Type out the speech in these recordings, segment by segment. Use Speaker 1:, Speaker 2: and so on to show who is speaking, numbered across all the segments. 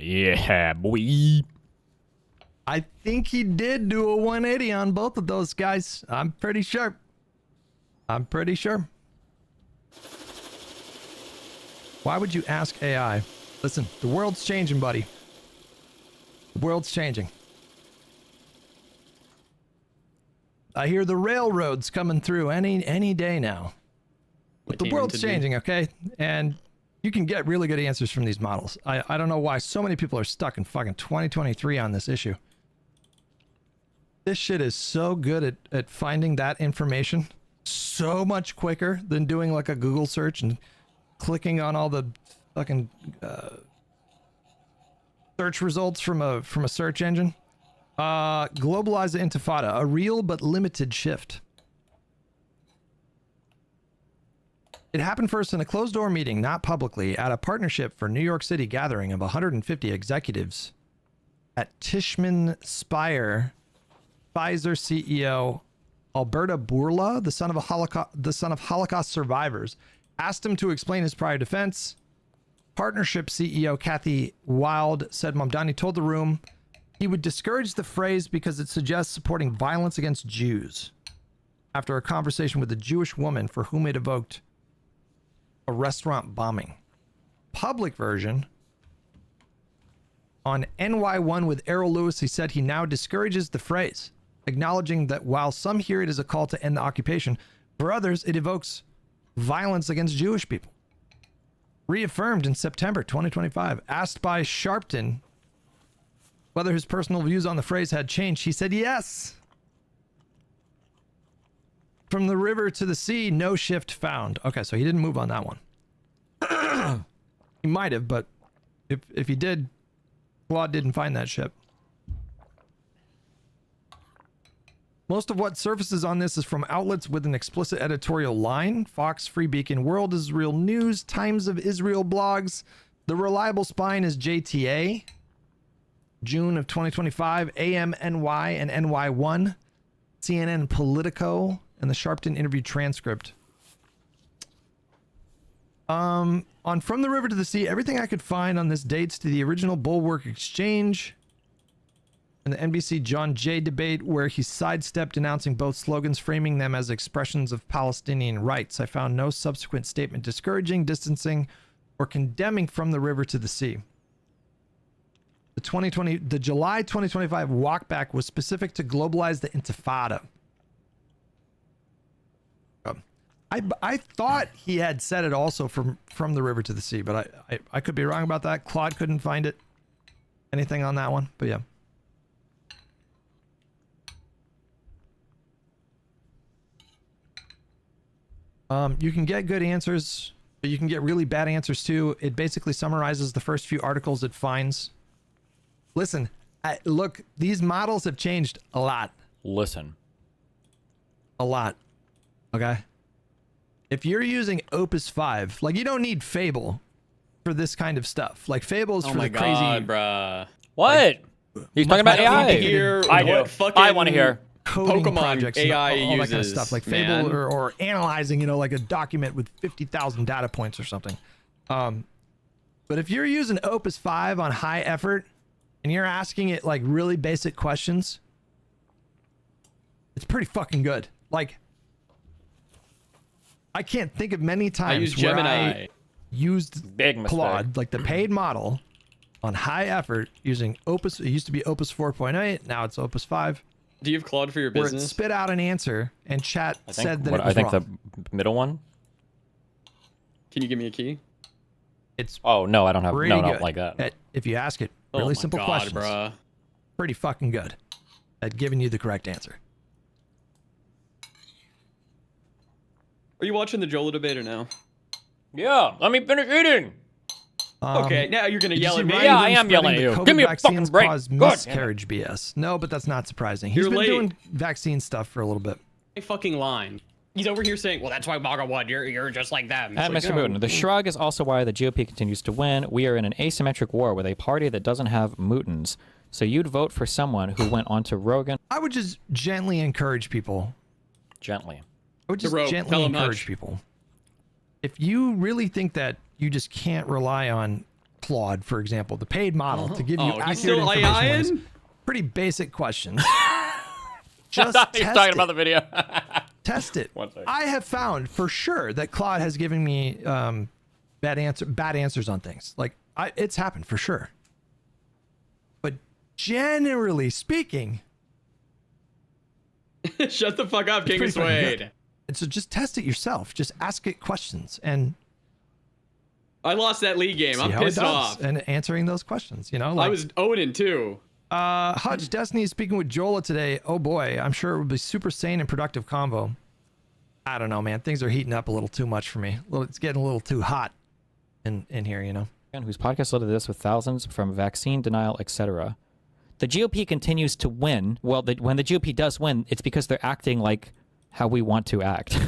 Speaker 1: Yeah, boy.
Speaker 2: I think he did do a 180 on both of those guys. I'm pretty sure. Why would you ask AI? Listen, the world's changing, buddy. The world's changing. I hear the railroads coming through any day now. But the world's changing, okay? And you can get really good answers from these models. I don't know why so many people are stuck in fucking 2023 on this issue. This shit is so good at finding that information so much quicker than doing like a Google search and clicking on all the fucking search results from a search engine. Globalize the Intifada, a real but limited shift. It happened first in a closed-door meeting, not publicly, at a partnership for New York City gathering of 150 executives at Tishman Speyer. Pfizer CEO Alberta Bourla, the son of Holocaust survivors, asked him to explain his prior defense. Partnership CEO Kathy Wild said Mamdani told the room he would discourage the phrase because it suggests supporting violence against Jews. After a conversation with a Jewish woman for whom it evoked a restaurant bombing. Public version. On NY1 with Errol Lewis, he said he now discourages the phrase, acknowledging that while some hear it as a call to end the occupation, for others it evokes violence against Jewish people. Reaffirmed in September 2025, asked by Sharpton whether his personal views on the phrase had changed, he said yes. From the river to the sea, no shift found. Okay, so he didn't move on that one. He might have, but if he did, Claude didn't find that ship. Most of what surfaces on this is from outlets with an explicit editorial line. Fox, Free Beacon, World Israel News, Times of Israel blogs. The reliable spine is JTA. June of 2025, AMNY and NY1. CNN Politico, and the Sharpton interview transcript. On From the River to the Sea, everything I could find on this dates to the original Bulwark Exchange and the NBC John Jay debate where he sidestepped announcing both slogans, framing them as expressions of Palestinian rights. I found no subsequent statement discouraging, distancing, or condemning From the River to the Sea. The July 2025 walkback was specific to globalize the Intifada. I thought he had said it also from the river to the sea, but I could be wrong about that. Claude couldn't find it. Anything on that one, but yeah. You can get good answers, but you can get really bad answers too. It basically summarizes the first few articles it finds. Listen, look, these models have changed a lot.
Speaker 1: Listen.
Speaker 2: A lot. Okay? If you're using Opus 5, like, you don't need Fable for this kind of stuff. Like, Fable is for the crazy...
Speaker 3: Oh my god, bruh.
Speaker 1: What?
Speaker 2: Like,
Speaker 1: he's talking about AI.
Speaker 3: I do.
Speaker 1: I want to hear.
Speaker 2: Coding
Speaker 3: Pokemon
Speaker 2: projects
Speaker 3: AI
Speaker 2: and all that
Speaker 3: uses,
Speaker 2: kind of stuff. Like Fable or analyzing, you know, like a document with 50,000 data points or something. But if you're using Opus 5 on high effort and you're asking it, like, really basic questions, it's pretty fucking good. Like... I can't think of many times where I used Claude, like the paid model, on high effort using Opus. It used to be Opus 4.8. Now it's Opus 5.
Speaker 3: Do you have Claude for your business?
Speaker 2: Where it spit out an answer and chat said that it was
Speaker 1: I think
Speaker 2: wrong.
Speaker 1: the middle one.
Speaker 3: Can you give me a key?
Speaker 2: It's
Speaker 1: oh no, I don't have no, not like that.
Speaker 2: If you ask it really simple questions, bruh. Pretty fucking good at giving you the correct answer.
Speaker 3: Are you watching the Joel debate or no?
Speaker 1: Yeah, let me finish eating.
Speaker 3: Okay, now you're gonna yell at me.
Speaker 1: Yeah, I am yelling at you. Give me a fucking break.
Speaker 2: Cause miscarriage BS. No, but that's not surprising. He's been doing vaccine stuff for a little bit.
Speaker 3: A fucking line. He's over here saying, "Well, that's why MAGA won. You're just like them."
Speaker 1: At Mr. Mouton, the shrug is also why the GOP continues to win. We are in an asymmetric war with a party that doesn't have Moutons. So you'd vote for someone who went on to Rogan.
Speaker 2: I would just gently encourage people.
Speaker 1: Gently.
Speaker 2: I would just gently encourage people. If you really think that you just can't rely on Claude, for example, the paid model, to give you
Speaker 3: Oh, he's
Speaker 2: accurate
Speaker 3: still
Speaker 2: information. on
Speaker 3: AI-ing?
Speaker 2: this. Pretty basic questions.
Speaker 1: I
Speaker 2: Just
Speaker 1: thought he was
Speaker 2: test
Speaker 1: talking
Speaker 2: it.
Speaker 1: about the video.
Speaker 2: Test it.
Speaker 1: One second.
Speaker 2: I have found for sure that Claude has given me bad answers on things. Like it's happened for sure. But generally speaking,
Speaker 3: Shut the fuck up, King
Speaker 2: pretty
Speaker 3: of
Speaker 2: fucking good.
Speaker 3: Suede.
Speaker 2: And so just test it yourself. Just ask it questions and
Speaker 3: I lost that league game.
Speaker 2: see
Speaker 3: I'm
Speaker 2: how it
Speaker 3: pissed
Speaker 2: does.
Speaker 3: off.
Speaker 2: And answering those questions, you know,
Speaker 3: I
Speaker 2: like
Speaker 3: was owning too.
Speaker 2: Hutch Destiny is speaking with Jola today. Oh boy, I'm sure it would be super sane and productive convo. I don't know, man. Things are heating up a little too much for me. It's getting a little too hot in here, you know.
Speaker 1: Whose podcast loaded this with thousands from vaccine denial, etc. The GOP continues to win. Well, when the GOP does win, it's because they're acting like how we want to act.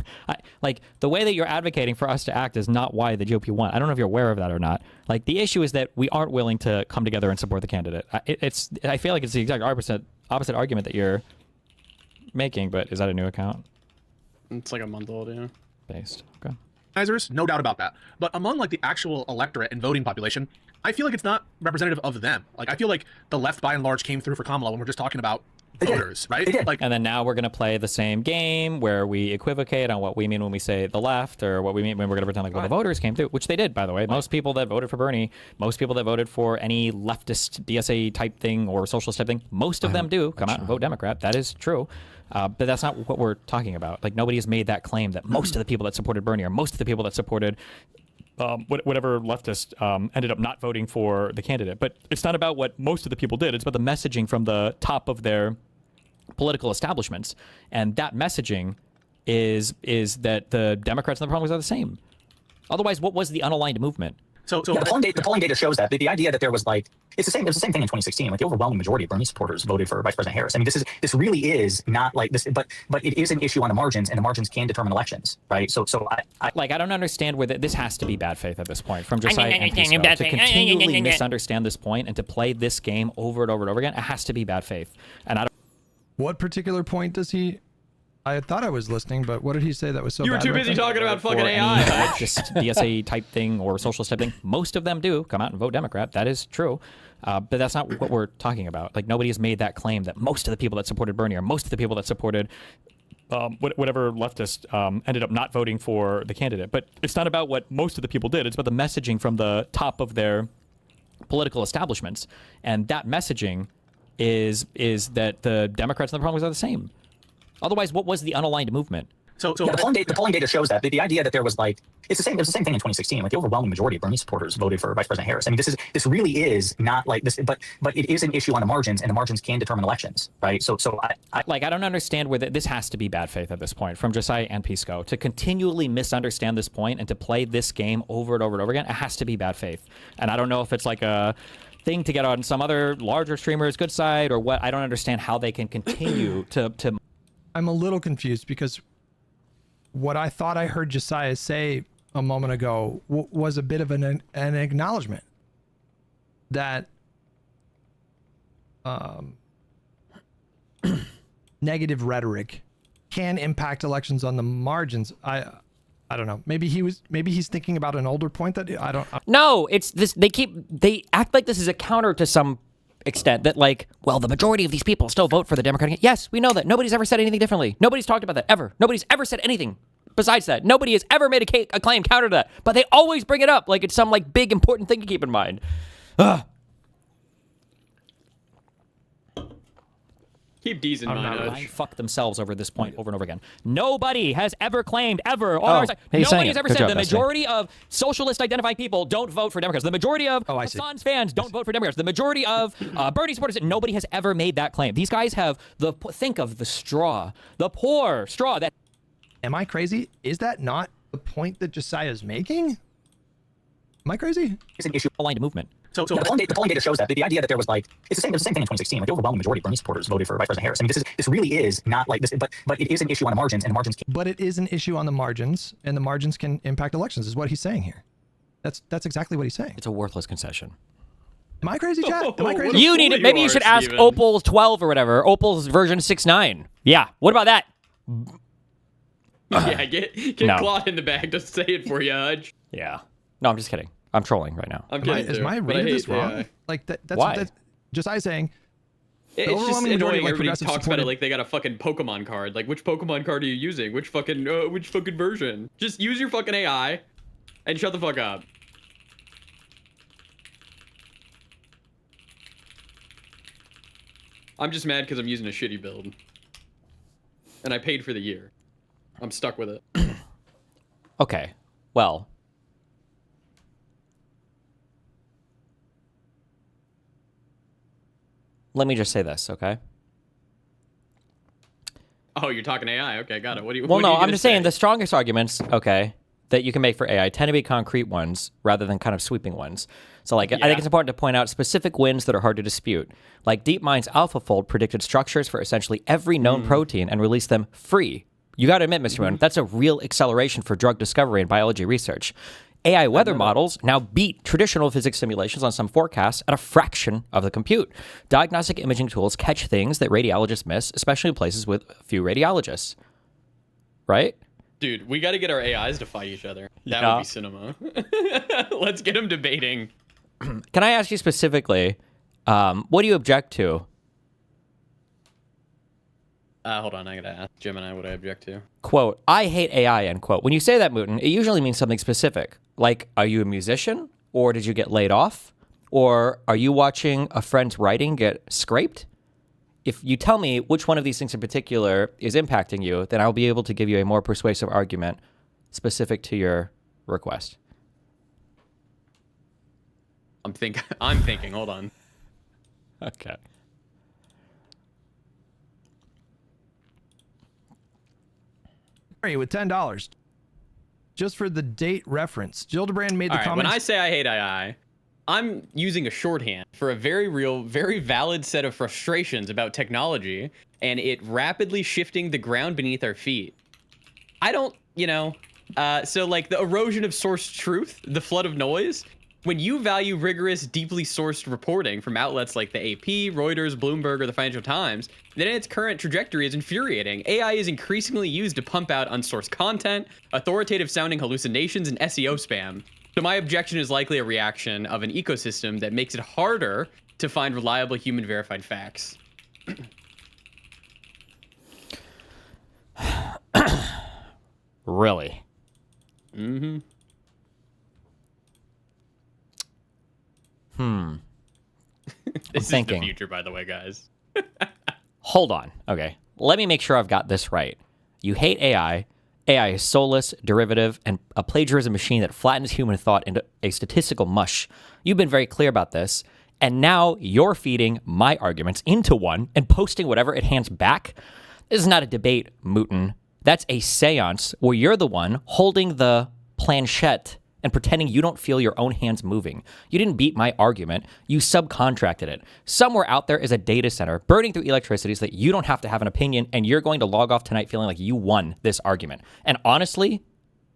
Speaker 1: Like, the way that you're advocating for us to act is not why the GOP won. I don't know if you're aware of that or not. Like, the issue is that we aren't willing to come together and support the candidate. I feel like it's the exact opposite argument that you're making, but is that a new account?
Speaker 3: It's like a month old, yeah.
Speaker 1: Based. Okay.
Speaker 4: Organizers, no doubt about that. But among like the actual electorate and voting population, I feel like it's not representative of them. Like I feel like the left by and large came through for Kamala when we're just talking about voters, right? Like
Speaker 1: And then now we're going to play the same game where we equivocate on what we mean when we say the left, or what we mean when we're going to pretend like, well, the voters came through, which they did, by the way. Most people that voted for Bernie, most people that voted for any leftist DSA type thing or socialist type thing, most of them do come out and vote Democrat. That is true. But that's not what we're talking about. Like, nobody has made that claim that most of the people that supported Bernie or most of the people that supported whatever leftist ended up not voting for the candidate. But it's not about what most of the people did. It's about the messaging from the top of their political establishments. And that messaging is that the Democrats and the Republicans are the same. Otherwise, what was the unaligned movement?
Speaker 4: so
Speaker 5: Yeah, the polling data shows that the idea that there was like it was the same thing in 2016. Like the overwhelming majority of Bernie supporters voted for Vice President Harris. I mean, this really is not like this, but it is an issue on the margins, and the margins can determine elections, right? So
Speaker 1: I don't understand where this has to be bad faith at this point from Josiah and Pisco. To continually misunderstand this point and to play this game over and over and over again, it has to be bad faith. And I don't.
Speaker 2: What particular point does he? I thought I was listening, but what did he say that was so
Speaker 3: You were
Speaker 2: bad
Speaker 3: too
Speaker 2: about
Speaker 3: busy
Speaker 2: that?
Speaker 3: talking about fucking
Speaker 1: for
Speaker 3: AI.
Speaker 1: any
Speaker 3: Hutch.
Speaker 1: leftist DSA type thing or socialist type thing. Most of them do come out and vote Democrat. That is true. But that's not what we're talking about. Like, nobody has made that claim that most of the people that supported Bernie or most of the people that supported whatever leftist ended up not voting for the candidate. But it's not about what most of the people did. It's about the messaging from the top of their political establishments. And that messaging is that the Democrats and the Republicans are the same. Otherwise, what was the unaligned movement?
Speaker 4: So
Speaker 5: yeah, the polling data shows that the idea that there was like it was the same thing in 2016. Like the overwhelming majority of Bernie supporters voted for Vice President Harris. I mean, this really is not like this, but it is an issue on the margins, and the margins can determine elections, right? So I
Speaker 1: don't understand where this has to be bad faith at this point from Josiah and Pisco. To continually misunderstand this point and to play this game over and over and over again, it has to be bad faith. And I don't know if it's like a thing to get on some other larger streamer's good side or what. I don't understand how they can continue to.
Speaker 2: I'm a little confused because what I thought I heard Josiah say a moment ago was a bit of an acknowledgement that negative rhetoric can impact elections on the margins. I don't know. Maybe he's thinking about an older point that I don't.
Speaker 6: No, it's this. They act like this is a counter to some extent that, like, well, the majority of these people still vote for the Democratic. Yes, we know that. Nobody's ever said anything differently. Nobody's talked about that ever. Nobody's ever said anything besides that. Nobody has ever made a claim counter to that. But they always bring it up like it's some like big important thing to keep in mind. Ugh.
Speaker 3: Keep D's in mind, Hutch.
Speaker 1: Fuck themselves over this point over and over again. Nobody has ever claimed ever.
Speaker 6: he's saying
Speaker 1: Nobody has
Speaker 6: it.
Speaker 1: ever
Speaker 6: Good
Speaker 1: said
Speaker 6: job,
Speaker 1: the
Speaker 6: Dustin.
Speaker 1: majority of socialist identified people don't vote for Democrats. The majority of
Speaker 2: I see.
Speaker 1: Hassan's fans don't vote for Democrats. The majority of Bernie supporters. Nobody has ever made that claim. These guys have think of the straw, the poor straw that.
Speaker 2: Am I crazy? Is that not the point that Josiah's making? Am I crazy?
Speaker 5: it's an issue.
Speaker 1: aligned movement.
Speaker 4: So
Speaker 5: Yeah, the polling data shows that the idea that there was like it was the same thing in 2016. Like the overwhelming majority of Bernie supporters voted for Vice President Harris. I mean, this really is not like this, but it is an issue on the margins, and the margins can
Speaker 2: But it is an issue on the margins, and the margins can impact elections, is what he's saying here. That's exactly what he's saying.
Speaker 1: It's a worthless concession.
Speaker 2: Am I crazy, Chad? Am I
Speaker 3: What
Speaker 2: crazy?
Speaker 3: a
Speaker 6: You need
Speaker 3: fool
Speaker 6: it. Maybe
Speaker 3: you
Speaker 6: you
Speaker 3: are,
Speaker 6: should ask
Speaker 3: Steven.
Speaker 6: Opal's 12 or whatever. Opal's version 6.9. Yeah. What about that?
Speaker 3: Yeah, get
Speaker 6: No.
Speaker 3: Claude in the bag to say it for you, Hutch.
Speaker 6: Yeah. No, I'm just kidding. I'm trolling right now.
Speaker 3: I'm
Speaker 2: Am I,
Speaker 3: kidding
Speaker 2: is
Speaker 3: too,
Speaker 2: my
Speaker 3: but I
Speaker 2: read of
Speaker 3: hate
Speaker 2: this wrong?
Speaker 3: AI.
Speaker 2: Like that's
Speaker 6: Why?
Speaker 2: That's just I saying.
Speaker 3: It's just
Speaker 2: overwhelming majority of,
Speaker 3: annoying.
Speaker 2: like,
Speaker 3: Everybody
Speaker 2: progressive
Speaker 3: talks about it
Speaker 2: supported-
Speaker 3: like they got a fucking Pokemon card. Like, which Pokemon card are you using? Which fucking version? Just use your fucking AI and shut the fuck up. I'm just mad because I'm using a shitty build. And I paid for the year. I'm stuck with it.
Speaker 6: Okay, well. Let me just say this, okay?
Speaker 3: Oh, you're talking AI. Okay, got it. What do you?
Speaker 6: Well,
Speaker 3: what
Speaker 6: no,
Speaker 3: are you
Speaker 6: I'm
Speaker 3: gonna
Speaker 6: just saying
Speaker 3: say?
Speaker 6: the strongest arguments, okay, that you can make for AI tend to be concrete ones rather than kind of sweeping ones. So, like, I
Speaker 3: Yeah.
Speaker 6: think it's important to point out specific wins that are hard to dispute. Like, DeepMind's AlphaFold predicted structures for essentially every known protein and released them free. You got to admit, Mr. Moon, that's a real acceleration for drug discovery and biology research. AI weather models now beat traditional physics simulations on some forecasts at a fraction of the compute. Diagnostic imaging tools catch things that radiologists miss, especially in places with few radiologists. Right?
Speaker 3: Dude, we got to get our AIs to fight each other. That
Speaker 6: Yeah.
Speaker 3: would be cinema. Let's get them debating.
Speaker 6: Can I ask you specifically, what do you object to?
Speaker 3: Hold on, I gotta ask Gemini what I object to.
Speaker 6: Quote, I hate AI, end quote. When you say that, Mouton, it usually means something specific. Like, are you a musician? Or did you get laid off? Or are you watching a friend's writing get scraped? If you tell me which one of these things in particular is impacting you, then I'll be able to give you a more persuasive argument specific to your request.
Speaker 3: I'm thinking, hold on.
Speaker 6: Okay.
Speaker 2: With $10 just for the date reference. Gildebrand made the
Speaker 3: All right,
Speaker 2: comment.
Speaker 3: when I say I hate AI, I'm using a shorthand for a very real, very valid set of frustrations about technology and it rapidly shifting the ground beneath our feet. I don't, so like the erosion of source truth, the flood of noise, when you value rigorous, deeply sourced reporting from outlets like the AP, Reuters, Bloomberg, or the Financial Times, then its current trajectory is infuriating. AI is increasingly used to pump out unsourced content, authoritative-sounding hallucinations, and SEO spam. So my objection is likely a reaction of an ecosystem that makes it harder to find reliable human-verified facts.
Speaker 6: Really?
Speaker 3: Mm-hmm. This is
Speaker 6: thinking.
Speaker 3: the future, by the way, guys.
Speaker 6: Hold on. Okay. Let me make sure I've got this right. You hate AI. AI is soulless, derivative, and a plagiarism machine that flattens human thought into a statistical mush. You've been very clear about this. And now you're feeding my arguments into one and posting whatever it hands back. This is not a debate, Mouton. That's a seance where you're the one holding the planchette and pretending you don't feel your own hands moving. You didn't beat my argument. You subcontracted it. Somewhere out there is a data center burning through electricity so that you don't have to have an opinion, and you're going to log off tonight feeling like you won this argument. And honestly,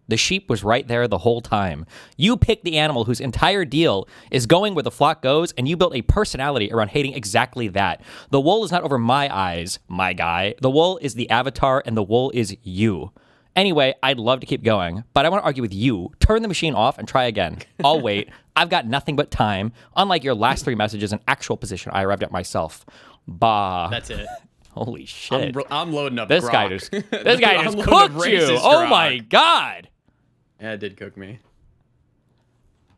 Speaker 6: the sheep was right there the whole time. You picked the animal whose entire deal is going where the flock goes, and you built a personality around hating exactly that. The wool is not over my eyes, my guy. The wool is the avatar, and the wool is you. Anyway, I'd love to keep going, but I want to argue with you. Turn the machine off and try again. I'll wait. I've got nothing but time. Unlike your last 3 messages, an actual position I arrived at myself. Bah.
Speaker 3: That's it.
Speaker 6: Holy shit.
Speaker 3: I'm loading up
Speaker 6: This
Speaker 3: grok.
Speaker 6: guy just
Speaker 3: I'm
Speaker 6: cooked
Speaker 3: loading up
Speaker 6: you.
Speaker 3: racist
Speaker 6: Oh
Speaker 3: grok.
Speaker 6: my god.
Speaker 3: Yeah, it did cook me.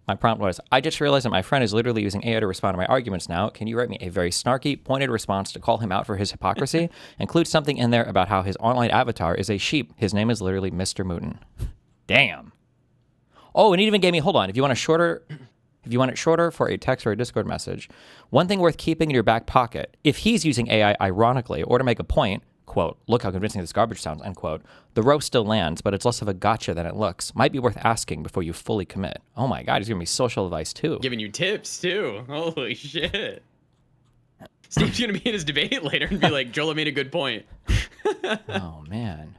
Speaker 6: My prompt was, I just realized that my friend is literally using AI to respond to my arguments now. Can you write me a very snarky, pointed response to call him out for his hypocrisy? Include something in there about how his online avatar is a sheep. His name is literally Mr. Mouton. Damn. Oh, and it even gave me, hold on, if you want it shorter for a text or a Discord message, one thing worth keeping in your back pocket, if he's using AI ironically or to make a point, quote, look how convincing this garbage sounds, end quote, the roast still lands, but it's less of a gotcha than it looks. Might be worth asking before you fully commit. Oh my god, he's giving me social advice too.
Speaker 3: Giving you tips too. Holy shit. Steve's gonna be in his debate later and be like, Joel made a good point.
Speaker 6: Oh man.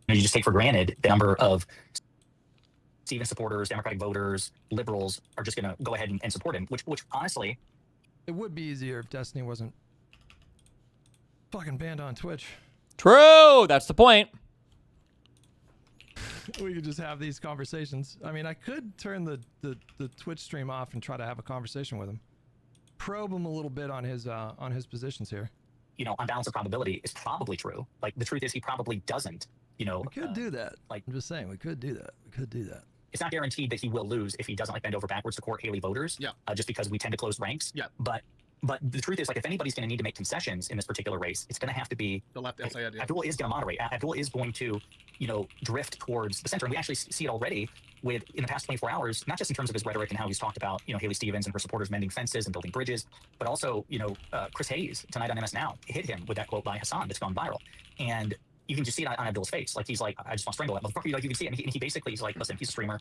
Speaker 5: You just take for granted the number of Stephen supporters, Democratic voters, liberals are just going to go ahead and support him, which honestly,
Speaker 2: It would be easier if Destiny wasn't Fucking banned on Twitch.
Speaker 6: True. That's the point.
Speaker 2: We could just have these conversations. I mean, I could turn the Twitch stream off and try to have a conversation with him. Probe him a little bit on his positions here.
Speaker 5: You know, on balance of probability is probably true. Like the truth is he probably doesn't, you know.
Speaker 2: We could do that.
Speaker 5: Like,
Speaker 2: I'm just saying, we could do that. We could do that.
Speaker 5: it's not guaranteed that he will lose if he doesn't like bend over backwards to court Haley voters.
Speaker 4: Yeah.
Speaker 5: Just because we tend to close ranks.
Speaker 4: Yeah.
Speaker 5: But the truth is, like, if anybody's going to need to make concessions in this particular race, it's going to have to be
Speaker 4: The left,
Speaker 5: like,
Speaker 4: yeah.
Speaker 5: Abdul is going to moderate. Abdul is going to, you know, drift towards the center. And we actually see it already with, in the past 24 hours, not just in terms of his rhetoric and how he's talked about, you know, Haley Stevens and her supporters mending fences and building bridges, but also, you know, Chris Hayes tonight on MS Now hit him with that quote by Hassan that's gone viral. And you can just see it on Abdul's face. Like, he's like, I just want to strangle that motherfucker. Like, you can see it. And he basically, he's like, listen, he's a streamer.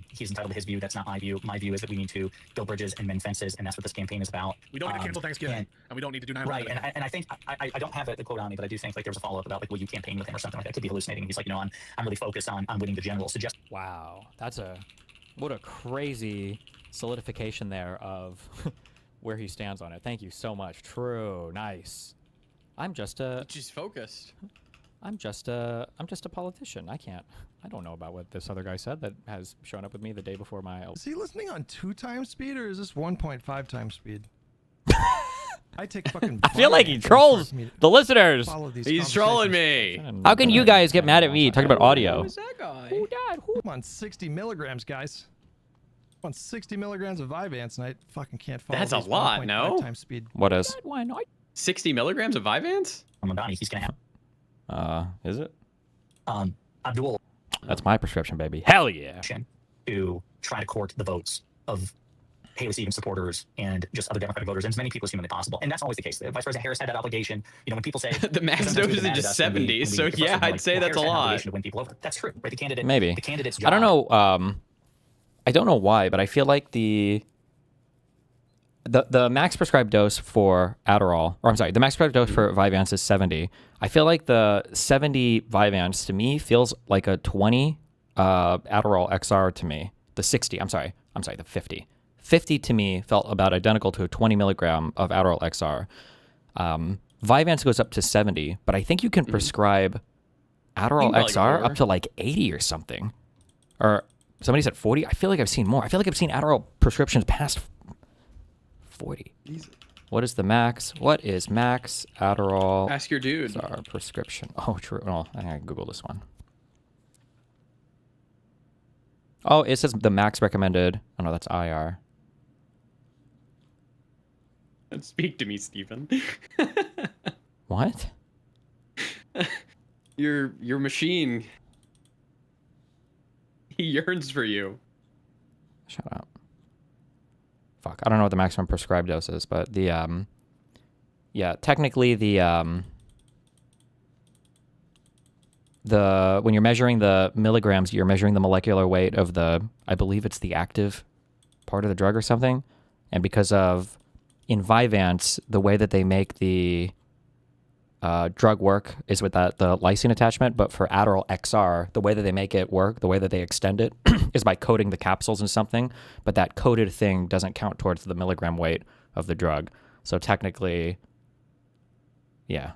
Speaker 5: He's entitled to his view. That's not my view. My view is that we need to build bridges and mend fences. And that's what this campaign is about.
Speaker 4: We don't need to cancel Thanksgiving, and we don't need to do 9/11.
Speaker 5: Right. And I think, I don't have the quote on me, but I do think, like, there was a follow-up about, like, will you campaign with him or something like that? Could be hallucinating. He's like, you know, I'm really focused on winning the general. Suggest.
Speaker 1: Wow, what a crazy solidification there of where he stands on it. Thank you so much. True, nice. I'm just a politician. I don't know about what this other guy said that has shown up with me the day before my.
Speaker 2: Is he listening on 2 times speed or is this 1.5 times speed? I take fucking.
Speaker 6: I feel like he trolls the listeners.
Speaker 3: He's trolling me.
Speaker 6: How can you guys get mad at me talking about audio?
Speaker 3: Who's that guy?
Speaker 2: I'm on 60 milligrams, guys. I'm on 60 milligrams of Vyvanse, and I fucking can't follow.
Speaker 3: That's a
Speaker 2: these
Speaker 3: lot,
Speaker 2: 1.5
Speaker 3: no?
Speaker 2: times speed.
Speaker 6: What is?
Speaker 3: 60 milligrams of Vyvanse?
Speaker 5: Mamdani, he's going to have.
Speaker 6: Is it?
Speaker 5: Abdul.
Speaker 6: That's my prescription, baby. Hell yeah.
Speaker 5: To try to court the votes of Haley Stevens supporters and just other Democratic voters and as many people as humanly possible. And that's always the case. Vice President Harris had that obligation. You know, when people say
Speaker 3: The max
Speaker 5: sometimes we
Speaker 3: dose
Speaker 5: get
Speaker 3: is
Speaker 5: mad
Speaker 3: just
Speaker 5: at us when
Speaker 3: 70,
Speaker 5: we
Speaker 3: so
Speaker 5: get
Speaker 3: yeah,
Speaker 5: frustrated,
Speaker 3: I'd
Speaker 5: like,
Speaker 3: say
Speaker 5: well,
Speaker 3: that's a
Speaker 5: Harris had an
Speaker 3: lot.
Speaker 5: obligation to win people over. That's true, right? The candidate.
Speaker 6: Maybe.
Speaker 5: The candidate's
Speaker 6: I don't
Speaker 5: job.
Speaker 6: know. I don't know why, but I feel like the max prescribed dose for Adderall, or I'm sorry, the max prescribed dose for Vyvanse is 70. I feel like the 70 Vyvanse to me feels like a 20 Adderall XR to me. The 60, I'm sorry, the 50. 50 to me felt about identical to a 20 milligram of Adderall XR. Vyvanse goes up to 70, but I think you can prescribe Adderall
Speaker 3: probably
Speaker 6: XR
Speaker 3: go
Speaker 6: up to like 80 or something. Or somebody said 40. I feel like I've seen more. I feel like I've seen Adderall prescriptions past 40. What is the max? What is max Adderall
Speaker 3: Ask your dude.
Speaker 6: XR prescription? Oh, true. Oh, I gotta Google this one. Oh, it says the max recommended. Oh no, that's IR.
Speaker 3: Speak to me, Stephen.
Speaker 6: What?
Speaker 3: Your machine. He yearns for you.
Speaker 6: Shut up. Fuck, I don't know what the maximum prescribed dose is, but the yeah, technically the when you're measuring the milligrams, you're measuring the molecular weight of the, I believe it's the active part of the drug or something. And because of, in Vyvanse, the way that they make the drug work is with the lysine attachment, but for Adderall XR, the way that they make it work, the way that they extend it, is by coating the capsules in something, but that coated thing doesn't count towards the milligram weight of the drug. So technically, yeah,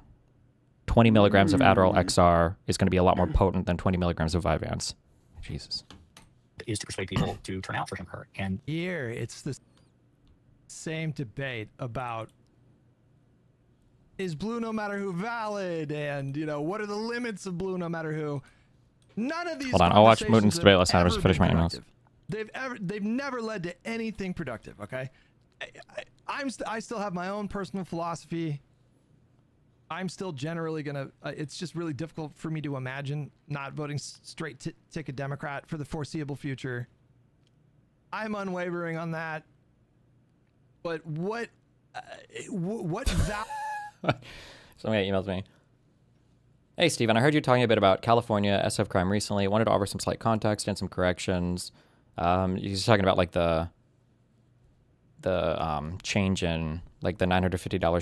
Speaker 6: 20 milligrams of Adderall XR is going to be a lot more potent than 20 milligrams of Vyvanse. Jesus.
Speaker 5: Is to persuade people to turn out for him, her. And
Speaker 2: Here, it's the same debate about is blue no matter who valid, and you know what are the limits of blue no matter who. None of these.
Speaker 6: Hold on, I'll watch
Speaker 2: conversations
Speaker 6: Mouton's
Speaker 2: have
Speaker 6: debate last night. I
Speaker 2: ever
Speaker 6: just finished
Speaker 2: been
Speaker 6: my emails.
Speaker 2: productive. They've never led to anything productive. Okay, I still have my own personal philosophy. I'm still generally gonna. It's just really difficult for me to imagine not voting straight ticket Democrat for the foreseeable future. I'm unwavering on that. But what
Speaker 6: Somebody emails me. Hey, Steven, I heard you talking a bit about California SF crime recently. Wanted to offer some slight context and some corrections. You're talking about like the change in like the $950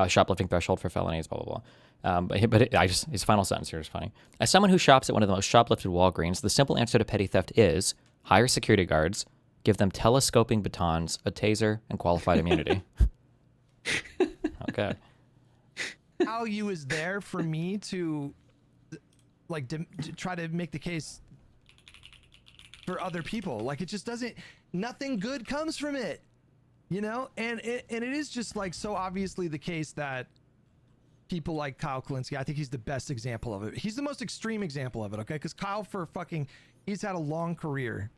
Speaker 6: shoplifting threshold for felonies, blah, blah, blah. His final sentence here is funny. As someone who shops at one of the most shoplifted Walgreens, the simple answer to petty theft is hire security guards, give them telescoping batons, a taser, and qualified immunity. Okay.
Speaker 2: value is there for me to like to try to make the case for other people. Like it just doesn't, nothing good comes from it, you know? And it is just like so obviously the case that people like Kyle Kalinske, I think he's the best example of it. He's the most extreme example of it, okay? Because Kyle he's had a long career.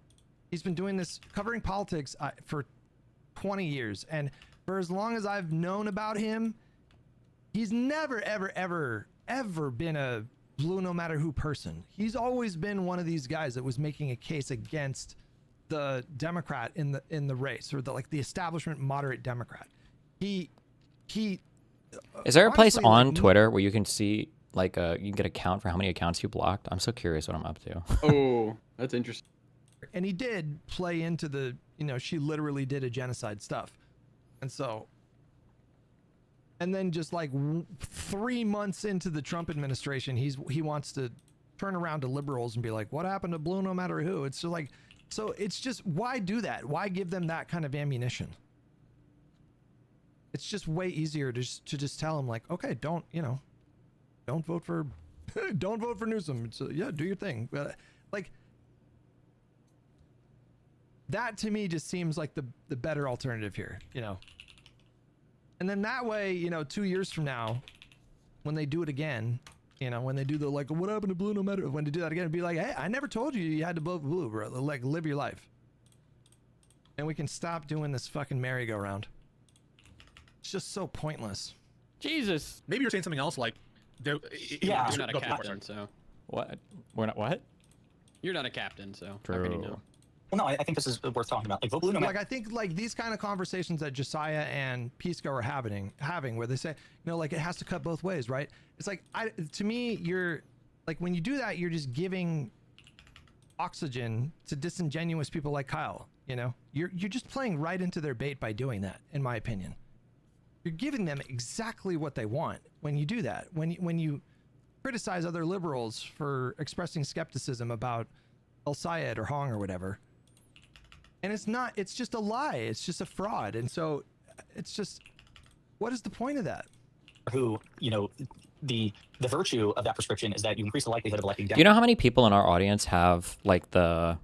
Speaker 2: He's been doing this, covering politics for 20 years. And for as long as I've known about him, he's never, ever, ever, ever been a blue no matter who person. He's always been one of these guys that was making a case against the Democrat in the race, or the establishment moderate Democrat. He
Speaker 6: Is there a place
Speaker 2: honestly,
Speaker 6: on
Speaker 2: like,
Speaker 6: Twitter where you can see you can get a count for how many accounts you blocked? I'm so curious what I'm up to.
Speaker 3: Oh, that's interesting.
Speaker 2: and he did play into the, she literally did a genocide stuff. And so, and then just like 3 months into the Trump administration, he wants to turn around to liberals and be like, what happened to blue no matter who? It's just like, so it's just, why do that? Why give them that kind of ammunition? It's just way easier to just tell them like, okay, don't vote for, don't vote for Newsom. So yeah, do your thing. But like, that to me just seems like the better alternative here, And then that way, 2 years from now, when they do it again, when they do the like, what happened to blue no matter, when they do that again, it'd be like, hey, I never told you had to vote for blue, bro. Like, live your life. And we can stop doing this fucking merry-go-round. It's just so pointless.
Speaker 6: Jesus.
Speaker 4: Maybe you're saying something else like,
Speaker 5: Yeah.
Speaker 3: You're not a
Speaker 4: go for it,
Speaker 3: captain,
Speaker 4: sorry.
Speaker 3: so.
Speaker 1: What? We're not what?
Speaker 3: You're not a captain, so. How can you know?
Speaker 5: Well, no, I think this is worth talking about. Like, vote blue no matter.
Speaker 2: Like, I think like these kind of conversations that Josiah and Pisco are having where they say, like it has to cut both ways, right? It's like, to me, you're like, when you do that, you're just giving oxygen to disingenuous people like Kyle. You're just playing right into their bait by doing that, in my opinion. You're giving them exactly what they want when you do that. When you criticize other liberals for expressing skepticism about El Sayed or Hong or whatever. And it's just a lie. It's just a fraud. And so it's just, what is the point of that?
Speaker 5: Who, the virtue of that prescription is that you increase the likelihood of electing
Speaker 6: Do you know how many people in our audience have like the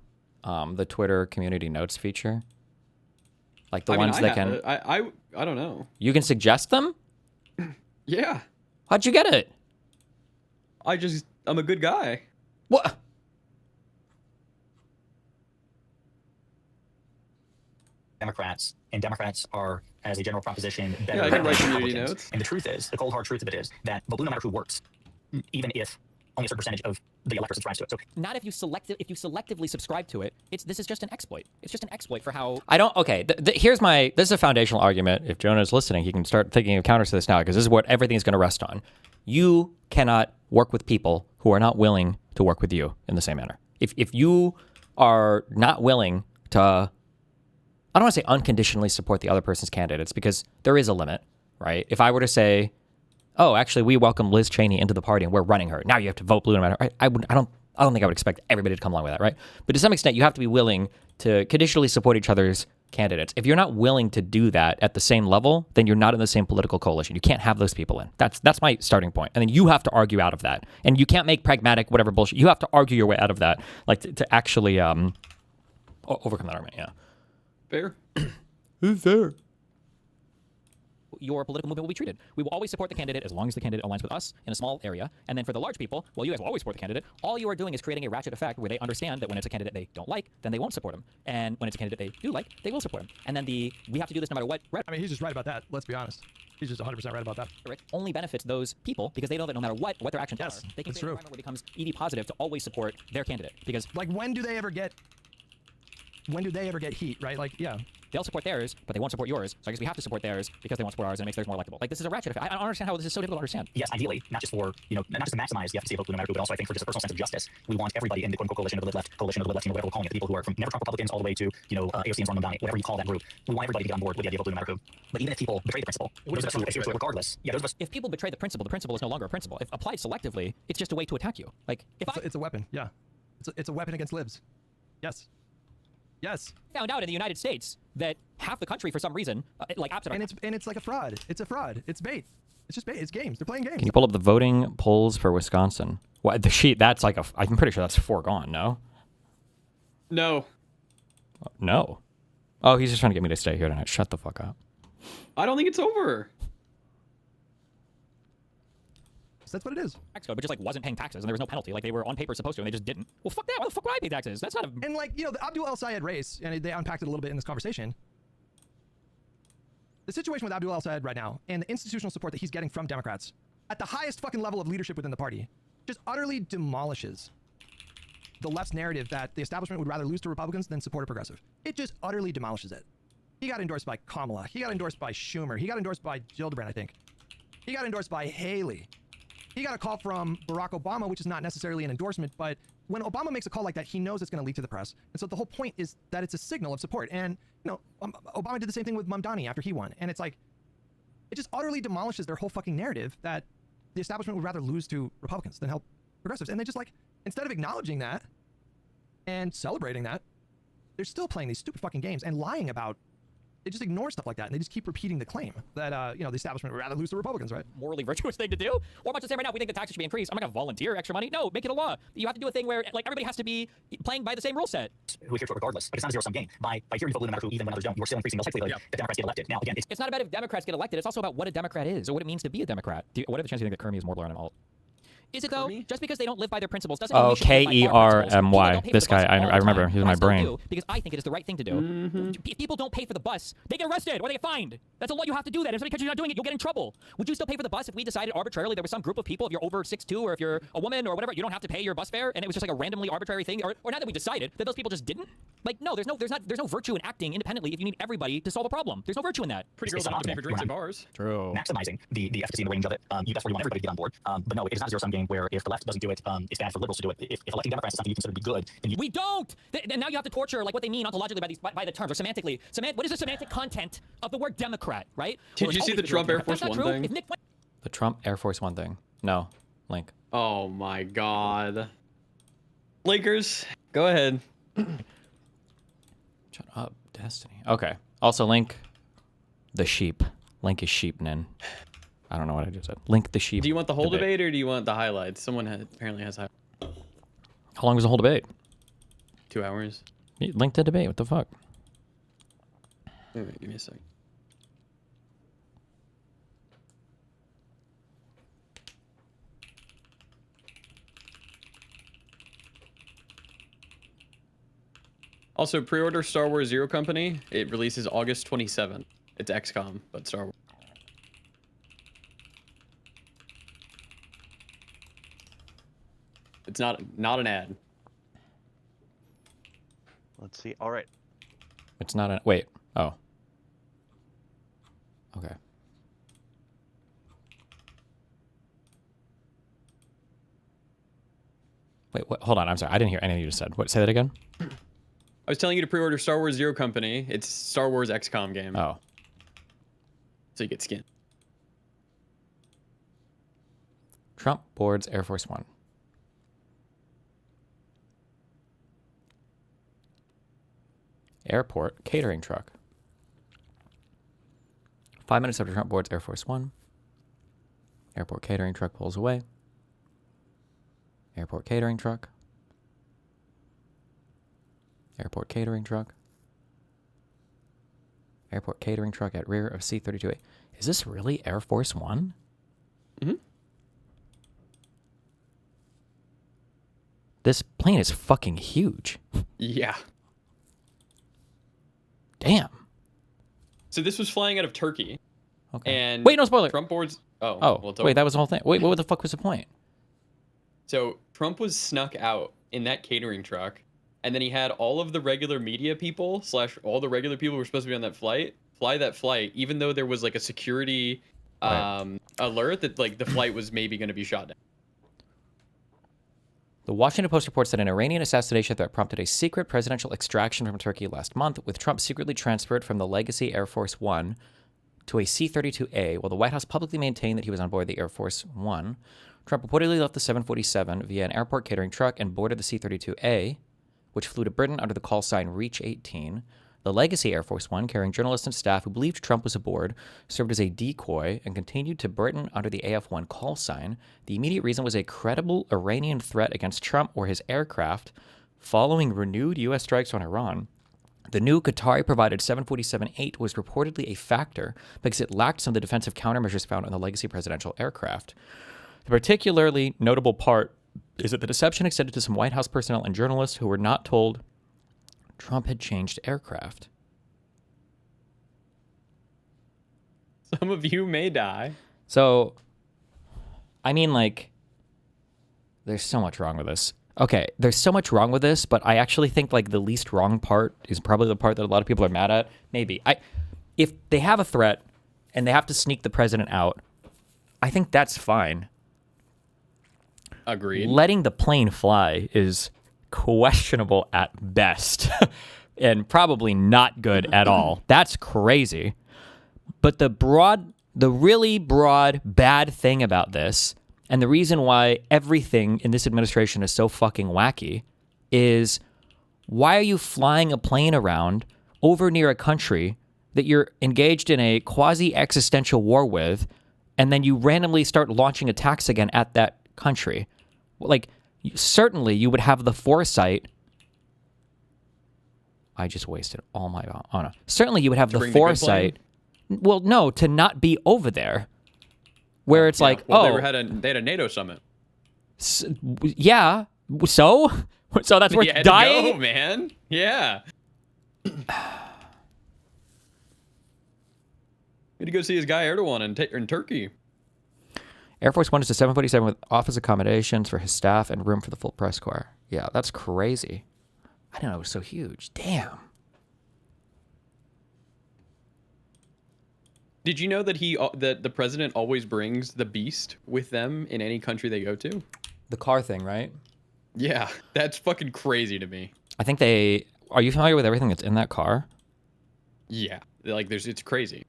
Speaker 6: Twitter community notes feature? Like the ones that can.
Speaker 3: I don't know.
Speaker 6: You can suggest them?
Speaker 3: Yeah.
Speaker 6: How'd you get it?
Speaker 3: I'm a good guy.
Speaker 6: What?
Speaker 5: Democrats, and Democrats are, as a general proposition, better
Speaker 3: Yeah, I can
Speaker 5: than
Speaker 3: write community
Speaker 5: Republicans.
Speaker 3: notes.
Speaker 5: And the truth is, the cold hard truth of it is that the blue no matter who works, even if only a certain percentage of the electorate subscribes to it. So
Speaker 6: Not if you selectively subscribe to it. This is just an exploit. It's just an exploit for how I don't. Okay, this is a foundational argument. If Jonah is listening, he can start thinking of counters to this now, because this is what everything is going to rest on. You cannot work with people who are not willing to work with you in the same manner. If you are not willing to, I don't want to say unconditionally support the other person's candidates, because there is a limit, right? If I were to say, oh, actually, we welcome Liz Cheney into the party and we're running her, now you have to vote blue no matter. I don't think I would expect everybody to come along with that, right? But to some extent, you have to be willing to conditionally support each other's candidates. If you're not willing to do that at the same level, then you're not in the same political coalition. You can't have those people in. That's my starting point. And then you have to argue out of that. And you can't make pragmatic whatever bullshit. You have to argue your way out of that, like to actually overcome that argument. Yeah.
Speaker 3: Fair.
Speaker 6: Who's there? Your political movement will be treated. We will always support the candidate as long as the candidate aligns with us in a small area. And then for the large people, well, you guys will always support the candidate. All you are doing is creating a ratchet effect where they understand that when it's a candidate they don't like, then they won't support him. And when it's a candidate they do like, they will support him. And then we have to do this no matter what.
Speaker 2: I mean, he's just right about that. Let's be honest. He's just 100% right about that.
Speaker 6: Rhetoric only benefits those people because they know that no matter what their actions
Speaker 2: Yes,
Speaker 6: are, they can
Speaker 2: that's
Speaker 6: create an
Speaker 2: true.
Speaker 6: environment where it becomes EV positive to always support their candidate. Because
Speaker 2: Like, when do they ever get heat, right? Like, yeah.
Speaker 6: they'll support theirs, but they won't support yours. So I guess we have to support theirs because they won't support ours, and it makes theirs more electable. Like, this is a ratchet effect. I don't understand how this is so difficult to understand.
Speaker 5: yes, ideally, not just for, not just to maximize the efficacy of vote blue no matter who, but also I think for just a personal sense of justice. We want everybody in the quote-unquote coalition of the left, whatever we're calling it, the people who are from never Trump Republicans all the way to, AOC and Storm Donnie, whatever you call that group. We want everybody to get on board with the idea of vote blue no matter who. But even if people betray the principle, those of us who adhere to it regardless, those of us.
Speaker 6: If people betray the principle is no longer a principle. If applied selectively, it's just a way to attack you. Like, if I
Speaker 2: It's a weapon. Yeah. It's a weapon against libs. Yes. Yes.
Speaker 6: found out in the United States that half the country, for some reason, like opted
Speaker 2: And it's like a fraud. It's a fraud. It's bait. It's just it's games. They're playing games.
Speaker 1: Can you pull up the voting polls for Wisconsin? What the sheet? That's like I'm pretty sure that's foregone. No.
Speaker 3: No,
Speaker 1: No. Oh, he's just trying to get me to stay here tonight. Shut the fuck up.
Speaker 3: I don't think it's over.
Speaker 2: So that's what it is.
Speaker 1: Tax code, but just like wasn't paying taxes and there was no penalty. Like they were on paper supposed to and they just didn't. Well, fuck that. Why the fuck would I pay taxes? That's not a.
Speaker 2: And like, you know, the Abdul El Sayed race, and they unpacked it a little bit in this conversation. The situation with Abdul El Sayed right now and the institutional support that he's getting from Democrats at the highest fucking level of leadership within the party just utterly demolishes the left's narrative that the establishment would rather lose to Republicans than support a progressive. It just utterly demolishes it. He got endorsed by Kamala. He got endorsed by Schumer. He got endorsed by Gillibrand, I think. He got endorsed by Haley. He got a call from Barack Obama, which is not necessarily an endorsement, but when Obama makes a call like that, he knows it's going to leak to the press. And so the whole point is that it's a signal of support. And, you know, Obama did the same thing with Mamdani after he won. And it's like, it just utterly demolishes their whole fucking narrative that the establishment would rather lose to Republicans than help progressives. And they just like, instead of acknowledging that and celebrating that, they're still playing these stupid fucking games and lying about. They just ignore stuff like that, and they just keep repeating the claim that, you know, the establishment would rather lose to Republicans, right?
Speaker 1: Morally virtuous thing to do? Or am I just saying right now, we think the taxes should be increased? I'm not going to volunteer extra money. No, make it a law. You have to do a thing where, like, everybody has to be playing by the same rule set.
Speaker 5: Who adhere to it regardless, but it's not a zero-sum game. By hearing you vote no matter who, even when others don't, you're still increasing the likelihood that Democrats get elected. Now, again,
Speaker 1: It's not about if Democrats get elected. It's also about what a Democrat is or what it means to be a Democrat. What are the chances you think that Kermie is more blurred and alt? Is it though?
Speaker 3: Kermie?
Speaker 1: Just because they don't live by their principles doesn't mean
Speaker 6: Oh,
Speaker 1: we should live by our principles. People
Speaker 6: Kermy.
Speaker 1: don't pay for
Speaker 6: This
Speaker 1: the bus
Speaker 6: guy, I
Speaker 1: all the
Speaker 6: remember.
Speaker 1: time,
Speaker 6: He was in
Speaker 1: but I
Speaker 6: my
Speaker 1: still
Speaker 6: brain.
Speaker 1: do, because I think it is the right thing to do. People don't pay for the bus. They get arrested or they get fined. That's a law. You have to do that. If somebody catches you not doing it, you'll get in trouble. Would you still pay for the bus if we decided arbitrarily there was some group of people, if you're over 6'2", or if you're a woman or whatever, you don't have to pay your bus fare, and it was just like a randomly arbitrary thing, or not that we decided that those people just didn't? Like, no, there's no virtue in acting independently if you need everybody to solve a problem. There's no virtue in that.
Speaker 3: Pretty girls don't have to pay for drinks at bars.
Speaker 1: True.
Speaker 5: maximizing the efficacy and the range of it. That's where you want everybody to get on board. But no, it is not a zero-sum game where if the left doesn't do it, it's bad for liberals to do it. If electing Democrats is something you consider to be good, then you...
Speaker 1: We don't. And now you have to torture like what they mean ontologically by the terms or semantically. What is the semantic content of the word Democrat, right?
Speaker 3: Did you see the Trump Air Force One thing?
Speaker 1: If Nick went
Speaker 6: The Trump Air Force One thing. No. Link.
Speaker 3: Oh my god. Lakers, go ahead.
Speaker 6: Shut up, Destiny. Okay. Also, Link the sheep. Link is sheep, Nin. I don't know what I just said. Link the sheep.
Speaker 3: Do you want the whole debate or do you want the highlights? Someone apparently has
Speaker 6: How long was the whole debate?
Speaker 3: 2 hours.
Speaker 6: Link the debate. What the fuck?
Speaker 3: Wait, give me a second. Also, pre-order Star Wars Zero Company. It releases August 27th. It's XCOM, but Star Wars. It's not an ad.
Speaker 7: Let's see. All right.
Speaker 6: It's not a... Wait. Oh. Okay. Wait, what? Hold on. I'm sorry. I didn't hear anything you just said. What? Say that again?
Speaker 3: I was telling you to pre-order Star Wars Zero Company. It's Star Wars XCOM game.
Speaker 6: Oh.
Speaker 3: So you get skin.
Speaker 6: Trump boards Air Force One. Airport catering truck. 5 minutes after Trump boards Air Force One. Airport catering truck pulls away. Airport catering truck. Airport catering truck. Airport catering truck at rear of C-32A. Is this really Air Force One?
Speaker 3: Mm-hmm.
Speaker 6: This plane is fucking huge.
Speaker 3: Yeah.
Speaker 6: Damn.
Speaker 3: So this was flying out of Turkey.
Speaker 6: Okay.
Speaker 3: And
Speaker 6: wait, no spoiler.
Speaker 3: Trump boards. Oh.
Speaker 6: Oh,
Speaker 3: well, it's
Speaker 6: wait,
Speaker 3: over.
Speaker 6: that was the whole thing. Wait, what the fuck was the point?
Speaker 3: So Trump was snuck out in that catering truck, and then he had all of the regular media people / all the regular people who were supposed to be on that flight fly that flight, even though there was like a security alert that like the flight was maybe going to be shot down.
Speaker 6: The Washington Post reports that an Iranian assassination threat prompted a secret presidential extraction from Turkey last month, with Trump secretly transferred from the legacy Air Force One to a C-32A, while the White House publicly maintained that he was on board the Air Force One. Trump reportedly left the 747 via an airport catering truck and boarded the C-32A, which flew to Britain under the call sign Reach 18. The Legacy Air Force One, carrying journalists and staff who believed Trump was aboard, served as a decoy and continued to Britain under the AF-1 call sign. The immediate reason was a credible Iranian threat against Trump or his aircraft following renewed U.S. strikes on Iran. The new Qatari-provided 747-8 was reportedly a factor because it lacked some of the defensive countermeasures found on the Legacy presidential aircraft. The particularly notable part is that the deception extended to some White House personnel and journalists who were not told Trump had changed aircraft.
Speaker 3: Some of you may die.
Speaker 6: So, I mean, like, there's so much wrong with this. Okay, there's so much wrong with this, but I actually think, like, the least wrong part is probably the part that a lot of people are mad at. Maybe. If they have a threat and they have to sneak the president out, I think that's fine.
Speaker 3: Agreed.
Speaker 6: Letting the plane fly is questionable at best and probably not good at all. That's crazy. But the really broad bad thing about this, and the reason why everything in this administration is so fucking wacky, is why are you flying a plane around over near a country that you're engaged in a quasi-existential war with, and then you randomly start launching attacks again at that country? Like, certainly you would have the foresight. I just wasted all my honor. Certainly you would have the foresight. Well, no, to not be over there. Where it's like,
Speaker 3: well, they had a NATO summit.
Speaker 6: Yeah. So that's worth dying?
Speaker 3: Go, man. Yeah. Need to go see his guy Erdogan in Turkey.
Speaker 6: Air Force One is a 747 with office accommodations for his staff and room for the full press corps. Yeah, that's crazy. I didn't know it was so huge. Damn.
Speaker 3: Did you know that that the president always brings the beast with them in any country they go to?
Speaker 6: The car thing, right?
Speaker 3: Yeah, that's fucking crazy to me.
Speaker 6: I think are you familiar with everything that's in that car?
Speaker 3: Yeah, like it's crazy.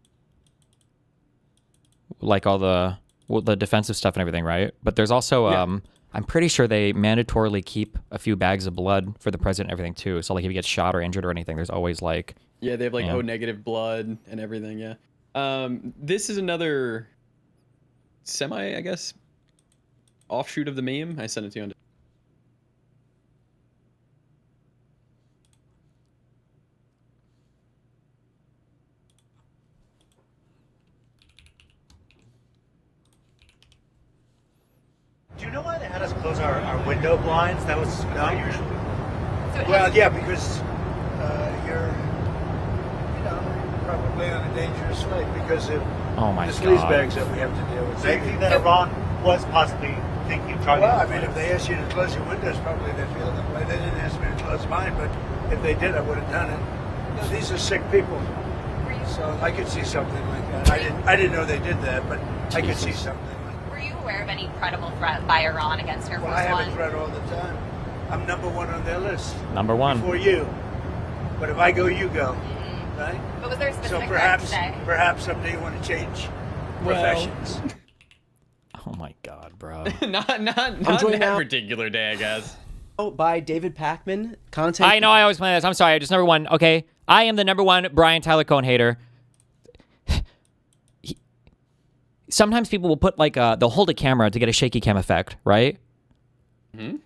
Speaker 6: Like all the defensive stuff and everything, right? But there's also, I'm pretty sure they mandatorily keep a few bags of blood for the president and everything too. So like if he gets shot or injured or anything, there's always like...
Speaker 3: Yeah, they have like O-negative blood and everything, yeah. This is another I guess, offshoot of the meme. I sent it to you on...
Speaker 7: Do you know why they had us close our window blinds? That was unusual. Well, yeah, because you're, probably on a dangerous flight because of the sleaze bags that we have to deal with.
Speaker 8: So you think that Iran was possibly thinking of targeting?
Speaker 7: Well, I mean, if they asked you to close your windows, probably they feel that way. They didn't ask me to close mine, but if they did, I would have done it. These are sick people, so I could see something like that. I didn't know they did that, but I could see something.
Speaker 9: Were you aware of any credible threat by Iran against Air Force
Speaker 7: Well, I have
Speaker 9: One?
Speaker 7: a threat all the time. I'm number one on their list.
Speaker 6: Number one.
Speaker 7: Before you. But if I go, you go. Right?
Speaker 9: But was there a specific
Speaker 7: So
Speaker 9: threat today?
Speaker 7: perhaps someday you want to change professions.
Speaker 6: Oh my God, bro.
Speaker 3: not on that particular day, I guess.
Speaker 10: By David Pakman, content.
Speaker 6: I know I always play this. I'm sorry. Just number one. Okay. I am the number one Brian Tyler Cohen hater. Sometimes people will put like they'll hold a camera to get a shaky cam effect, right?
Speaker 3: Mm-hmm.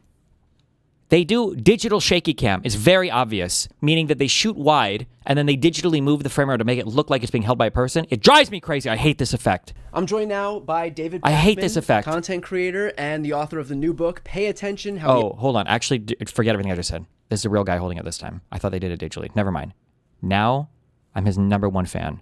Speaker 6: They do digital shaky cam. It's very obvious, meaning that they shoot wide and then they digitally move the frame rate to make it look like it's being held by a person. It drives me crazy. I hate this effect.
Speaker 10: I'm joined now by David Pakman,
Speaker 6: I hate this effect.
Speaker 10: Content creator and the author of the new book, Pay Attention.
Speaker 6: Hold on. Actually, forget everything I just said. This is a real guy holding it this time. I thought they did it digitally. Never mind. Now, I'm his number one fan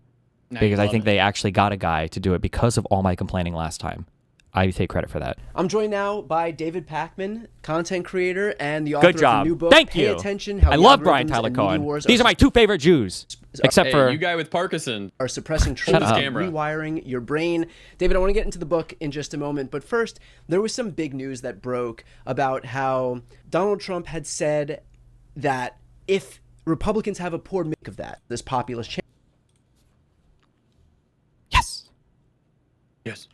Speaker 6: because I think they actually got a guy to do it because of all my complaining last time. I take credit for that.
Speaker 10: I'm joined now by David Pakman, content creator and the author
Speaker 6: Good job.
Speaker 10: of the new book,
Speaker 6: Thank
Speaker 10: Pay
Speaker 6: you.
Speaker 10: Attention. How
Speaker 6: I
Speaker 10: the
Speaker 6: love
Speaker 10: algorithms
Speaker 6: Brian Tyler
Speaker 10: and media
Speaker 6: Cohen.
Speaker 10: wars
Speaker 6: These are my two favorite Jews, except for
Speaker 3: you guy with Parkinson.
Speaker 10: Are suppressing truth
Speaker 6: up.
Speaker 10: and rewiring your brain. David, I want to get into the book in just a moment, but first, there was some big news that broke about how Donald Trump had said that if Republicans have a poor make of that, this populist change.
Speaker 3: Yes.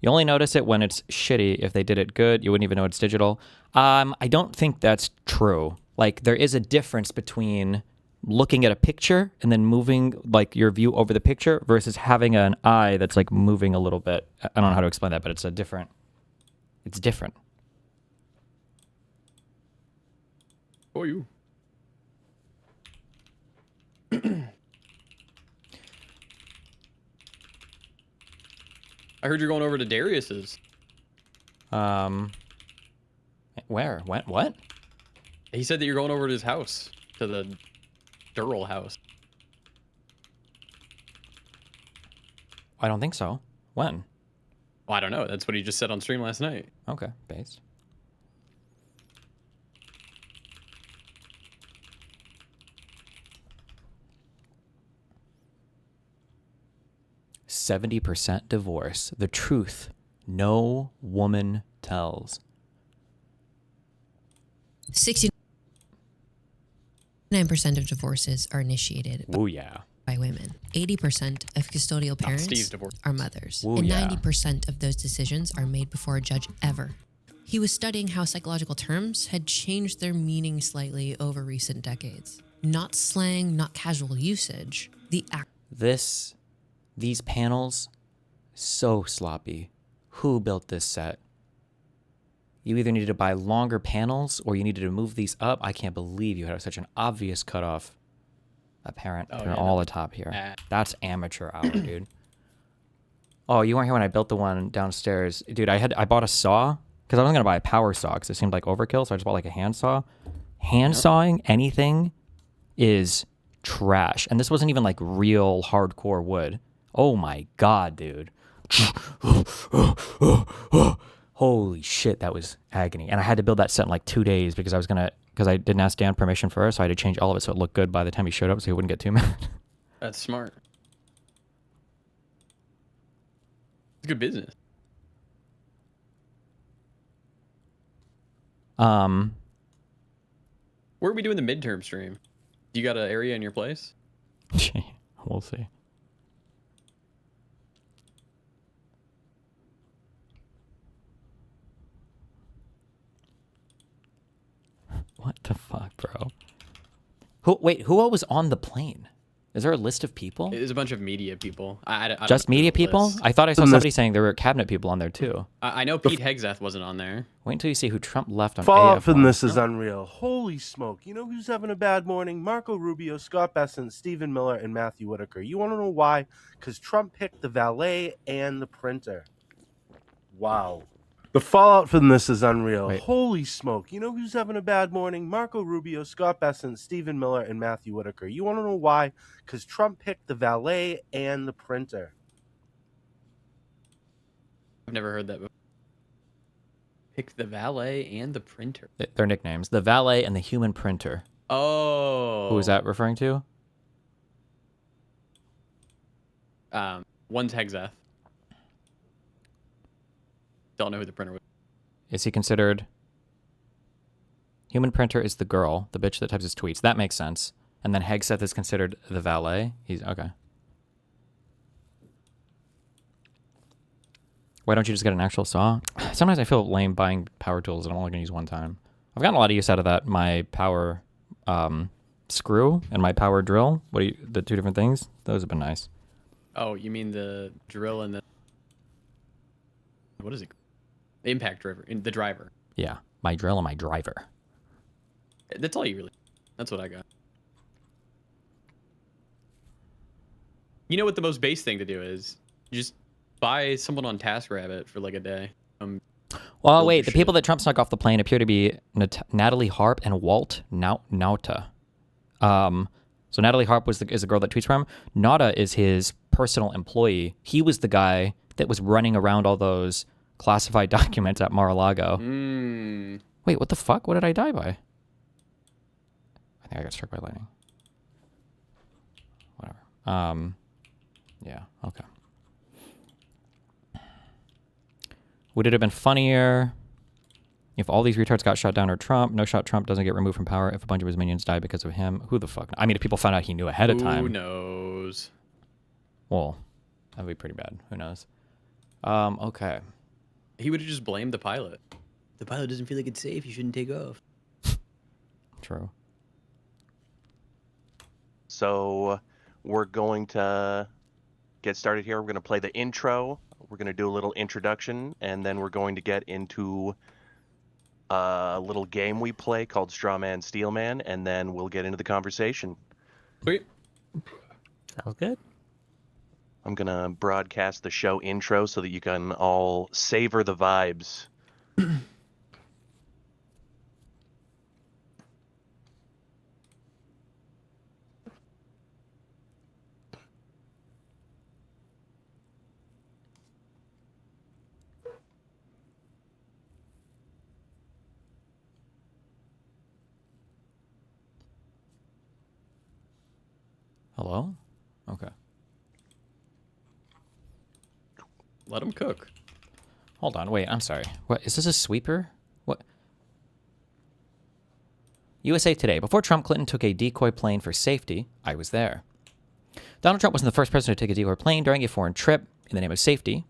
Speaker 6: You only notice it when it's shitty. If they did it good, you wouldn't even know it's digital. I don't think that's true. Like, there is a difference between looking at a picture and then moving like your view over the picture versus having an eye that's like moving a little bit. I don't know how to explain that, but it's different.
Speaker 3: Oh, you. I heard you're going over to Darius's.
Speaker 6: Where? What?
Speaker 3: He said that you're going over to his house, to the Durrell house.
Speaker 6: I don't think so. When?
Speaker 3: Well, I don't know. That's what he just said on stream last night.
Speaker 6: Okay, based. "70% divorce. The truth no woman tells."
Speaker 11: 69% of divorces are initiated
Speaker 6: Oh yeah.
Speaker 11: by women. 80% of custodial parents
Speaker 3: Steve's divorce.
Speaker 11: are mothers.
Speaker 6: Ooh,
Speaker 11: and
Speaker 6: yeah.
Speaker 11: 90% of those decisions are made before a judge ever. He was studying how psychological terms had changed their meaning slightly over recent decades. Not slang, not casual usage.
Speaker 6: These panels, so sloppy. Who built this set? You either needed to buy longer panels or you needed to move these up. I can't believe you had such an obvious cutoff. Apparent. They're all atop here. That's amateur hour, dude. Oh, you weren't here when I built the one downstairs. Dude, I bought a saw because I wasn't going to buy a power saw because it seemed like overkill, so I just bought like a hand saw. Hand sawing anything is trash. And this wasn't even like real hardcore wood. Oh my God, dude. Holy shit, that was agony. And I had to build that set in like 2 days because I didn't ask Dan permission first, so I had to change all of it so it looked good by the time he showed up so he wouldn't get too mad.
Speaker 3: That's smart. It's good business. Where are we doing the midterm stream? You got an area in your place?
Speaker 6: We'll see. What the fuck, bro? Who all was on the plane? Is there a list of people?
Speaker 3: There's a bunch of media people. I don't
Speaker 6: Just
Speaker 3: know
Speaker 6: media
Speaker 3: the
Speaker 6: people?
Speaker 3: list.
Speaker 6: I thought I saw somebody saying there were cabinet people on there too.
Speaker 3: I know Pete Hegseth wasn't on there.
Speaker 6: Wait until you see who Trump left on
Speaker 12: Fallout
Speaker 6: AF1.
Speaker 12: from this is unreal. Holy smoke. You know who's having a bad morning? Marco Rubio, Scott Bessent, Stephen Miller, and Matthew Whitaker. You want to know why? Because Trump picked the valet and the printer. Wow. The fallout from this is unreal.
Speaker 6: Wait.
Speaker 12: Holy smoke. You know who's having a bad morning? Marco Rubio, Scott Bessent, Stephen Miller, and Matthew Whitaker. You want to know why? Because Trump picked the valet and the printer.
Speaker 3: I've never heard that before. Pick the valet and the printer.
Speaker 6: Their nicknames. The valet and the human printer.
Speaker 3: Oh.
Speaker 6: Who is that referring to?
Speaker 3: One's Hegseth. Don't know who the printer was.
Speaker 6: Is he considered... Human printer is the girl, the bitch that types his tweets. That makes sense. And then Hegseth is considered the valet. He's... Okay. Why don't you just get an actual saw? Sometimes I feel lame buying power tools and I'm only going to use one time. I've gotten a lot of use out of that. My power screw and my power drill. The two different things? Those have been nice.
Speaker 3: Oh, you mean the drill and the... What is it? The impact driver. The driver.
Speaker 6: Yeah. My drill and my driver.
Speaker 3: That's all you really... That's what I got. You know what the most base thing to do is? Just buy someone on TaskRabbit for like a day.
Speaker 6: Well, wait. The people that Trump snuck off the plane appear to be Natalie Harp and Walt Nauta. So Natalie Harp is the girl that tweets from him. Nauta is his personal employee. He was the guy that was running around all those classified documents at Mar-a-Lago. Wait, what the fuck? What did I die by? I think I got struck by lightning. Whatever. Yeah, okay. Would it have been funnier if all these retards got shot down or Trump? No shot Trump doesn't get removed from power if a bunch of his minions died because of him. Who the fuck? I mean, if people found out he knew ahead of time.
Speaker 3: Who knows?
Speaker 6: Well, that'd be pretty bad. Who knows? Okay.
Speaker 3: He would have just blamed the pilot. The pilot doesn't feel like it's safe. You shouldn't take off.
Speaker 6: True.
Speaker 13: So we're going to get started here. We're going to play the intro. We're going to do a little introduction, and then we're going to get into a little game we play called Straw Man, Steel Man, and then we'll get into the conversation.
Speaker 3: Sweet.
Speaker 14: Sounds good.
Speaker 13: I'm going to broadcast the show intro so that you can all savor the vibes.
Speaker 1: Hello? Okay.
Speaker 3: Let him cook.
Speaker 1: Hold on, wait, I'm sorry. What, is this a sweeper? What? USA Today. Before Trump, Clinton took a decoy plane for safety. I was there. Donald Trump wasn't the first president to take a decoy plane during a foreign trip in the name of safety.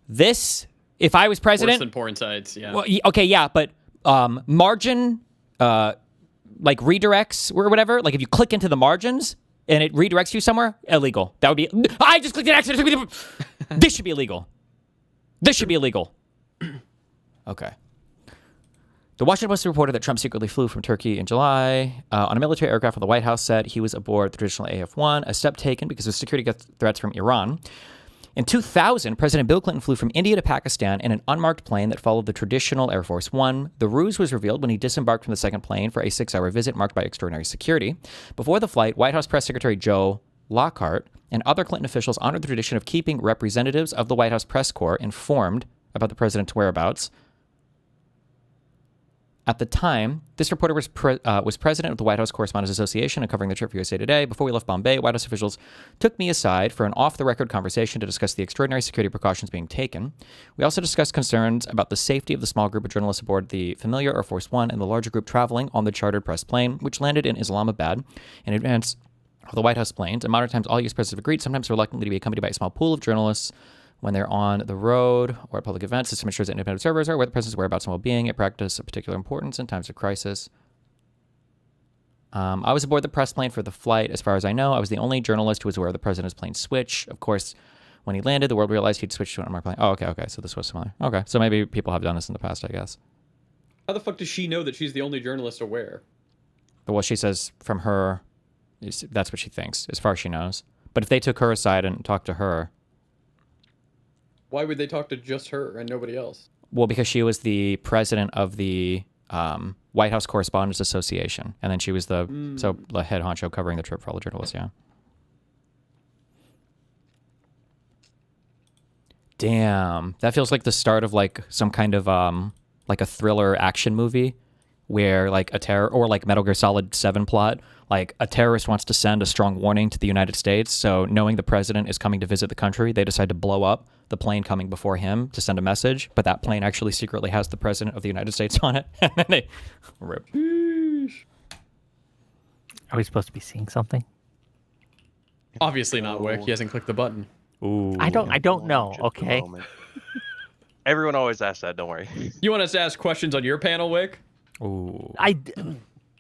Speaker 1: This, if I was president...
Speaker 3: Worse than porn sites, yeah.
Speaker 1: Well, okay, yeah, but margin, like redirects or whatever, like if you click into the margins and it redirects you somewhere, illegal. That would be... I just clicked an accident. This should be illegal. This should be illegal. Okay. The Washington Post reported that Trump secretly flew from Turkey in July on a military aircraft while the White House said he was aboard the traditional AF-1, a step taken because of security threats from Iran. In 2000, President Bill Clinton flew from India to Pakistan in an unmarked plane that followed the traditional Air Force One. The ruse was revealed when he disembarked from the second plane for a 6-hour visit marked by extraordinary security. Before the flight, White House Press Secretary Joe Lockhart and other Clinton officials honored the tradition of keeping representatives of the White House press corps informed about the president's whereabouts. At the time, this reporter was president of the White House Correspondents Association and covering the trip for USA Today. Before we left Bombay, White House officials took me aside for an off-the-record conversation to discuss the extraordinary security precautions being taken. We also discussed concerns about the safety of the small group of journalists aboard the familiar Air Force One and the larger group traveling on the chartered press plane, which landed in Islamabad in advance of the White House planes. In modern times, all U.S. presidents have agreed, sometimes reluctantly, to be accompanied by a small pool of journalists when they're on the road or at public events. This ensures that independent observers are aware of the president's whereabouts and well-being, a practice of particular importance in times of crisis. I was aboard the press plane for the flight. As far as I know, I was the only journalist who was aware of the president's plane switch. Of course, when he landed, the world realized he'd switched to an unmarked plane. Oh, okay. So this was similar. Okay, so maybe people have done this in the past, I guess.
Speaker 3: How the fuck does she know that she's the only journalist aware?
Speaker 1: Well, she says from her, that's what she thinks, as far as she knows. But if they took her aside and talked to her...
Speaker 3: Why would they talk to just her and nobody else?
Speaker 1: Well, because she was the president of the White House Correspondents Association, and then she was the head honcho covering the trip for all the journalists. Yeah. Damn, that feels like the start of like some kind of like a thriller action movie, where like a terror or like Metal Gear Solid 7 plot. Like, a terrorist wants to send a strong warning to the United States, so knowing the president is coming to visit the country, they decide to blow up the plane coming before him to send a message, but that plane actually secretly has the president of the United States on it, and then they rip.
Speaker 14: Are we supposed to be seeing something?
Speaker 3: Obviously not, Wick. He hasn't clicked the button.
Speaker 1: Ooh.
Speaker 14: I don't know, okay?
Speaker 13: Everyone always asks that, don't worry.
Speaker 3: You want us to ask questions on your panel, Wick?
Speaker 1: Ooh.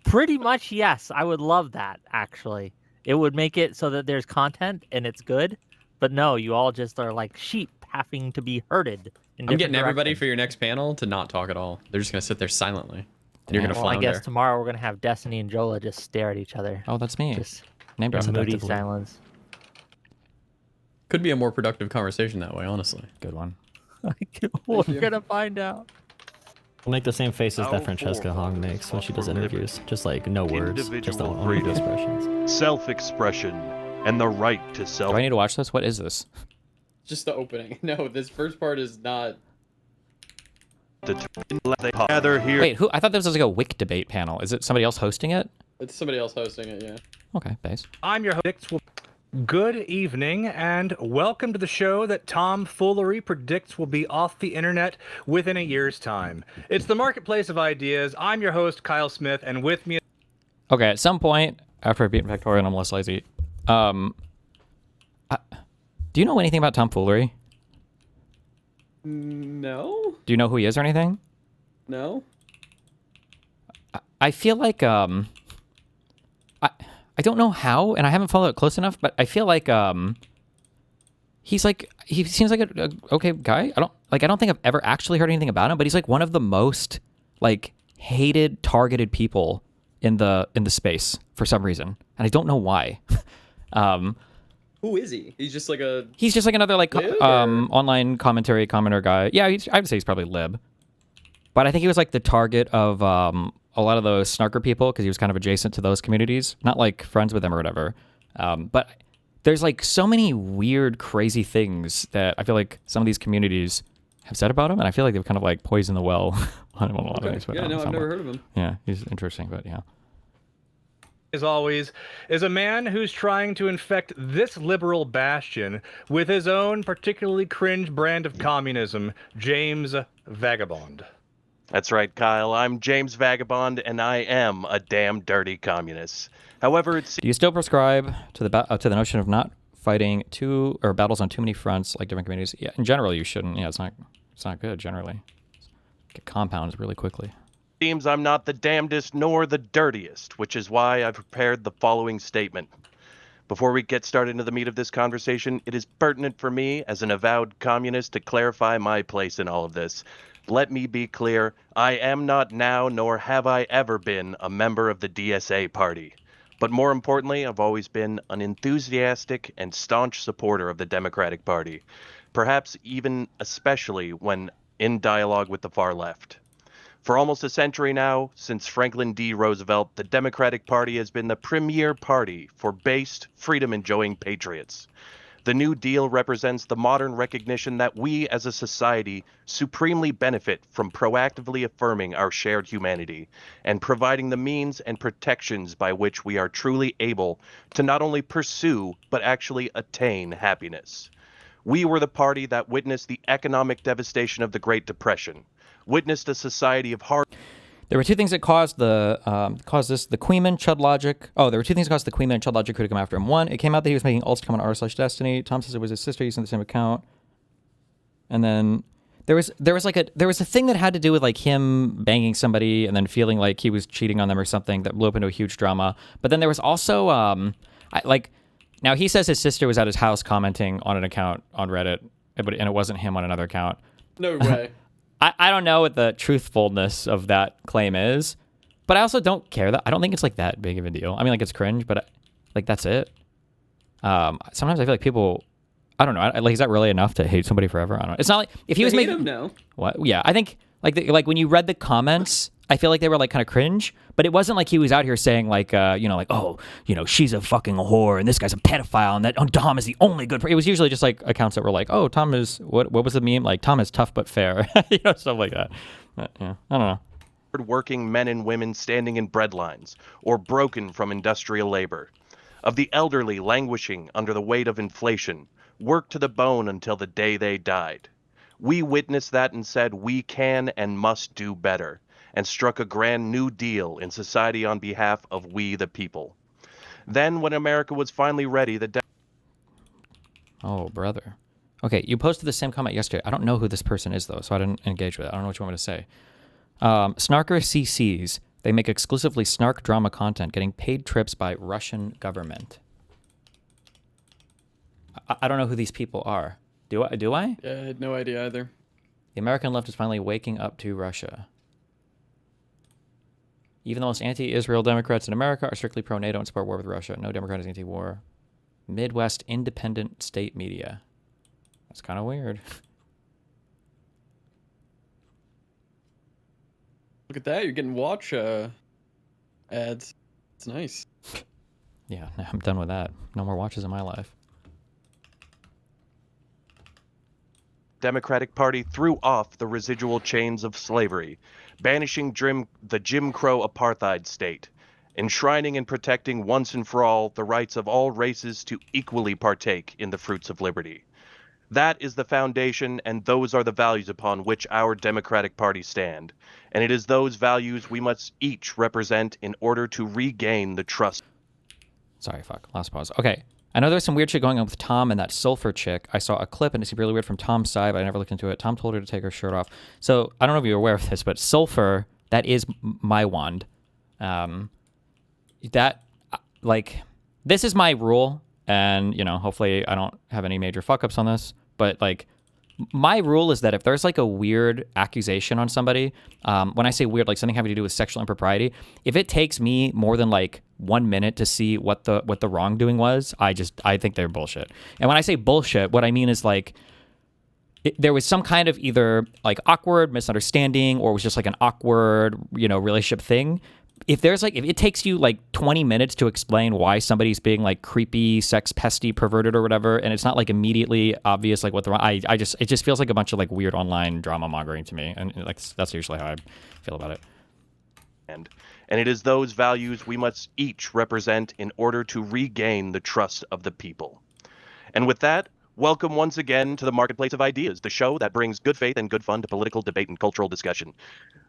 Speaker 14: Pretty much, yes. I would love that, actually. It would make it so that there's content and it's good. But no, you all just are like sheep having to be herded.
Speaker 3: I'm getting everybody for your next panel to not talk at all. They're just going to sit there silently. And you're going to flounder.
Speaker 14: I guess tomorrow we're going to have Destiny and Jola just stare at each other.
Speaker 1: Oh, that's me.
Speaker 14: Just
Speaker 1: named
Speaker 14: in moody
Speaker 1: seductively.
Speaker 14: silence.
Speaker 3: Could be a more productive conversation that way, honestly.
Speaker 1: Good one.
Speaker 14: We're going to find out.
Speaker 15: We'll make the same faces that Francesca Hong makes when she does interviews. Just like no words, just only expressions.
Speaker 13: Self-expression and the right to self.
Speaker 1: Do I need to watch this? What is this?
Speaker 3: Just the opening. No, this first part is not.
Speaker 1: Wait, who? I thought this was like a Wick debate panel. Is it somebody else hosting it?
Speaker 3: It's somebody else hosting it, yeah.
Speaker 1: Okay, base.
Speaker 16: I'm your host. Good evening, and welcome to the show that Tom Foolery predicts will be off the internet within a year's time. It's the Marketplace of Ideas. I'm your host, Kyle Smith, and with me...
Speaker 1: Okay, at some point, after I've beaten Victoria and I'm less lazy, do you know anything about Tom Foolery?
Speaker 3: No.
Speaker 1: Do you know who he is or anything?
Speaker 3: No.
Speaker 1: I feel like I don't know how, and I haven't followed it close enough, but I feel like he seems like a okay guy. I don't think I've ever actually heard anything about him, but he's like one of the most like hated, targeted people in the space for some reason, and I don't know why.
Speaker 3: Who is he? He's just like
Speaker 1: another like
Speaker 3: lib,
Speaker 1: online commenter guy. Yeah, I would say he's probably lib, but I think he was like the target of a lot of those snarker people because he was kind of adjacent to those communities, not like friends with them or whatever. But there's like so many weird, crazy things that I feel like some of these communities have said about him, and I feel like they've kind of like poisoned the well on a lot of things.
Speaker 3: Yeah, no, I've never heard of him.
Speaker 1: Yeah, he's interesting, but yeah.
Speaker 16: As always, is a man who's trying to infect this liberal bastion with his own particularly cringe brand of communism, James Vagabond.
Speaker 13: That's right, Kyle. I'm James Vagabond, and I am a damn dirty communist. However,
Speaker 1: Do you still prescribe to the notion of not fighting battles on too many fronts like different communities? Yeah, in general, you shouldn't. Yeah, it's not good generally. Get compounds really quickly.
Speaker 13: Seems I'm not the damnedest nor the dirtiest, which is why I've prepared the following statement. Before we get started into the meat of this conversation, it is pertinent for me, as an avowed communist, to clarify my place in all of this. Let me be clear, I am not now, nor have I ever been, a member of the DSA party. But more importantly, I've always been an enthusiastic and staunch supporter of the Democratic Party, perhaps even especially when in dialogue with the far left. For almost a century now, since Franklin D. Roosevelt, the Democratic Party has been the premier party for based, freedom-enjoying patriots. The New Deal represents the modern recognition that we as a society supremely benefit from proactively affirming our shared humanity and providing the means and protections by which we are truly able to not only pursue but actually attain happiness. We were the party that witnessed the economic devastation of the Great Depression, witnessed a society of hard...
Speaker 1: There were two things that caused the Queeman Chud Logic. Oh, there were two things that caused the Queeman and Chud Logic crew to come after him. One, it came out that he was making ults to come on r/Destiny. Tom says it was his sister using the same account. And then there was a thing that had to do with like him banging somebody and then feeling like he was cheating on them or something that blew up into a huge drama. But then there was also now he says his sister was at his house commenting on an account on Reddit, and it wasn't him on another account.
Speaker 3: No way.
Speaker 1: I don't know what the truthfulness of that claim is, but I also don't care that I don't think it's like that big of a deal. I mean, like it's cringe, but like that's it. Sometimes I feel like people, I don't know, like is that really enough to hate somebody forever? I don't know. It's not like if he was making
Speaker 3: him, no.
Speaker 1: What? Yeah, I think like when you read the comments, I feel like they were like kind of cringe, but it wasn't like he was out here saying like she's a fucking whore and this guy's a pedophile and that Tom is the only good. It was usually just like accounts that were like, oh, Tom is what was the meme, like Tom is tough but fair, stuff like that. But, yeah, I don't know.
Speaker 13: Working men and women standing in bread lines or broken from industrial labor, of the elderly languishing under the weight of inflation, worked to the bone until the day they died. We witnessed that and said we can and must do better, and struck a grand new deal in society on behalf of we the people. Then, when America was finally ready,
Speaker 1: Oh, brother. Okay, you posted the same comment yesterday. I don't know who this person is, though, so I didn't engage with it. I don't know what you want me to say. Snarker CCs. They make exclusively snark drama content, getting paid trips by Russian government. I don't know who these people are. Do I?
Speaker 3: Yeah, I had no idea either.
Speaker 1: The American left is finally waking up to Russia. Even the most anti-Israel Democrats in America are strictly pro-NATO and support war with Russia. No Democrat is anti-war. Midwest independent state media. That's kind of weird.
Speaker 3: Look at that. You're getting watch ads. It's nice.
Speaker 1: Yeah, I'm done with that. No more watches in my life.
Speaker 13: Democratic Party threw off the residual chains of slavery, banishing the Jim Crow apartheid state, enshrining and protecting once and for all the rights of all races to equally partake in the fruits of liberty. That is the foundation, and those are the values upon which our Democratic Party stand. And it is those values we must each represent in order to regain the trust.
Speaker 1: Sorry, fuck. Last pause. Okay. I know there's some weird shit going on with Tom and that Sulfur chick. I saw a clip and it seemed really weird from Tom's side, but I never looked into it. Tom told her to take her shirt off. So I don't know if you're aware of this, but Sulfur, that is my wand. That, like, this is my rule, and, you know, hopefully I don't have any major fuck-ups on this, but, like, my rule is that if there's, like, a weird accusation on somebody, when I say weird, like something having to do with sexual impropriety, if it takes me more than, like, 1 minute to see what the wrongdoing was, I think they're bullshit. And when I say bullshit, what I mean is, like, there was some kind of either, like, awkward misunderstanding, or it was just, like, an awkward, you know, relationship thing. If it takes you like 20 minutes to explain why somebody's being like creepy, sex pesty, perverted or whatever, and it's not like immediately obvious like what the wrong, it just feels like a bunch of like weird online drama mongering to me, and like that's usually how I feel about it.
Speaker 13: And it is those values we must each represent in order to regain the trust of the people. And with that, welcome once again to the Marketplace of Ideas, the show that brings good faith and good fun to political debate and cultural discussion.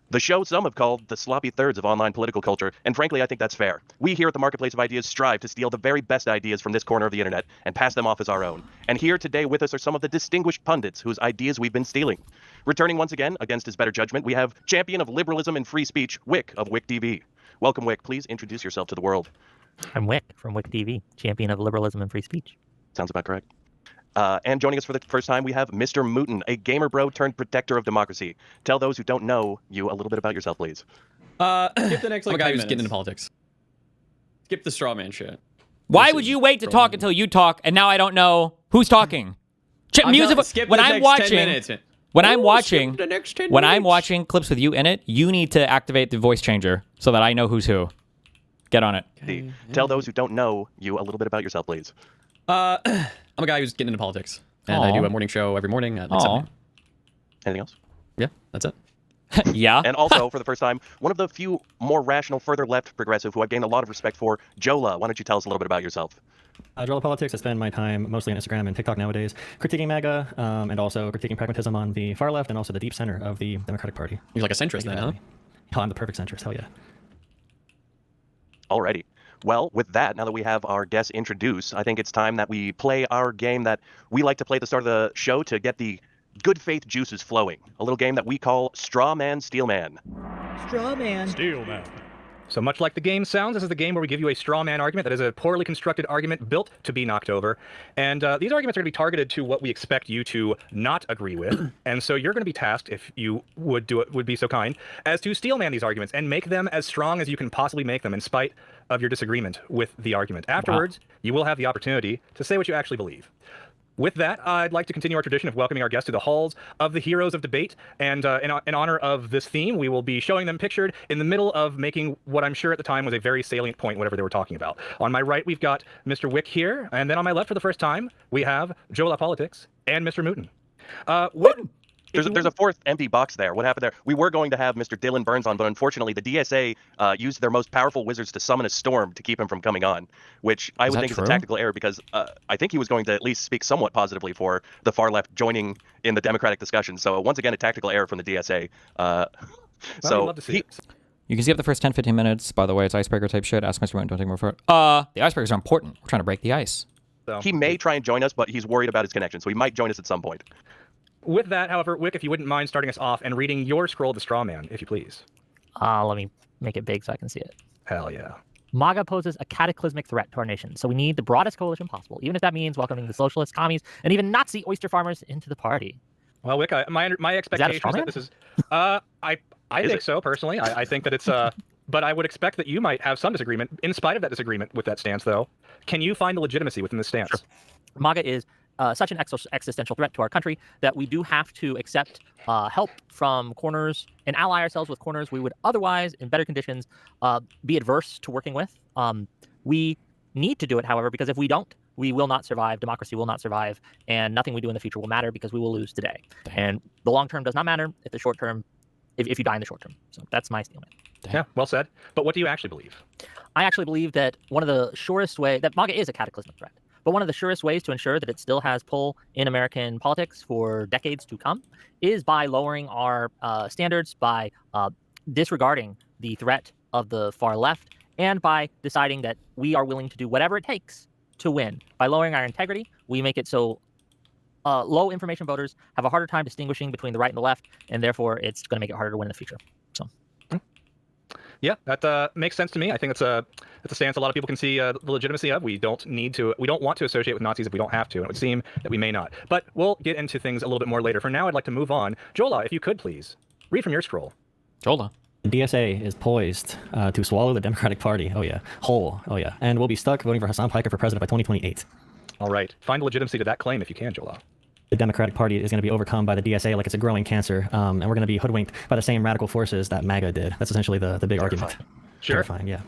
Speaker 13: The show some have called the sloppy thirds of online political culture, and frankly, I think that's fair. We here at the Marketplace of Ideas strive to steal the very best ideas from this corner of the internet and pass them off as our own. And here today with us are some of the distinguished pundits whose ideas we've been stealing. Returning once again, against his better judgment, we have champion of liberalism and free speech, Wick of Wick TV. Welcome, Wick. Please introduce yourself to the world.
Speaker 14: I'm Wick from Wick TV, champion of liberalism and free speech.
Speaker 13: Sounds about correct. And joining us for the first time, we have Mr. Mouton, a gamer bro turned protector of democracy. Tell those who don't know you a little bit about yourself, please.
Speaker 3: Skip the next like
Speaker 17: I'm a guy
Speaker 3: 10
Speaker 17: who's
Speaker 3: minutes.
Speaker 17: getting into politics.
Speaker 3: Skip the straw man shit.
Speaker 1: Why would you wait to talk until you talk, and now I don't know who's talking?
Speaker 3: Skip the next 10 minutes.
Speaker 1: When I'm watching,
Speaker 3: skip the next 10
Speaker 1: when I'm
Speaker 3: minutes.
Speaker 1: watching clips with you in it, you need to activate the voice changer so that I know who's who. Get on it.
Speaker 13: Okay. Tell those who don't know you a little bit about yourself, please.
Speaker 17: I'm a guy who's getting into politics, and I do a morning show every morning at like 7 a.m.
Speaker 13: Anything else?
Speaker 17: Yeah, that's it.
Speaker 1: Yeah.
Speaker 13: And also, for the first time, one of the few more rational, further left progressive who I've gained a lot of respect for, Jola. Why don't you tell us a little bit about yourself?
Speaker 15: Jola Politics, I spend my time mostly on Instagram and TikTok nowadays, critiquing MAGA, and also critiquing pragmatism on the far left and also the deep center of the Democratic Party.
Speaker 17: You're like a centrist then, huh?
Speaker 15: Oh, I'm the perfect centrist, hell yeah.
Speaker 13: Alrighty. Well, with that, now that we have our guests introduced, I think it's time that we play our game that we like to play at the start of the show to get the good faith juices flowing. A little game that we call Straw Man, Steel Man.
Speaker 14: Straw man.
Speaker 16: Steel man. So much like the game sounds, this is the game where we give you a straw man argument that is a poorly constructed argument built to be knocked over. And these arguments are going to be targeted to what we expect you to not agree with. And so you're going to be tasked, if you would be so kind, as to steel man these arguments and make them as strong as you can possibly make them in spite of your disagreement with the argument. Afterwards, you will have the opportunity to say what you actually believe. With that, I'd like to continue our tradition of welcoming our guests to the halls of the heroes of debate. And in honor of this theme, we will be showing them pictured in the middle of making what I'm sure at the time was a very salient point, whatever they were talking about. On my right, we've got Mr. Wick here. And then on my left, for the first time, we have Jola Politics and Mr. Mouton. Wick,
Speaker 13: There's a fourth empty box there. What happened there? We were going to have Mr. Dylan Burns on, but unfortunately the DSA used their most powerful wizards to summon a storm to keep him from coming on, which I would think is a tactical error because I think he was going to at least speak somewhat positively for the far left joining in the democratic discussion. So once again, a tactical error from the DSA.
Speaker 1: You can skip the first 10-15 minutes. By the way, it's icebreaker type shit. Ask Mr. Mouton, don't take more for it. The icebreakers are important. We're trying to break the ice.
Speaker 13: He may try and join us, but he's worried about his connection, so he might join us at some point.
Speaker 16: With that, however, Wick, if you wouldn't mind starting us off and reading your scroll of the straw man, if you please.
Speaker 14: Let me make it big so I can see it.
Speaker 16: Hell yeah.
Speaker 14: MAGA poses a cataclysmic threat to our nation, so we need the broadest coalition possible, even if that means welcoming the socialists, commies, and even Nazi oyster farmers into the party.
Speaker 16: Well, Wick, my expectation is that this is... I think so, personally. I think that it's... But I would expect that you might have some disagreement. In spite of that disagreement with that stance, though, can you find the legitimacy within this stance?
Speaker 14: Sure. MAGA is such an existential threat to our country that we do have to accept help from corners and ally ourselves with corners we would otherwise, in better conditions, be adverse to working with. We need to do it, however, because if we don't, we will not survive, democracy will not survive, and nothing we do in the future will matter because we will lose today. Damn. And the long term does not matter if the short term, if you die in the short term. So that's my statement.
Speaker 16: Yeah, well said. But what do you actually believe?
Speaker 14: I actually believe that one of the surest ways, that MAGA is a cataclysmic threat. But one of the surest ways to ensure that it still has pull in American politics for decades to come is by lowering our standards, by disregarding the threat of the far left, and by deciding that we are willing to do whatever it takes to win. By lowering our integrity, we make it so low information voters have a harder time distinguishing between the right and the left, and therefore it's going to make it harder to win in the future. So.
Speaker 16: Yeah, that makes sense to me. I think it's a stance a lot of people can see the legitimacy of. We don't want to associate with Nazis if we don't have to, and it would seem that we may not. But we'll get into things a little bit more later. For now, I'd like to move on. Jola, if you could please read from your scroll.
Speaker 1: Jola.
Speaker 15: The DSA is poised to swallow the Democratic Party. Oh yeah, whole. Oh yeah, and we'll be stuck voting for Hassan Piker for president by 2028.
Speaker 16: All right, find legitimacy to that claim if you can, Jola.
Speaker 15: The Democratic Party is going to be overcome by the DSA like it's a growing cancer, and we're going to be hoodwinked by the same radical forces that MAGA did. That's essentially the big argument.
Speaker 16: Sure.
Speaker 15: Terrifying, yeah.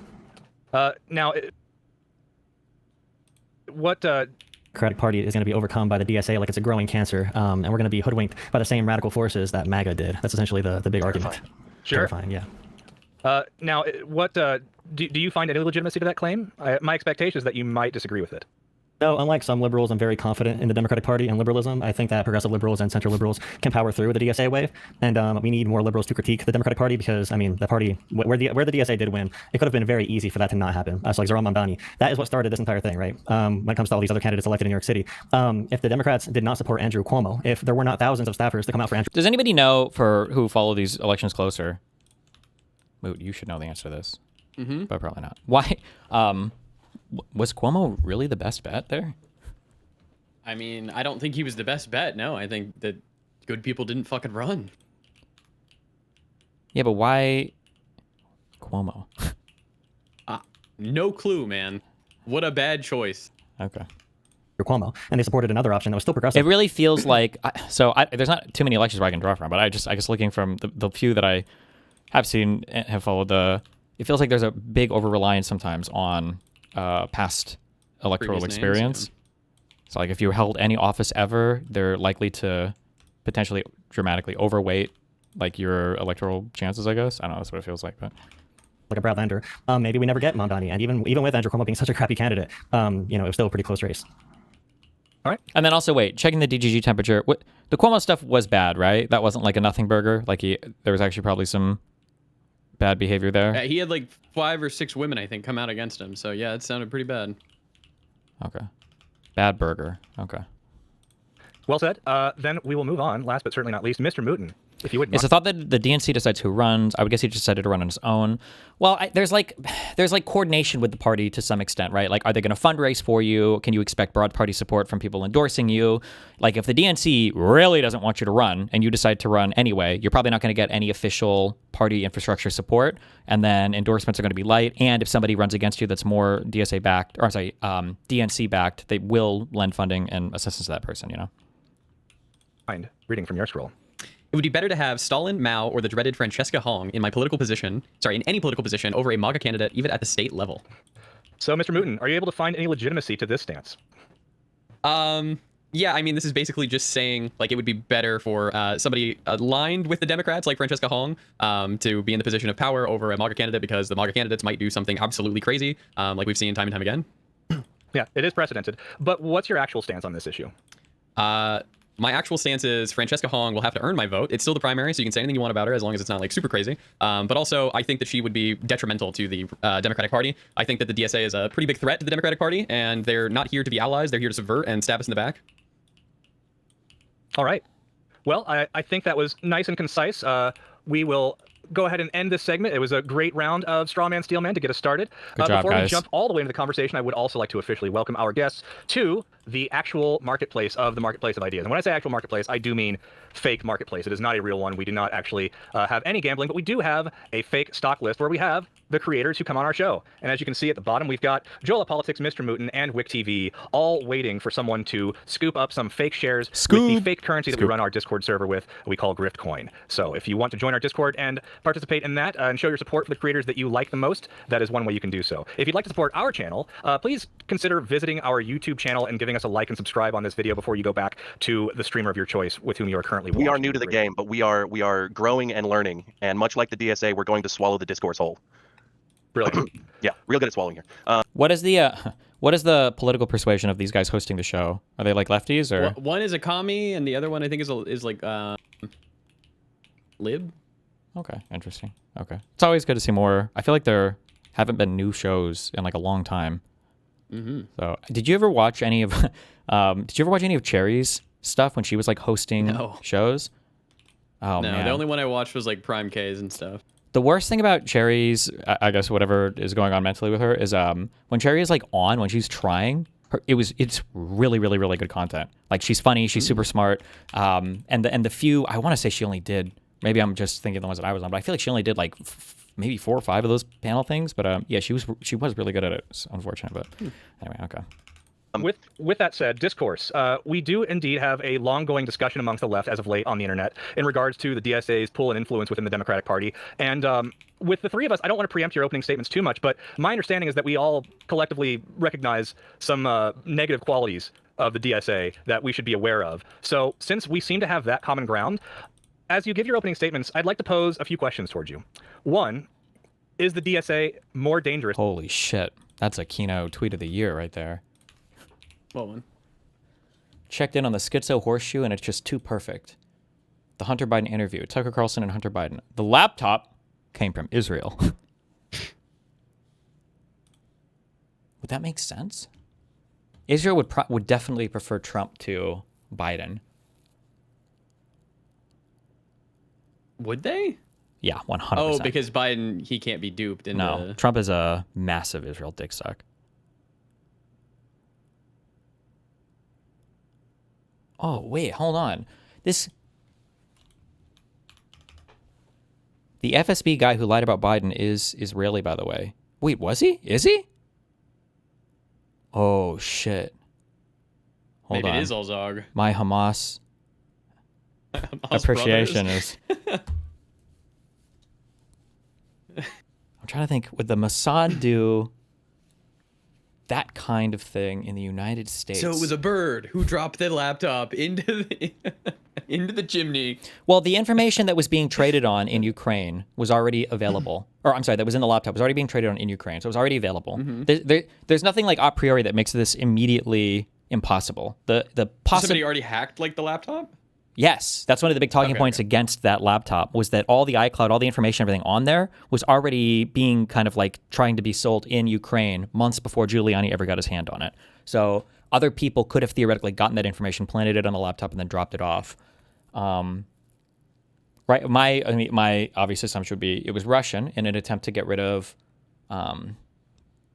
Speaker 16: What
Speaker 15: Democratic Party is going to be overcome by the DSA like it's a growing cancer, and we're going to be hoodwinked by the same radical forces that MAGA did. That's essentially the big argument.
Speaker 16: Sure.
Speaker 15: Terrifying, yeah.
Speaker 16: Do you find any legitimacy to that claim? My expectation is that you might disagree with it.
Speaker 15: No, unlike some liberals, I'm very confident in the Democratic Party and liberalism. I think that progressive liberals and center liberals can power through the DSA wave, and we need more liberals to critique the Democratic Party because, I mean, the party, where the DSA did win, it could have been very easy for that to not happen. So like Zoran Mamdani, that is what started this entire thing, right? When it comes to all these other candidates elected in New York City. If the Democrats did not support Andrew Cuomo, if there were not thousands of staffers to come out for Andrew...
Speaker 1: Does anybody know, for who follow these elections closer? Moot, you should know the answer to this, but probably not. Why? Was Cuomo really the best bet there?
Speaker 3: I mean, I don't think he was the best bet. No, I think that good people didn't fucking run.
Speaker 1: Yeah, but why Cuomo?
Speaker 3: No clue, man. What a bad choice.
Speaker 1: Okay.
Speaker 15: Cuomo, and they supported another option that was still progressive.
Speaker 1: It really feels like there's not too many elections where I can draw from, but I guess looking from the few that I have seen and have followed, it feels like there's a big over-reliance sometimes on past electoral
Speaker 3: Previous
Speaker 1: experience.
Speaker 3: names, yeah.
Speaker 1: So like if you held any office ever, they're likely to potentially dramatically overweight like your electoral chances, I guess. I don't know, that's what it feels like, but
Speaker 15: like a Brad Lander. Maybe we never get Mamdani, and even with Andrew Cuomo being such a crappy candidate, it was still a pretty close race.
Speaker 16: All right.
Speaker 1: And then also, checking the DGG temperature. The Cuomo stuff was bad, right? That wasn't like a nothing burger. Like there was actually probably some bad behavior there.
Speaker 3: Yeah, he had like 5 or 6 women, I think, come out against him. So yeah, it sounded pretty bad.
Speaker 1: Okay. Bad burger. Okay.
Speaker 16: Well said. Then we will move on. Last but certainly not least, Mr. Mouton, if you wouldn't.
Speaker 1: It's a thought that the DNC decides who runs. I would guess he decided to run on his own. Well, there's like coordination with the party to some extent, right? Like, are they going to fundraise for you? Can you expect broad party support from people endorsing you? Like, if the DNC really doesn't want you to run and you decide to run anyway, you're probably not going to get any official party infrastructure support, and then endorsements are going to be light. And if somebody runs against you that's more DNC backed, they will lend funding and assistance to that person.
Speaker 16: Mind reading from your scroll.
Speaker 17: It would be better to have Stalin, Mao, or the dreaded Francesca Hong in any political position over a MAGA candidate, even at the state level.
Speaker 16: So, Mr. Mouton, are you able to find any legitimacy to this stance?
Speaker 17: Yeah, I mean, this is basically just saying, like, it would be better for somebody aligned with the Democrats, like Francesca Hong, to be in the position of power over a MAGA candidate, because the MAGA candidates might do something absolutely crazy, like we've seen time and time again.
Speaker 16: Yeah, it is precedented. But what's your actual stance on this issue?
Speaker 17: My actual stance is Francesca Hong will have to earn my vote. It's still the primary, so you can say anything you want about her as long as it's not like super crazy. But also, I think that she would be detrimental to the Democratic Party. I think that the DSA is a pretty big threat to the Democratic Party, and they're not here to be allies. They're here to subvert and stab us in the back.
Speaker 16: All right. Well, I think that was nice and concise. We will go ahead and end this segment. It was a great round of Straw Man, Steel Man to get us started.
Speaker 1: Good job,
Speaker 16: before
Speaker 1: guys.
Speaker 16: we jump all the way into the conversation, I would also like to officially welcome our guests to the actual marketplace of the marketplace of ideas. And when I say actual marketplace, I do mean fake marketplace. It is not a real one. We do not actually have any gambling, but we do have a fake stock list where we have the creators who come on our show. And as you can see at the bottom, we've got Jola Politics, Mr. Mouton, and Wick TV all waiting for someone to scoop up some fake shares with the fake currency that we run our Discord server with, we call Grift Coin. So if you want to join our Discord and participate in that and show your support for the creators that you like the most, that is one way you can do so. If you'd like to support our channel, please consider visiting our YouTube channel and giving us a like and subscribe on this video before you go back to the streamer of your choice with whom you are currently watching.
Speaker 13: We are new to the game, but we are growing and learning. And much like the DSA, we're going to swallow the discourse whole.
Speaker 16: Really?
Speaker 13: Yeah, real good at swallowing here.
Speaker 1: What is the political persuasion of these guys hosting the show? Are they like lefties or?
Speaker 3: One is a commie, and the other one I think is like lib.
Speaker 1: Okay, interesting. Okay, it's always good to see more. I feel like there haven't been new shows in like a long time.
Speaker 3: Mm-hmm.
Speaker 1: So, did you ever watch any of? Cherry's stuff when she was like hosting shows? Oh
Speaker 3: no,
Speaker 1: man,
Speaker 3: the only one I watched was like Prime K's and stuff.
Speaker 1: The worst thing about Cherry's, I guess whatever is going on mentally with her, is when Cherry is like on, when she's trying, it's really, really, really good content. Like she's funny, she's super smart, and the few, I want to say she only did, maybe I'm just thinking the ones that I was on, but I feel like she only did like maybe 4 or 5 of those panel things. But yeah, she was really good at it. It's unfortunate, but anyway, okay.
Speaker 16: With that said, discourse. We do indeed have a long-going discussion amongst the left as of late on the internet in regards to the DSA's pull and influence within the Democratic Party. And with the three of us, I don't want to preempt your opening statements too much, but my understanding is that we all collectively recognize some negative qualities of the DSA that we should be aware of. So since we seem to have that common ground, as you give your opening statements, I'd like to pose a few questions towards you. One, is the DSA more dangerous?
Speaker 1: Holy shit. That's a Kino tweet of the year right there.
Speaker 3: What one?
Speaker 1: Checked in on the schizo horseshoe, and it's just too perfect. The Hunter Biden interview. Tucker Carlson and Hunter Biden. The laptop came from Israel. Would that make sense? Israel would definitely prefer Trump to Biden.
Speaker 3: Would they?
Speaker 1: Yeah, 100%.
Speaker 3: Oh, because Biden, he can't be duped.
Speaker 1: No, Trump is a massive Israel dick suck. Oh, wait, hold on. The FSB guy who lied about Biden is Israeli, by the way. Wait, was he? Is he? Oh, shit. Hold
Speaker 3: Maybe
Speaker 1: on.
Speaker 3: it is Alzog.
Speaker 1: My Hamas appreciation is... I'm trying to think, would the Mossad do that kind of thing in the United States?
Speaker 3: So it was a bird who dropped the laptop into the chimney.
Speaker 1: Well, the information that was being traded on in Ukraine was already available. Or I'm sorry, that was in the laptop was already being traded on in Ukraine, so it was already available. There's nothing like a priori that makes this immediately impossible.
Speaker 3: Somebody already hacked like the laptop?
Speaker 1: Yes, that's one of the big talking points against that laptop was that all the iCloud, all the information, everything on there was already being kind of like trying to be sold in Ukraine months before Giuliani ever got his hand on it. So other people could have theoretically gotten that information, planted it on a laptop, and then dropped it off. Right? My obvious assumption would be it was Russian in an attempt to get rid of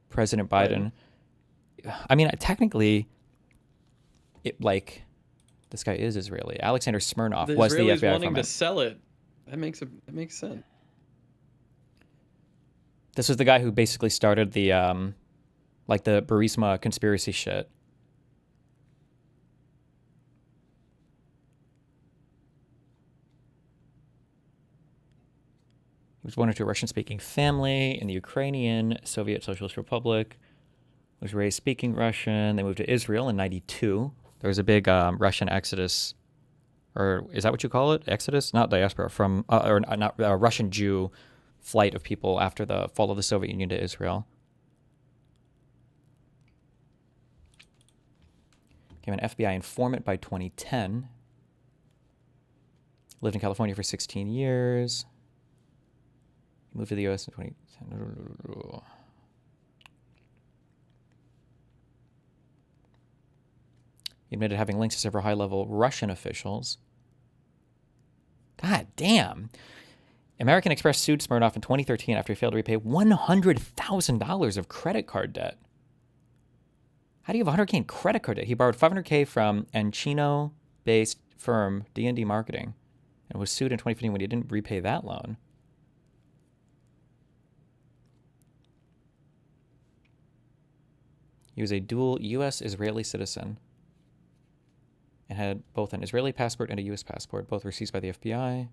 Speaker 1: President Biden. I mean, technically, this guy is Israeli. Alexander Smirnov was the FBI
Speaker 3: wanting
Speaker 1: informant.
Speaker 3: to sell it. That makes sense.
Speaker 1: This was the guy who basically started the the Burisma conspiracy shit. He was born into a Russian-speaking family in the Ukrainian Soviet Socialist Republic. Was raised speaking Russian. They moved to Israel in '92. There was a big Russian exodus, or is that what you call it? Exodus? Not diaspora, from, or not a Russian Jew flight of people after the fall of the Soviet Union to Israel. Became an FBI informant by 2010. Lived in California for 16 years. Moved to the U.S. in 2010. He admitted having links to several high-level Russian officials. God damn. American Express sued Smirnov in 2013 after he failed to repay $100,000 of credit card debt. How do you have $100K in credit card debt? He borrowed $500K from Encino-based firm D&D Marketing and was sued in 2015 when he didn't repay that loan. He was a dual U.S.-Israeli citizen and had both an Israeli passport and a U.S. passport. Both were seized by the FBI.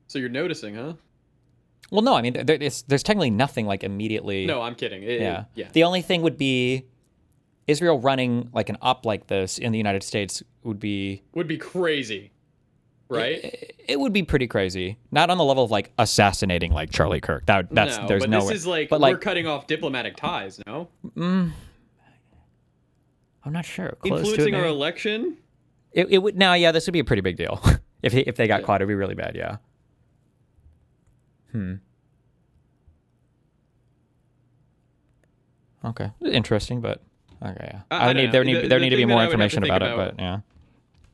Speaker 3: So you're noticing, huh?
Speaker 1: Well, no, I mean, there's technically nothing like immediately.
Speaker 3: No, I'm kidding.
Speaker 1: Yeah.
Speaker 3: Yeah.
Speaker 1: The only thing would be Israel running like an op like this in the United States would be
Speaker 3: crazy. Right?
Speaker 1: It would be pretty crazy. Not on the level of like assassinating like Charlie Kirk. There's
Speaker 3: no,
Speaker 1: there's
Speaker 3: but
Speaker 1: no
Speaker 3: this
Speaker 1: way.
Speaker 3: is like
Speaker 1: but
Speaker 3: we're cutting off diplomatic ties, no?
Speaker 1: I'm not sure. Close
Speaker 3: Influencing
Speaker 1: to it,
Speaker 3: our
Speaker 1: maybe?
Speaker 3: election?
Speaker 1: It would now, yeah, this would be a pretty big deal. if they got caught, it'd be really bad, yeah. Okay. Interesting, but okay. Yeah.
Speaker 3: I don't know.
Speaker 1: There need to be
Speaker 3: thing
Speaker 1: more
Speaker 3: that I would have to
Speaker 1: information
Speaker 3: think
Speaker 1: about it, but yeah.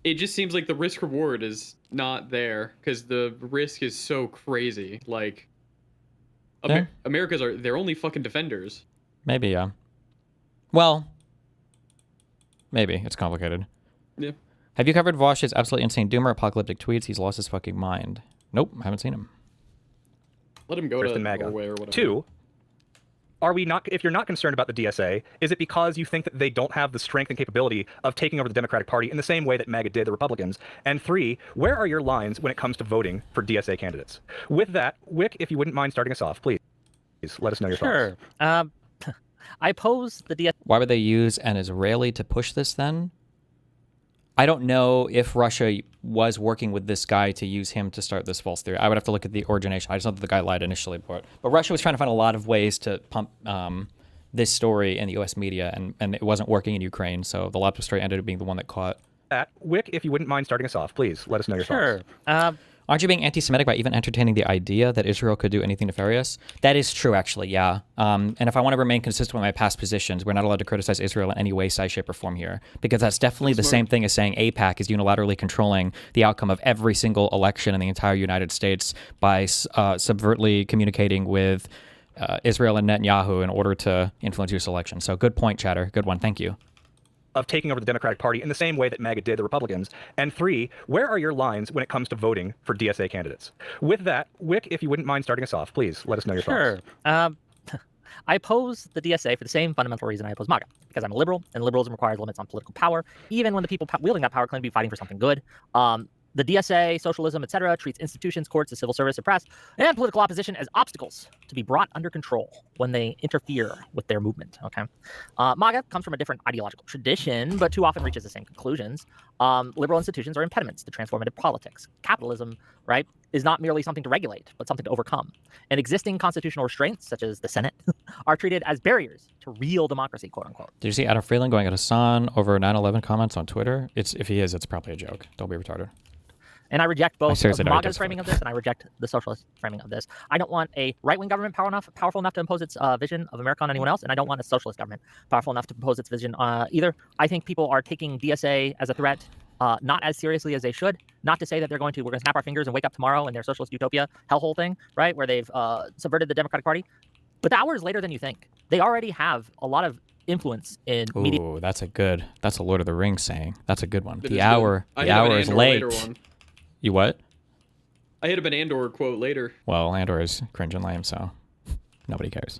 Speaker 3: It just seems like the risk reward is not there because the risk is so crazy. Like,
Speaker 1: Yeah.
Speaker 3: they're only fucking defenders.
Speaker 1: Maybe, yeah. Well, maybe. It's complicated.
Speaker 3: Yeah.
Speaker 1: Have you covered Vosh's absolutely insane doomer apocalyptic tweets? He's lost his fucking mind. Nope, haven't seen him.
Speaker 3: Let him go
Speaker 14: First
Speaker 3: to
Speaker 14: in MAGA.
Speaker 3: Norway or whatever.
Speaker 14: 2, are we not? If you're not concerned about the DSA, is it because you think that they don't have the strength and capability of taking over the Democratic Party in the same way that MAGA did the Republicans? And 3, where are your lines when it comes to voting for DSA candidates? With that, Wick, if you wouldn't mind starting us off, please let us know your thoughts.
Speaker 6: Sure.
Speaker 14: I pose the DSA.
Speaker 1: Why would they use an Israeli to push this then? I don't know if Russia was working with this guy to use him to start this false theory. I would have to look at the origination. I just know that the guy lied initially, but Russia was trying to find a lot of ways to pump this story in the U.S. media, and it wasn't working in Ukraine, so the laptop story ended up being the one that caught.
Speaker 14: Wick, if you wouldn't mind starting us off, please let us know your
Speaker 6: Sure.
Speaker 14: thoughts.
Speaker 1: Aren't you being anti-Semitic by even entertaining the idea that Israel could do anything nefarious? That is true, actually, yeah. And if I want to remain consistent with my past positions, we're not allowed to criticize Israel in any way, size, shape, or form here. Because that's definitely the same thing as saying AIPAC is unilaterally controlling the outcome of every single election in the entire United States by subvertly communicating with Israel and Netanyahu in order to influence U.S. elections. So good point, Chatter. Good one. Thank you.
Speaker 14: Of taking over the Democratic Party in the same way that MAGA did the Republicans? And 3, where are your lines when it comes to voting for DSA candidates? With that, Wick, if you wouldn't mind starting us off, please let us know your
Speaker 6: Sure.
Speaker 14: thoughts.
Speaker 6: I oppose the DSA for the same fundamental reason I oppose MAGA, because I'm a liberal, and liberalism requires limits on political power, even when the people wielding that power claim to be fighting for something good. The DSA, socialism, etc., treats institutions, courts, the civil service, the press, and political opposition as obstacles to be brought under control when they interfere with their movement. Okay, MAGA comes from a different ideological tradition, but too often reaches the same conclusions. Liberal institutions are impediments to transformative politics. Capitalism, right, is not merely something to regulate, but something to overcome. And existing constitutional restraints, such as the Senate, are treated as barriers to real democracy, quote unquote.
Speaker 1: Did you see Adam Freeland going at Hassan over 9/11 comments on Twitter? If he is, it's probably a joke. Don't be retarded.
Speaker 6: And I reject both
Speaker 1: seriously don't
Speaker 6: MAGA's
Speaker 1: identify.
Speaker 6: framing of this, and I reject the socialist framing of this. I don't want a right-wing government powerful enough to impose its vision of America on anyone else, and I don't want a socialist government powerful enough to impose its vision either. I think people are taking DSA as a threat not as seriously as they should. Not to say that we're going to snap our fingers and wake up tomorrow in their socialist utopia hellhole thing, right, where they've subverted the Democratic Party. But the hour is later than you think. They already have a lot of influence in media.
Speaker 1: Ooh, that's a Lord of the Rings saying. That's a good one.
Speaker 3: It
Speaker 1: The
Speaker 3: is
Speaker 1: hour
Speaker 3: good. I hit up an
Speaker 1: is
Speaker 3: Andor
Speaker 1: late.
Speaker 3: later one.
Speaker 1: You what?
Speaker 3: I hit up an Andor quote later.
Speaker 1: Well, Andor is cringe and lame, so nobody cares.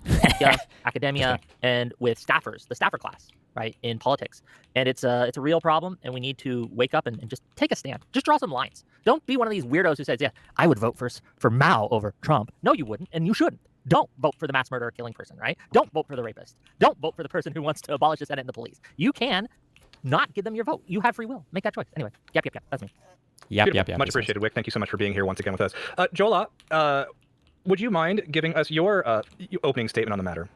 Speaker 6: Academia, and with staffers, the staffer class, right, in politics. And it's a real problem, and we need to wake up and just take a stand. Just draw some lines. Don't be one of these weirdos who says, yeah, I would vote for Mao over Trump. No, you wouldn't, and you shouldn't. Don't vote for the mass murderer killing person, right? Don't vote for the rapist. Don't vote for the person who wants to abolish the Senate and the police. You can not give them your vote. You have free will. Make that choice. Anyway, yep, that's me.
Speaker 1: Yep.
Speaker 14: Much appreciated, Wick. Thank you so much for being here once again with us. Jola, would you mind giving us your opening statement on the matter?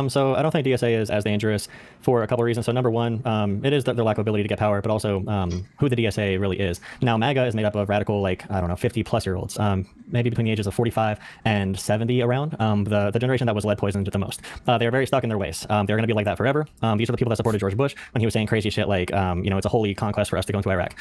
Speaker 15: So I don't think DSA is as dangerous for a couple of reasons. So number one, it is their lack of ability to get power, but also who the DSA really is. Now, MAGA is made up of radical, 50-plus-year-olds, maybe between the ages of 45 and 70 around, the generation that was lead poisoned the most. They are very stuck in their ways. They're going to be like that forever. These are the people that supported George Bush when he was saying crazy shit like, it's a holy conquest for us to go into Iraq.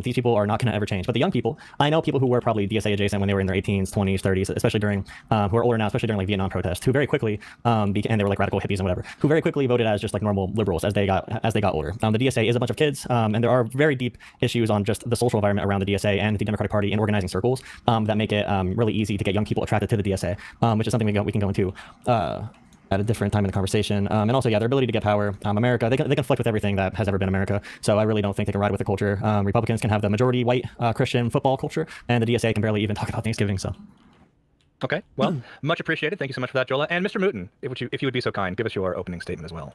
Speaker 15: These people are not going to ever change. But the young people, I know people who were probably DSA adjacent when they were in their 18s, 20s, 30s, especially during, who are older now, especially during Vietnam protests, who very quickly, and they were like radical hippies and whatever, who very quickly voted as just like normal liberals as they got older. The DSA is a bunch of kids, and there are very deep issues on just the social environment around the DSA and the Democratic Party in organizing circles that make it really easy to get young people attracted to the DSA, which is something we can go into at a different time in the conversation. And also, their ability to get power. America, they conflict with everything that has ever been America. So I really don't think they can ride with the culture. Republicans can have the majority white Christian football culture, and the DSA can barely even talk about Thanksgiving. So.
Speaker 14: Okay, well, much appreciated. Thank you so much for that, Jola. And Mr. Mouton, if you would be so kind, give us your opening statement as well.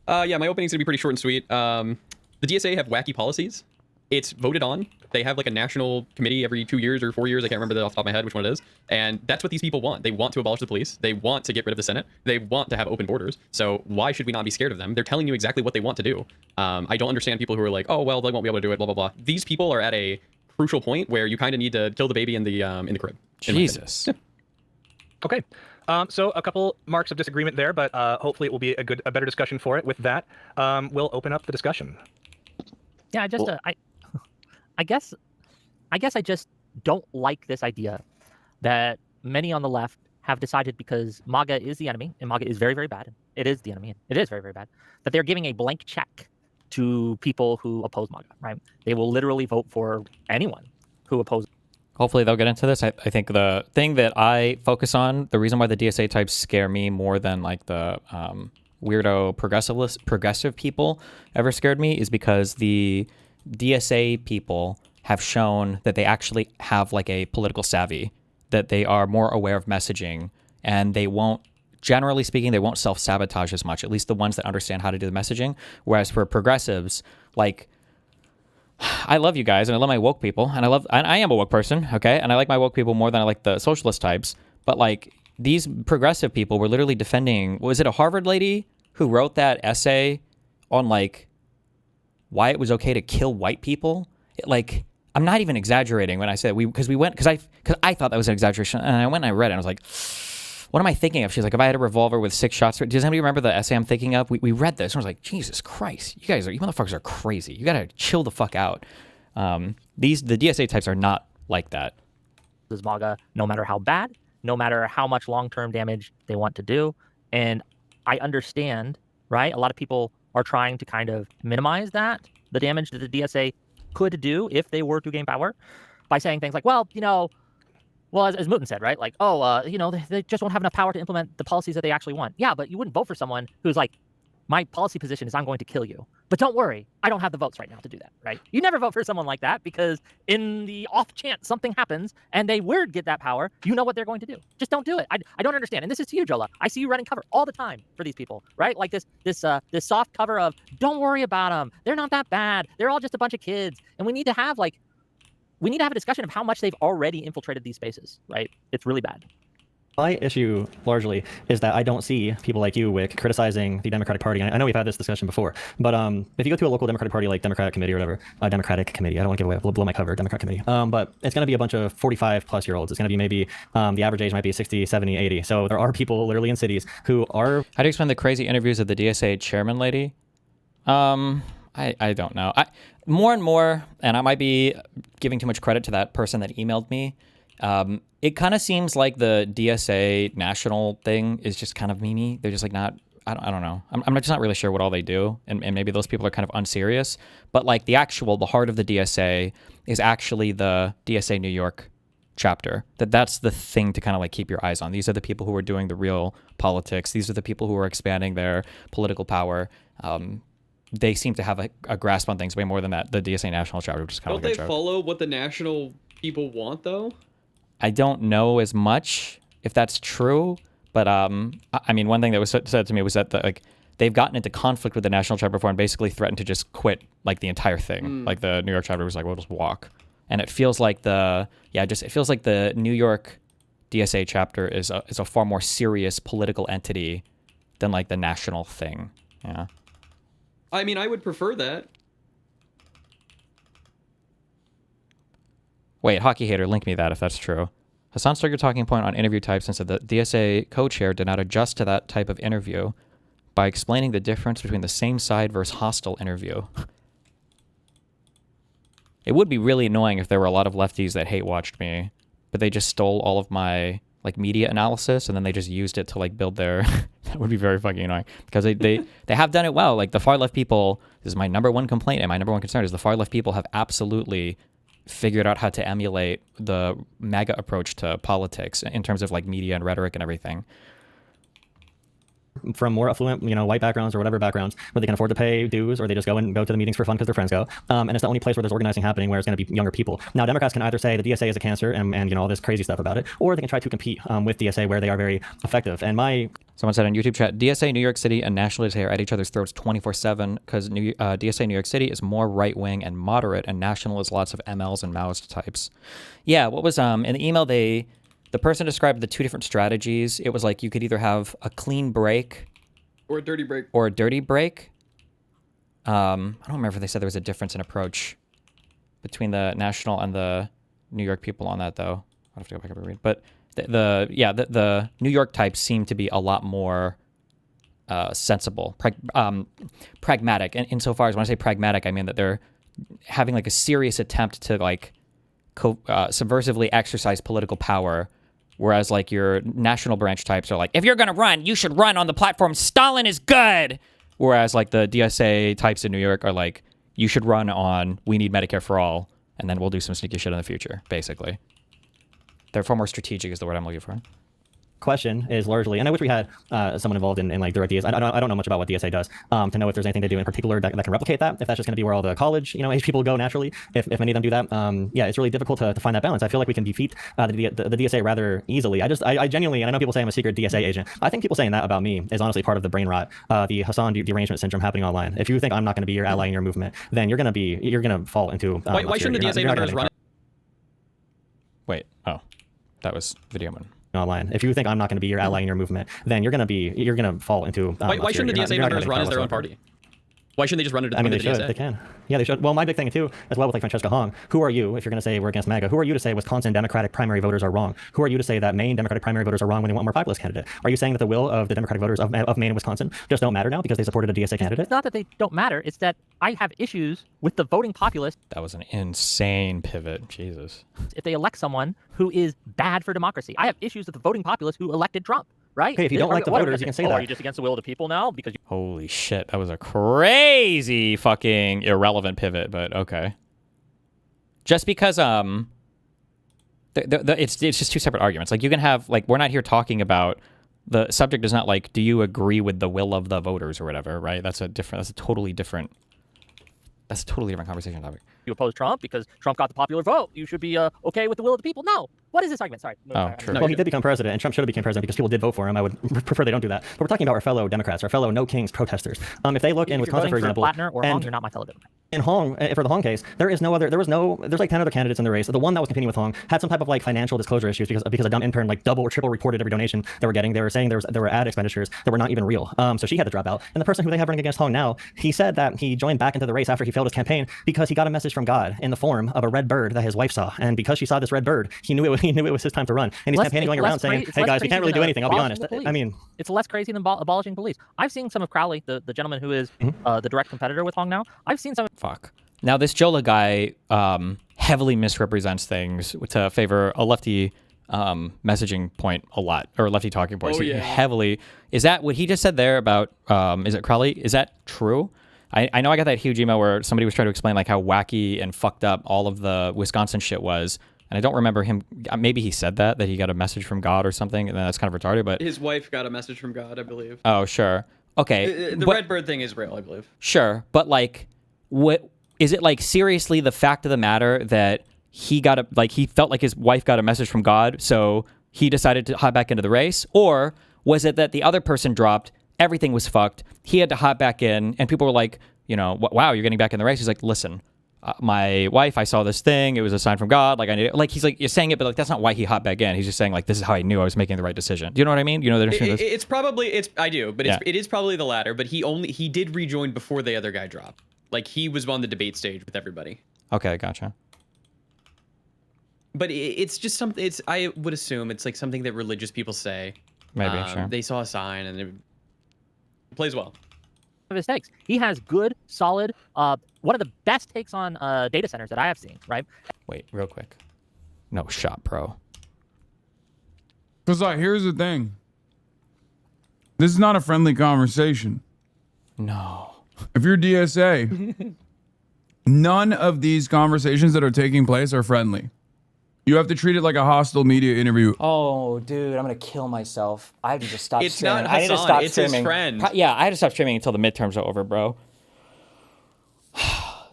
Speaker 17: Yeah, my opening's gonna be pretty short and sweet. The DSA have wacky policies. It's voted on. They have like a national committee every 2 years or 4 years. I can't remember off the top of my head which one it is. And that's what these people want. They want to abolish the police. They want to get rid of the Senate. They want to have open borders. So why should we not be scared of them? They're telling you exactly what they want to do. I don't understand people who are like, oh, well, they won't be able to do it, blah, blah, blah. These people are at a crucial point where you kind of need to kill the baby in the crib.
Speaker 1: Jesus.
Speaker 16: Okay. So a couple marks of disagreement there, but hopefully it will be a better discussion for it. With that, we'll open up the discussion.
Speaker 14: Yeah, I guess I just don't like this idea that many on the left have decided, because MAGA is the enemy and MAGA is very, very bad. It is the enemy. It is very, very bad. That they're giving a blank check to people who oppose MAGA, right? They will literally vote for anyone who opposes.
Speaker 1: Hopefully they'll get into this. I think the thing that I focus on, the reason why the DSA types scare me more than like the weirdo progressive people ever scared me, is because the DSA people have shown that they actually have like a political savvy, that they are more aware of messaging, and they won't, generally speaking, they won't self-sabotage as much, at least the ones that understand how to do the messaging. Whereas for progressives, like, I love you guys and I love my woke people, and I am a woke person, okay? And I like my woke people more than I like the socialist types. But like, these progressive people were literally defending, was it a Harvard lady who wrote that essay on like why it was okay to kill white people? Like, I'm not even exaggerating when I said because I thought that was an exaggeration, and I went and I read it and I was like, what am I thinking of? She's like, if I had a revolver with 6 shots, does anybody remember the essay I'm thinking of? We read this and I was like, Jesus Christ, you motherfuckers are crazy. You gotta chill the fuck out. The DSA types are not like that.
Speaker 14: This MAGA, no matter how bad, no matter how much long-term damage they want to do. And I understand, right? A lot of people are trying to kind of minimize that, the damage that the DSA could do if they were to gain power, by saying things like, well, as Mouton said, right? Like, they just won't have enough power to implement the policies that they actually want. Yeah, but you wouldn't vote for someone who's like, my policy position is I'm going to kill you. But don't worry, I don't have the votes right now to do that, right? You never vote for someone like that, because in the off chance something happens and they would get that power, you know what they're going to do. Just don't do it. I don't understand. And this is to you, Jola. I see you running cover all the time for these people, right? Like this soft cover of, don't worry about them. They're not that bad. They're all just a bunch of kids. And we need to have a discussion of how much they've already infiltrated these spaces, right? It's really bad.
Speaker 15: My issue largely is that I don't see people like you, Wick, criticizing the Democratic Party. And I know we've had this discussion before, but if you go to a local Democratic Party like Democratic Committee or whatever, Democratic Committee, I don't want to give away, we'll blow my cover, Democratic Committee. But it's going to be a bunch of 45-plus-year-olds. It's going to be maybe the average age might be 60, 70, 80. So there are people literally in cities who are...
Speaker 1: How do you explain the crazy interviews of the DSA chairman lady? I don't know. More and more, and I might be giving too much credit to that person that emailed me, it kind of seems like the DSA national thing is just kind of memey. They're just like not, I don't know. I'm just not really sure what all they do, and maybe those people are kind of unserious. But like the heart of the DSA is actually the DSA New York chapter. That's the thing to kind of like keep your eyes on. These are the people who are doing the real politics. These are the people who are expanding their political power. They seem to have a grasp on things way more than that. The DSA national chapter, which is kind of like a joke.
Speaker 17: Don't they follow what the national people want, though?
Speaker 1: I don't know as much if that's true, but I mean, one thing that was said to me was that they've gotten into conflict with the national chapter before and basically threatened to just quit like the entire thing. Like the New York chapter was like, we'll just walk. And it feels like the New York DSA chapter is a far more serious political entity than like the national thing. Yeah.
Speaker 17: I mean, I would prefer that.
Speaker 1: Wait, Hockey Hater, link me that if that's true. Hassan struck your talking point on interview types and said the DSA co-chair did not adjust to that type of interview by explaining the difference between the same side versus hostile interview. It would be really annoying if there were a lot of lefties that hate watched me, but they just stole all of my like media analysis and then they just used it to like build their that would be very fucking annoying, because they have done it well. Like the far left people, this is my number one complaint and my number one concern, is the far left people have absolutely figured out how to emulate the MAGA approach to politics in terms of like media and rhetoric and everything.
Speaker 15: From more affluent, white backgrounds or whatever backgrounds, where they can afford to pay dues, or they just go to the meetings for fun because their friends go. And it's the only place where there's organizing happening where it's going to be younger people. Now, Democrats can either say the DSA is a cancer and all this crazy stuff about it, or they can try to compete with DSA where they are very effective. And
Speaker 1: someone said on YouTube chat, DSA New York City and National DSA are at each other's throats 24/7 because DSA New York City is more right wing and moderate, and National is lots of MLs and Maoist types. Yeah, what was in the email the person described the two different strategies. It was like you could either have a clean break
Speaker 17: or a dirty break.
Speaker 1: Or a dirty break. I don't remember if they said there was a difference in approach between the national and the New York people on that, though. I'll have to go back up and read. But the New York types seem to be a lot more sensible, pragmatic. And insofar as when I say pragmatic, I mean that they're having like a serious attempt to like subversively exercise political power. Whereas like your national branch types are like, if you're going to run, you should run on the platform Stalin is good. Whereas like the DSA types in New York are like, you should run on we need Medicare for all, and then we'll do some sneaky shit in the future, basically. They're far more strategic is the word I'm looking for.
Speaker 15: Question is largely, and I wish we had someone involved in like direct DSA. I don't know much about what DSA does to know if there's anything they do in particular that can replicate that. If that's just going to be where all the college, age people go naturally. If many of them do that, yeah, it's really difficult to find that balance. I feel like we can defeat the DSA rather easily. I genuinely, and I know people say I'm a secret DSA agent. I think people saying that about me is honestly part of the brain rot, the Hassan derangement syndrome happening online. If you think I'm not going to be your ally in your movement, then you're going to fall into.
Speaker 17: Why shouldn't the DSA members run?
Speaker 1: Wait, oh, that was video man.
Speaker 15: Online. If you think I'm not going to be your ally in your movement, then you're going to fall into.
Speaker 17: Why shouldn't the DSA members run as their own party? Why shouldn't they just run it?
Speaker 15: I mean, they should. They can. Yeah, they should. Well, my big thing too, as well with like Francesca Hong. Who are you, if you're going to say we're against MAGA? Who are you to say Wisconsin Democratic primary voters are wrong? Who are you to say that Maine Democratic primary voters are wrong when they want more populist candidate? Are you saying that the will of the Democratic voters of Maine and Wisconsin just don't matter now because they supported a DSA candidate?
Speaker 14: It's not that they don't matter. It's that I have issues with the voting populace.
Speaker 1: That was an insane pivot. Jesus.
Speaker 14: If they elect someone who is bad for democracy, I have issues with the voting populace who elected Trump. Right?
Speaker 15: Hey, if you don't like the voters, you can say that.
Speaker 14: Are you just against the will of the people now? Because
Speaker 1: holy shit, that was a crazy fucking irrelevant pivot, but okay. Just because it's just two separate arguments. Like you can have like we're not here talking about the subject is not like do you agree with the will of the voters or whatever, right? That's a totally different conversation topic.
Speaker 14: You oppose Trump because Trump got the popular vote. You should be okay with the will of the people. No. What is this argument? Sorry.
Speaker 15: True. Well, he did become president, and Trump should have become president because people did vote for him. I would prefer they don't do that. But we're talking about our fellow Democrats, our fellow No Kings protesters. If they look in Wisconsin, for example,
Speaker 14: Plattner or Hong, you're not my fellow Democrat.
Speaker 15: In Hong, for the Hong case, there's like 10 other candidates in the race. The one that was competing with Hong had some type of like financial disclosure issues because a dumb intern like double or triple reported every donation they were getting. They were saying there were ad expenditures that were not even real. So she had to drop out. And the person who they have running against Hong now, he said that he joined back into the race after he failed his campaign because he got a message from God in the form of a red bird that his wife saw. And because she saw this red bird, he knew it was his time to run. And he's campaigning going around saying, "Hey guys, we can't really do anything." I'll be honest. I mean,
Speaker 14: it's less crazy than abolishing police. I've seen some of Crowley, the gentleman who is the direct competitor with Hong now. I've seen some.
Speaker 1: Fuck. Now this Jola guy heavily misrepresents things to favor a lefty messaging point a lot, or lefty talking points.
Speaker 17: Oh, yeah.
Speaker 1: Heavily. Is that what he just said there about? Is it Crowley? Is that true? I know I got that huge email where somebody was trying to explain like how wacky and fucked up all of the Wisconsin shit was. And I don't remember him. Maybe he said that he got a message from God or something, and that's kind of retarded. But
Speaker 17: his wife got a message from God, I believe.
Speaker 1: Oh, sure. Okay.
Speaker 17: The red bird thing is real, I believe.
Speaker 1: Sure, but like, what is it like? Seriously, the fact of the matter that he felt like his wife got a message from God, so he decided to hop back into the race, or was it that the other person dropped? Everything was fucked. He had to hop back in, and people were like, wow, you're getting back in the race. He's like, listen. My wife, I saw this thing. It was a sign from God. Like I need it. Like he's like you're saying it, but like that's not why he hopped back in. He's just saying like this is how I knew I was making the right decision. Do you know what I mean? You know the difference.
Speaker 17: It's probably I do, but it is probably the latter. But he did rejoin before the other guy dropped. Like he was on the debate stage with everybody.
Speaker 1: Okay, gotcha.
Speaker 17: But it's just something. I would assume it's like something that religious people say.
Speaker 1: Maybe sure.
Speaker 17: They saw a sign and it plays well.
Speaker 14: Of his takes, he has good, solid. One of the best takes on data centers that I have seen. Right.
Speaker 1: Wait, real quick. No shot, bro.
Speaker 18: Because here's the thing. This is not a friendly conversation.
Speaker 1: No.
Speaker 18: If you're DSA, none of these conversations that are taking place are friendly. You have to treat it like a hostile media interview.
Speaker 1: Oh, dude, I'm gonna kill myself. I need to stop
Speaker 17: it's
Speaker 1: streaming.
Speaker 17: Not Hassan,
Speaker 1: I need to stop
Speaker 17: it's
Speaker 1: streaming.
Speaker 17: His friend.
Speaker 1: Yeah, I had to stop streaming until the midterms are over, bro.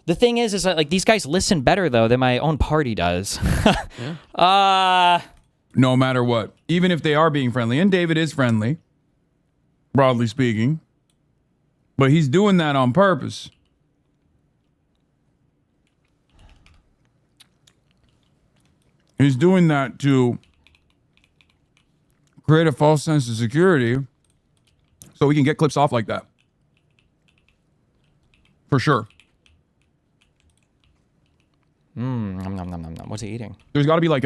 Speaker 1: The thing is that like these guys listen better though than my own party does.
Speaker 18: No matter what, even if they are being friendly, and David is friendly, broadly speaking, but he's doing that on purpose. He's doing that to create a false sense of security so we can get clips off like that. For sure.
Speaker 1: Nom, nom, nom, nom, nom. What's he eating?
Speaker 18: There's got to be like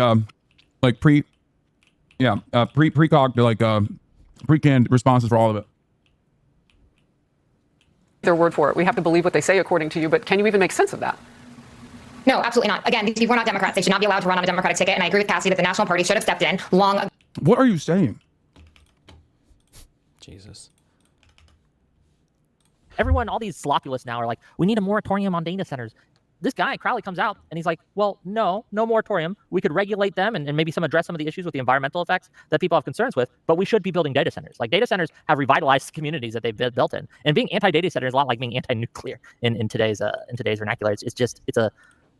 Speaker 18: Yeah, pre-cocked, like pre-canned responses for all of it.
Speaker 19: Their word for it. We have to believe what they say according to you, but can you even make sense of that?
Speaker 20: No, absolutely not. Again, these people are not Democrats. They should not be allowed to run on a Democratic ticket, and I agree with Cassie that the National Party should have stepped in long ago.
Speaker 18: What are you saying?
Speaker 1: Jesus.
Speaker 14: Everyone, all these slopulous now are like, we need a moratorium on data centers. This guy, Crowley, comes out and he's like, well, no moratorium. We could regulate them and maybe address some of the issues with the environmental effects that people have concerns with, but we should be building data centers. Like, data centers have revitalized communities that they've built in. And being anti-data center is a lot like being anti-nuclear in today's vernacular.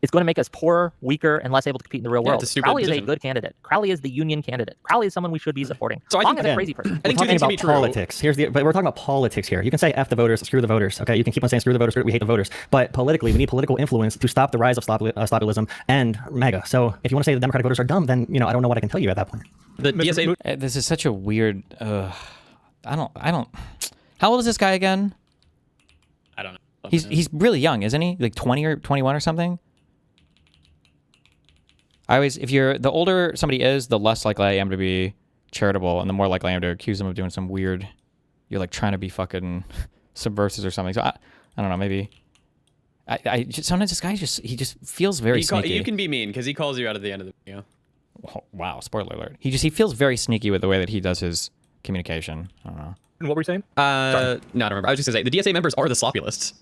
Speaker 14: It's going to make us poorer, weaker, and less able to compete in the real world. Crowley is a good candidate. Crowley is the union candidate. Crowley is someone we should be supporting.
Speaker 17: So I think
Speaker 14: is a crazy person.
Speaker 15: We're talking about politics. But we're talking about politics here. You can say F the voters, screw the voters. Okay, you can keep on saying screw the voters, we hate the voters. But politically, we need political influence to stop the rise of slopulism and MAGA. So if you want to say the Democratic voters are dumb, then I don't know what I can tell you at that point.
Speaker 17: The DSA.
Speaker 1: This is such a weird. I don't. How old is this guy again?
Speaker 3: I don't know.
Speaker 1: He's really young, isn't he? Like 20 or 21 or something. If you're the older somebody is, the less likely I am to be charitable, and the more likely I am to accuse them of doing some weird. You're like trying to be fucking subversive or something. So I don't know. Maybe. I just, sometimes this guy he just feels very sneaky.
Speaker 3: You can be mean because he calls you out at the end of the video.
Speaker 1: Oh, wow! Spoiler alert. He feels very sneaky with the way that he does his communication. I don't know.
Speaker 16: And what were you saying?
Speaker 17: No, I don't remember. I was just gonna say the DSA members are the slopulists.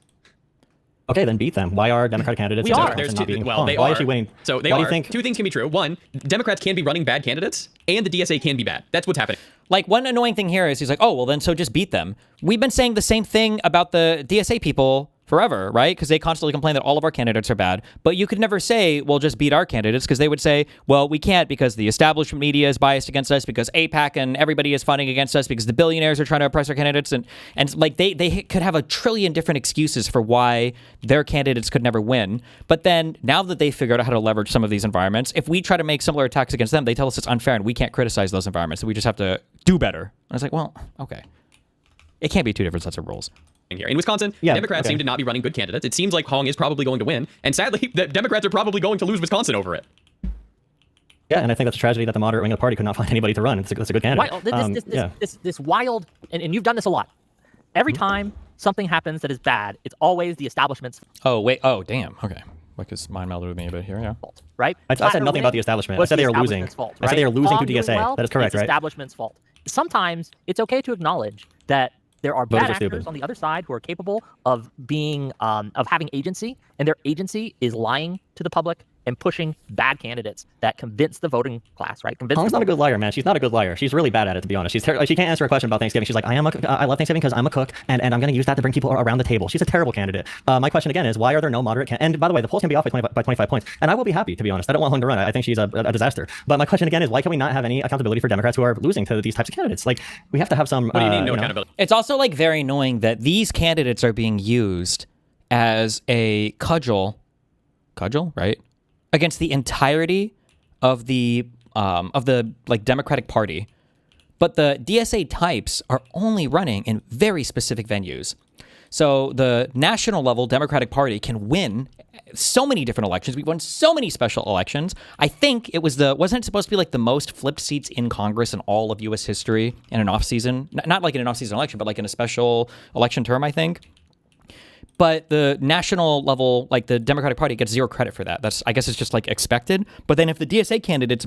Speaker 15: Okay, then beat them. Why are Democratic candidates?
Speaker 17: We are. There's two. Well, they
Speaker 15: Why
Speaker 17: are.
Speaker 15: Is she winning?
Speaker 17: So they
Speaker 15: Why
Speaker 17: are.
Speaker 15: Do you think?
Speaker 17: Two things can be true. One, Democrats can be running bad candidates, and the DSA can be bad. That's what's happening.
Speaker 1: Like, one annoying thing here is he's like, oh, well, then so just beat them. We've been saying the same thing about the DSA people forever, right? Because they constantly complain that all of our candidates are bad. But you could never say, well, just beat our candidates, because they would say, well, we can't because the establishment media is biased against us, because AIPAC and everybody is funding against us, because the billionaires are trying to oppress our candidates. And like they could have a trillion different excuses for why their candidates could never win. But then now that they figured out how to leverage some of these environments, if we try to make similar attacks against them, they tell us it's unfair and we can't criticize those environments. So we just have to do better. I was like, well, okay. It can't be two different sets of rules.
Speaker 17: Here. In Wisconsin, Democrats seem to not be running good candidates. It seems like Hong is probably going to win. And sadly, the Democrats are probably going to lose Wisconsin over it.
Speaker 15: Yeah, and I think that's a tragedy that the moderate wing of the party could not find anybody to run. It's a good candidate.
Speaker 14: This wild, and you've done this a lot. Every time something happens that is bad, it's always the establishment's
Speaker 1: Oh, wait. Oh, damn. Okay. Like, is mind melded with me a bit here, yeah.
Speaker 14: fault, right?
Speaker 15: I said nothing about the establishment. I said they are losing.
Speaker 14: Fault,
Speaker 15: I said they are losing to
Speaker 14: Hong doing
Speaker 15: DSA.
Speaker 14: well,
Speaker 15: That is correct,
Speaker 14: it's
Speaker 15: right?
Speaker 14: Establishment's fault. Sometimes it's okay to acknowledge that there are
Speaker 15: Voters
Speaker 14: bad
Speaker 15: are
Speaker 14: actors
Speaker 15: stupid.
Speaker 14: on the other side who are capable of being of having agency, and their agency is lying to the public and pushing bad candidates that convince the voting class, right?
Speaker 15: Hong's not a good liar, man. She's not a good liar. She's really bad at it, to be honest. She can't answer a question about Thanksgiving. She's like, I love Thanksgiving because I'm a cook, and I'm going to use that to bring people around the table. She's a terrible candidate. My question again is, why are there no moderate And by the way, the polls can be off by 25 points, and I will be happy, to be honest. I don't want Hong to run. I think she's a disaster. But my question again is, why can we not have any accountability for Democrats who are losing to these types of candidates? Like, we have to have some.
Speaker 17: What do you mean, no accountability?
Speaker 1: It's also like very annoying that these candidates are being used as a cudgel, right? Against the entirety of the like Democratic Party, but the DSA types are only running in very specific venues. So the national level Democratic Party can win so many different elections. We've won so many special elections. I think it was wasn't it supposed to be like the most flipped seats in Congress in all of U.S. history in an off season? Not like in an off season election, but like in a special election term, I think. But the national level, like the Democratic Party, gets zero credit for that. I guess it's just like expected. But then if the DSA candidates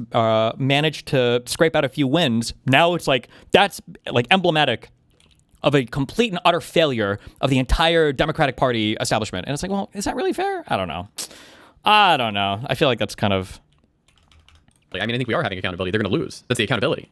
Speaker 1: manage to scrape out a few wins, now it's like that's like emblematic of a complete and utter failure of the entire Democratic Party establishment. And it's like, well, is that really fair? I don't know. I feel like that's kind of.
Speaker 17: I think we are having accountability. They're going to lose. That's the accountability.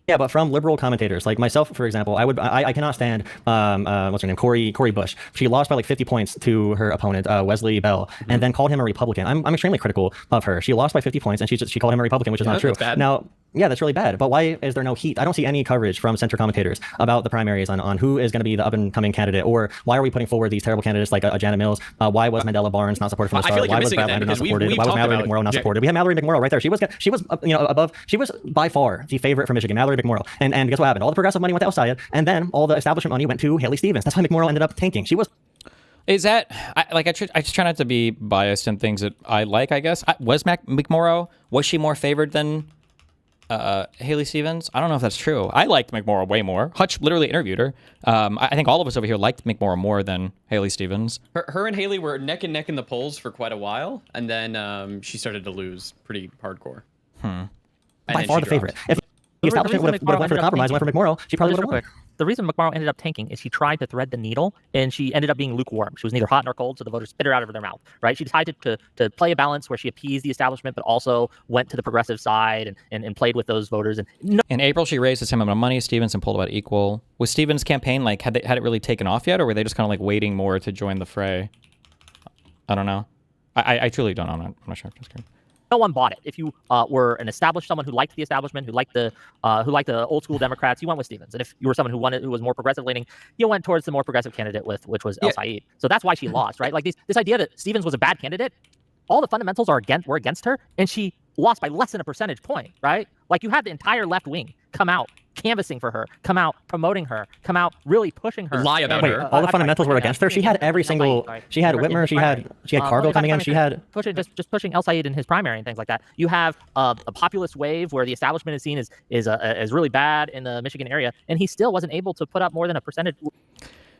Speaker 15: Yeah, but from liberal commentators like myself, for example, I cannot stand what's her name, Cori Bush. She lost by like 50 points to her opponent, Wesley Bell, and then called him a Republican. I'm extremely critical of her. She lost by 50 points, and she called him a Republican, which is not true.
Speaker 17: That's bad.
Speaker 15: Now, yeah, that's really bad. But why is there no heat? I don't see any coverage from center commentators about the primaries on who is going to be the up and coming candidate, or why are we putting forward these terrible candidates like Janet Mills? Why was Mandela Barnes not supported from the start?
Speaker 17: Why
Speaker 15: was Brad Lander not supported? Why was Mallory McMorrow not supported? We had Mallory McMorrow right there. She was above. She was by far the favorite for Michigan, Mallory McMorrow. And guess what happened? All the progressive money went to El Sayed, and then all the establishment money went to Haley Stevens. That's why McMorrow ended up tanking. She was.
Speaker 1: Is that I just try not to be biased in things that I like, I guess. Was McMorrow, was she more favored than Haley Stevens. I don't know if that's true. I liked McMorrow way more. Hutch literally interviewed her. I think all of us over here liked McMorrow more than Haley Stevens.
Speaker 3: Her and Haley were neck and neck in the polls for quite a while, and then she started to lose pretty hardcore.
Speaker 1: Hmm.
Speaker 15: By far the favorite. If the establishment would have went for the compromise, went for McMorrow, she probably would have won.
Speaker 14: The reason McMorrow ended up tanking is she tried to thread the needle, and she ended up being lukewarm. She was neither hot nor cold, so the voters spit her out of their mouth, right? She decided to play a balance where she appeased the establishment, but also went to the progressive side and played with those voters. And
Speaker 1: In April, she raised the same amount of money as Stevens and pulled about equal. Was Stevens' campaign, like, had it really taken off yet, or were they just kind of like waiting more to join the fray? I don't know. I truly don't know. I'm not sure. Just kidding.
Speaker 14: no one bought it. If you were an established someone who liked the establishment, who liked the old school Democrats, you went with Stevens. And if you were someone who was more progressive leaning, you went towards the more progressive candidate which was El Said. So that's why she lost, right? Like this idea that Stevens was a bad candidate, all the fundamentals were against her, and she lost by less than a percentage point, right? Like you had the entire left wing come out canvassing for her, come out promoting her, come out really pushing her.
Speaker 3: Lie about her.
Speaker 15: All the fundamentals were against her. She had every single. She had Whitmer. She had Carville coming in. She had
Speaker 14: pushing El Said in his primary and things like that. You have a populist wave where the establishment is seen as really bad in the Michigan area, and he still wasn't able to put up more than a percentage.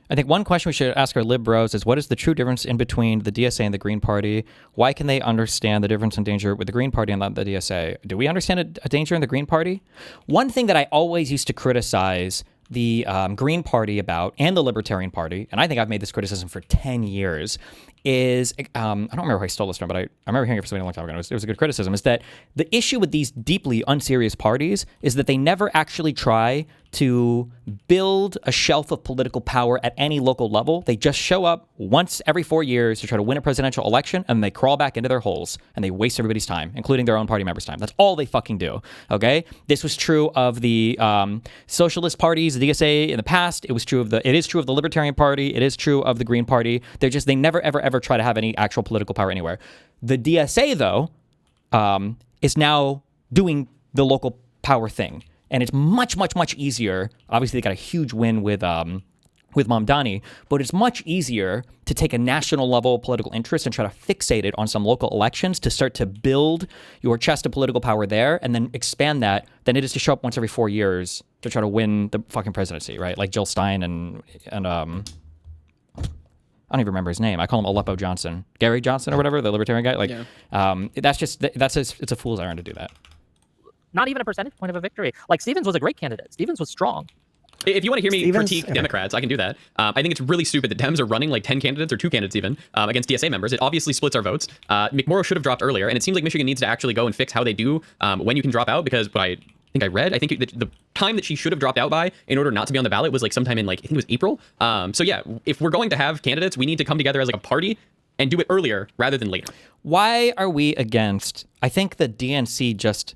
Speaker 1: I think one question we should ask our lib bros is, what is the true difference in between the DSA and the Green Party? Why can they understand the difference and danger with the Green Party and not the DSA? Do we understand a danger in the Green Party? One thing that I always used to criticize the Green Party about, and the Libertarian Party, and I think I've made this criticism for 10 years, is, I don't remember who I stole this from, but I remember hearing it from somebody a long time ago. It was a good criticism, is that the issue with these deeply unserious parties is that they never actually try to build a shelf of political power at any local level. They just show up once every 4 years to try to win a presidential election, and they crawl back into their holes, and they waste everybody's time, including their own party members' time. That's all they fucking do, okay? This was true of the socialist parties, the DSA in the past. It is true of the Libertarian Party. It is true of the Green Party. They never, ever try to have any actual political power anywhere. The DSA, though, is now doing the local power thing. And it's much, much, much easier. Obviously, they got a huge win with Mamdani, but it's much easier to take a national level political interest and try to fixate it on some local elections to start to build your chest of political power there and then expand that than it is to show up once every 4 years to try to win the fucking presidency, right? Like Jill Stein and I don't even remember his name. I call him Aleppo Johnson, Gary Johnson or whatever, the Libertarian guy. Like, it's a fool's errand to do that.
Speaker 14: Not even a percentage point of a victory. Like Stevens was a great candidate. Stevens was strong.
Speaker 17: If you want to hear me critique Democrats, I can do that. I think it's really stupid that Dems are running like 10 candidates or 2 candidates even against DSA members. It obviously splits our votes. McMorrow should have dropped earlier, and it seems like Michigan needs to actually go and fix how they do when you can drop out, because what I think the time that she should have dropped out by in order not to be on the ballot was like sometime in I think it was April. So yeah, if we're going to have candidates, we need to come together as like a party and do it earlier rather than later. Why are we against, I think the DNC just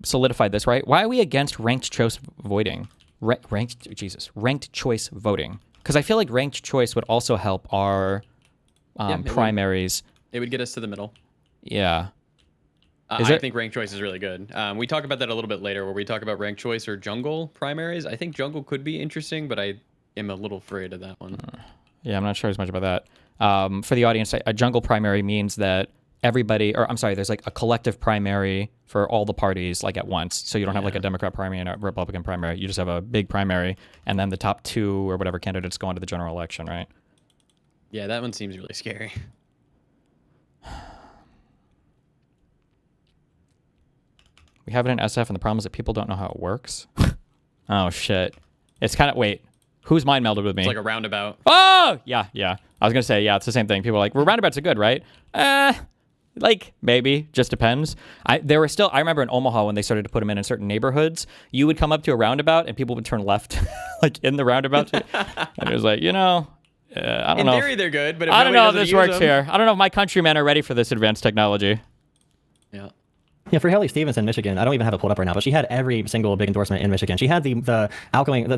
Speaker 17: solidified this, right? Why are we against ranked choice voting? Ranked choice voting. Because I feel like ranked choice would also help our primaries.
Speaker 3: It would get us to the middle.
Speaker 1: Yeah.
Speaker 3: I think ranked choice is really good. We talk about that a little bit later, where we talk about ranked choice or jungle primaries. I think jungle could be interesting, but I am a little afraid of that one.
Speaker 1: Yeah, I'm not sure as much about that. For the audience, a jungle primary means that there's like a collective primary for all the parties like at once. So you don't have like a Democrat primary and a Republican primary. You just have a big primary, and then the top 2 or whatever candidates go on to the general election, right?
Speaker 3: Yeah, that one seems really scary.
Speaker 1: We have it in SF, and the problem is that people don't know how it works. Oh, shit. It's kind of, wait, who's mind melded with me?
Speaker 3: It's like a roundabout.
Speaker 1: Oh! Yeah. I was going to say, yeah, it's the same thing. People are like, well, roundabouts are good, right? Like, maybe. Just depends. I remember in Omaha when they started to put them in certain neighborhoods, you would come up to a roundabout and people would turn left, like in the roundabout. And it was like, I don't know.
Speaker 3: In theory, they're good, but if
Speaker 1: I don't know if this works
Speaker 3: them...
Speaker 1: here. I don't know if my countrymen are ready for this advanced technology.
Speaker 3: Yeah.
Speaker 15: Yeah, for Haley Stevens in Michigan, I don't even have it pulled up right now, but she had every single big endorsement in Michigan. She had the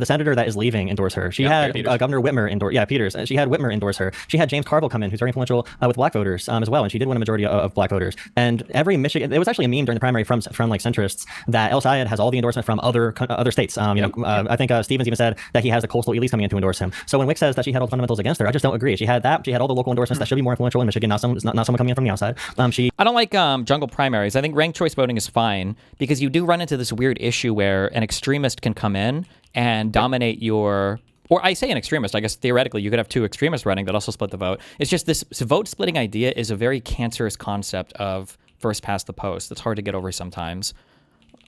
Speaker 15: senator that is leaving endorse her. She had Governor Whitmer endorse. Yeah, Peters. She had Whitmer endorse her. She had James Carville come in, who's very influential with black voters as well, and she did win a majority of black voters. And every Michigan, it was actually a meme during the primary from like centrists that El Sayed has all the endorsement from other states. I think Stevens even said that he has the coastal elites coming in to endorse him. So when Wick says that she had all the fundamentals against her, I just don't agree. She had that. She had all the local endorsements that should be more influential in Michigan, not someone coming in from the outside.
Speaker 1: I don't like jungle primaries. I think ranked choice choice voting is fine because you do run into this weird issue where an extremist can come in and dominate your. Or I say an extremist, I guess theoretically you could have two extremists running that also split the vote. It's just this vote splitting idea is a very cancerous concept of first past the post. It's hard to get over sometimes.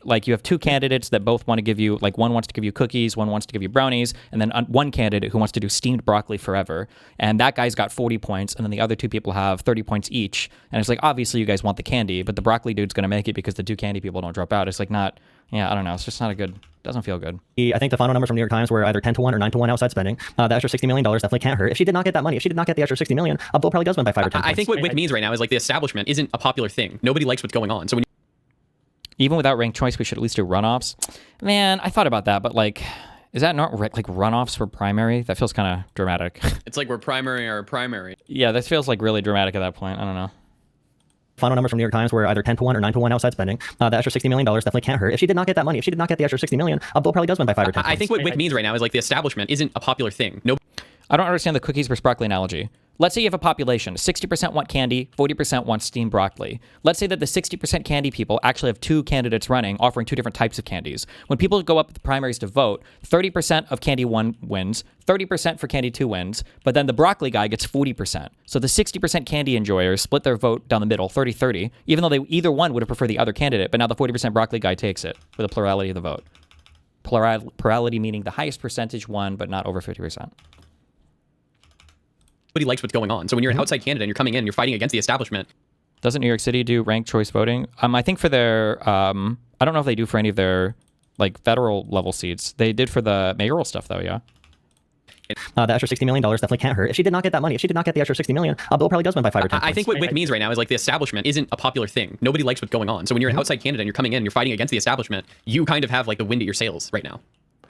Speaker 1: Like you have two candidates that both want to give you, like one wants to give you cookies, one wants to give you brownies, and then one candidate who wants to do steamed broccoli forever. And that guy's got 40 points, and then the other two people have 30 points each. And it's like, obviously you guys want the candy, but the broccoli dude's going to make it because the two candy people don't drop out. It's like not, I don't know. It's just not a good, doesn't feel good.
Speaker 15: I think the final numbers from New York Times were either 10-1 or 9-1 outside spending. The extra $60 million definitely can't hurt. If she did not get that money, if she did not get the extra $60 million, Bill probably does win by 5 or 10
Speaker 17: I think what Wick means right now is like the establishment isn't a popular thing. Nobody likes what's going on. So when
Speaker 1: even without ranked choice, we should at least do runoffs. Man, I thought about that, but like, is that not like runoffs for primary? That feels kind of dramatic.
Speaker 17: It's like we're primary or primary.
Speaker 1: Yeah, that feels like really dramatic at that point. I don't know.
Speaker 15: Final numbers from New York Times were either 10-1 or 9-1 outside spending. The extra $60 million definitely can't hurt. If she did not get that money, if she did not get the extra $60 million, Bill probably does win by 5 or 10
Speaker 17: I think what Wick means right now is like the establishment isn't a popular thing.
Speaker 1: I don't understand the cookies versus broccoli analogy. Let's say you have a population, 60% want candy, 40% want steamed broccoli. Let's say that the 60% candy people actually have two candidates running, offering two different types of candies. When people go up at the primaries to vote, 30% of candy 1 wins, 30% for candy 2 wins, but then the broccoli guy gets 40%. So the 60% candy enjoyers split their vote down the middle, 30-30, even though either one would have preferred the other candidate, but now the 40% broccoli guy takes it with a plurality of the vote. Plurality meaning the highest percentage won, but not over 50%.
Speaker 17: Nobody likes what's going on. So when you're an outside candidate and you're coming in, you're fighting against the establishment.
Speaker 1: Doesn't New York City do ranked choice voting? I think for their, I don't know if they do for any of their like federal level seats. They did for the mayoral stuff though, yeah.
Speaker 15: The extra $60 million definitely can't hurt. If she did not get that money, if she did not get the extra $60 million, Bill probably does win by 5 or 10
Speaker 17: I think what Wick means right now is like the establishment isn't a popular thing. Nobody likes what's going on. So when you're an outside candidate and you're coming in, you're fighting against the establishment, you kind of have like the wind at your sails right now.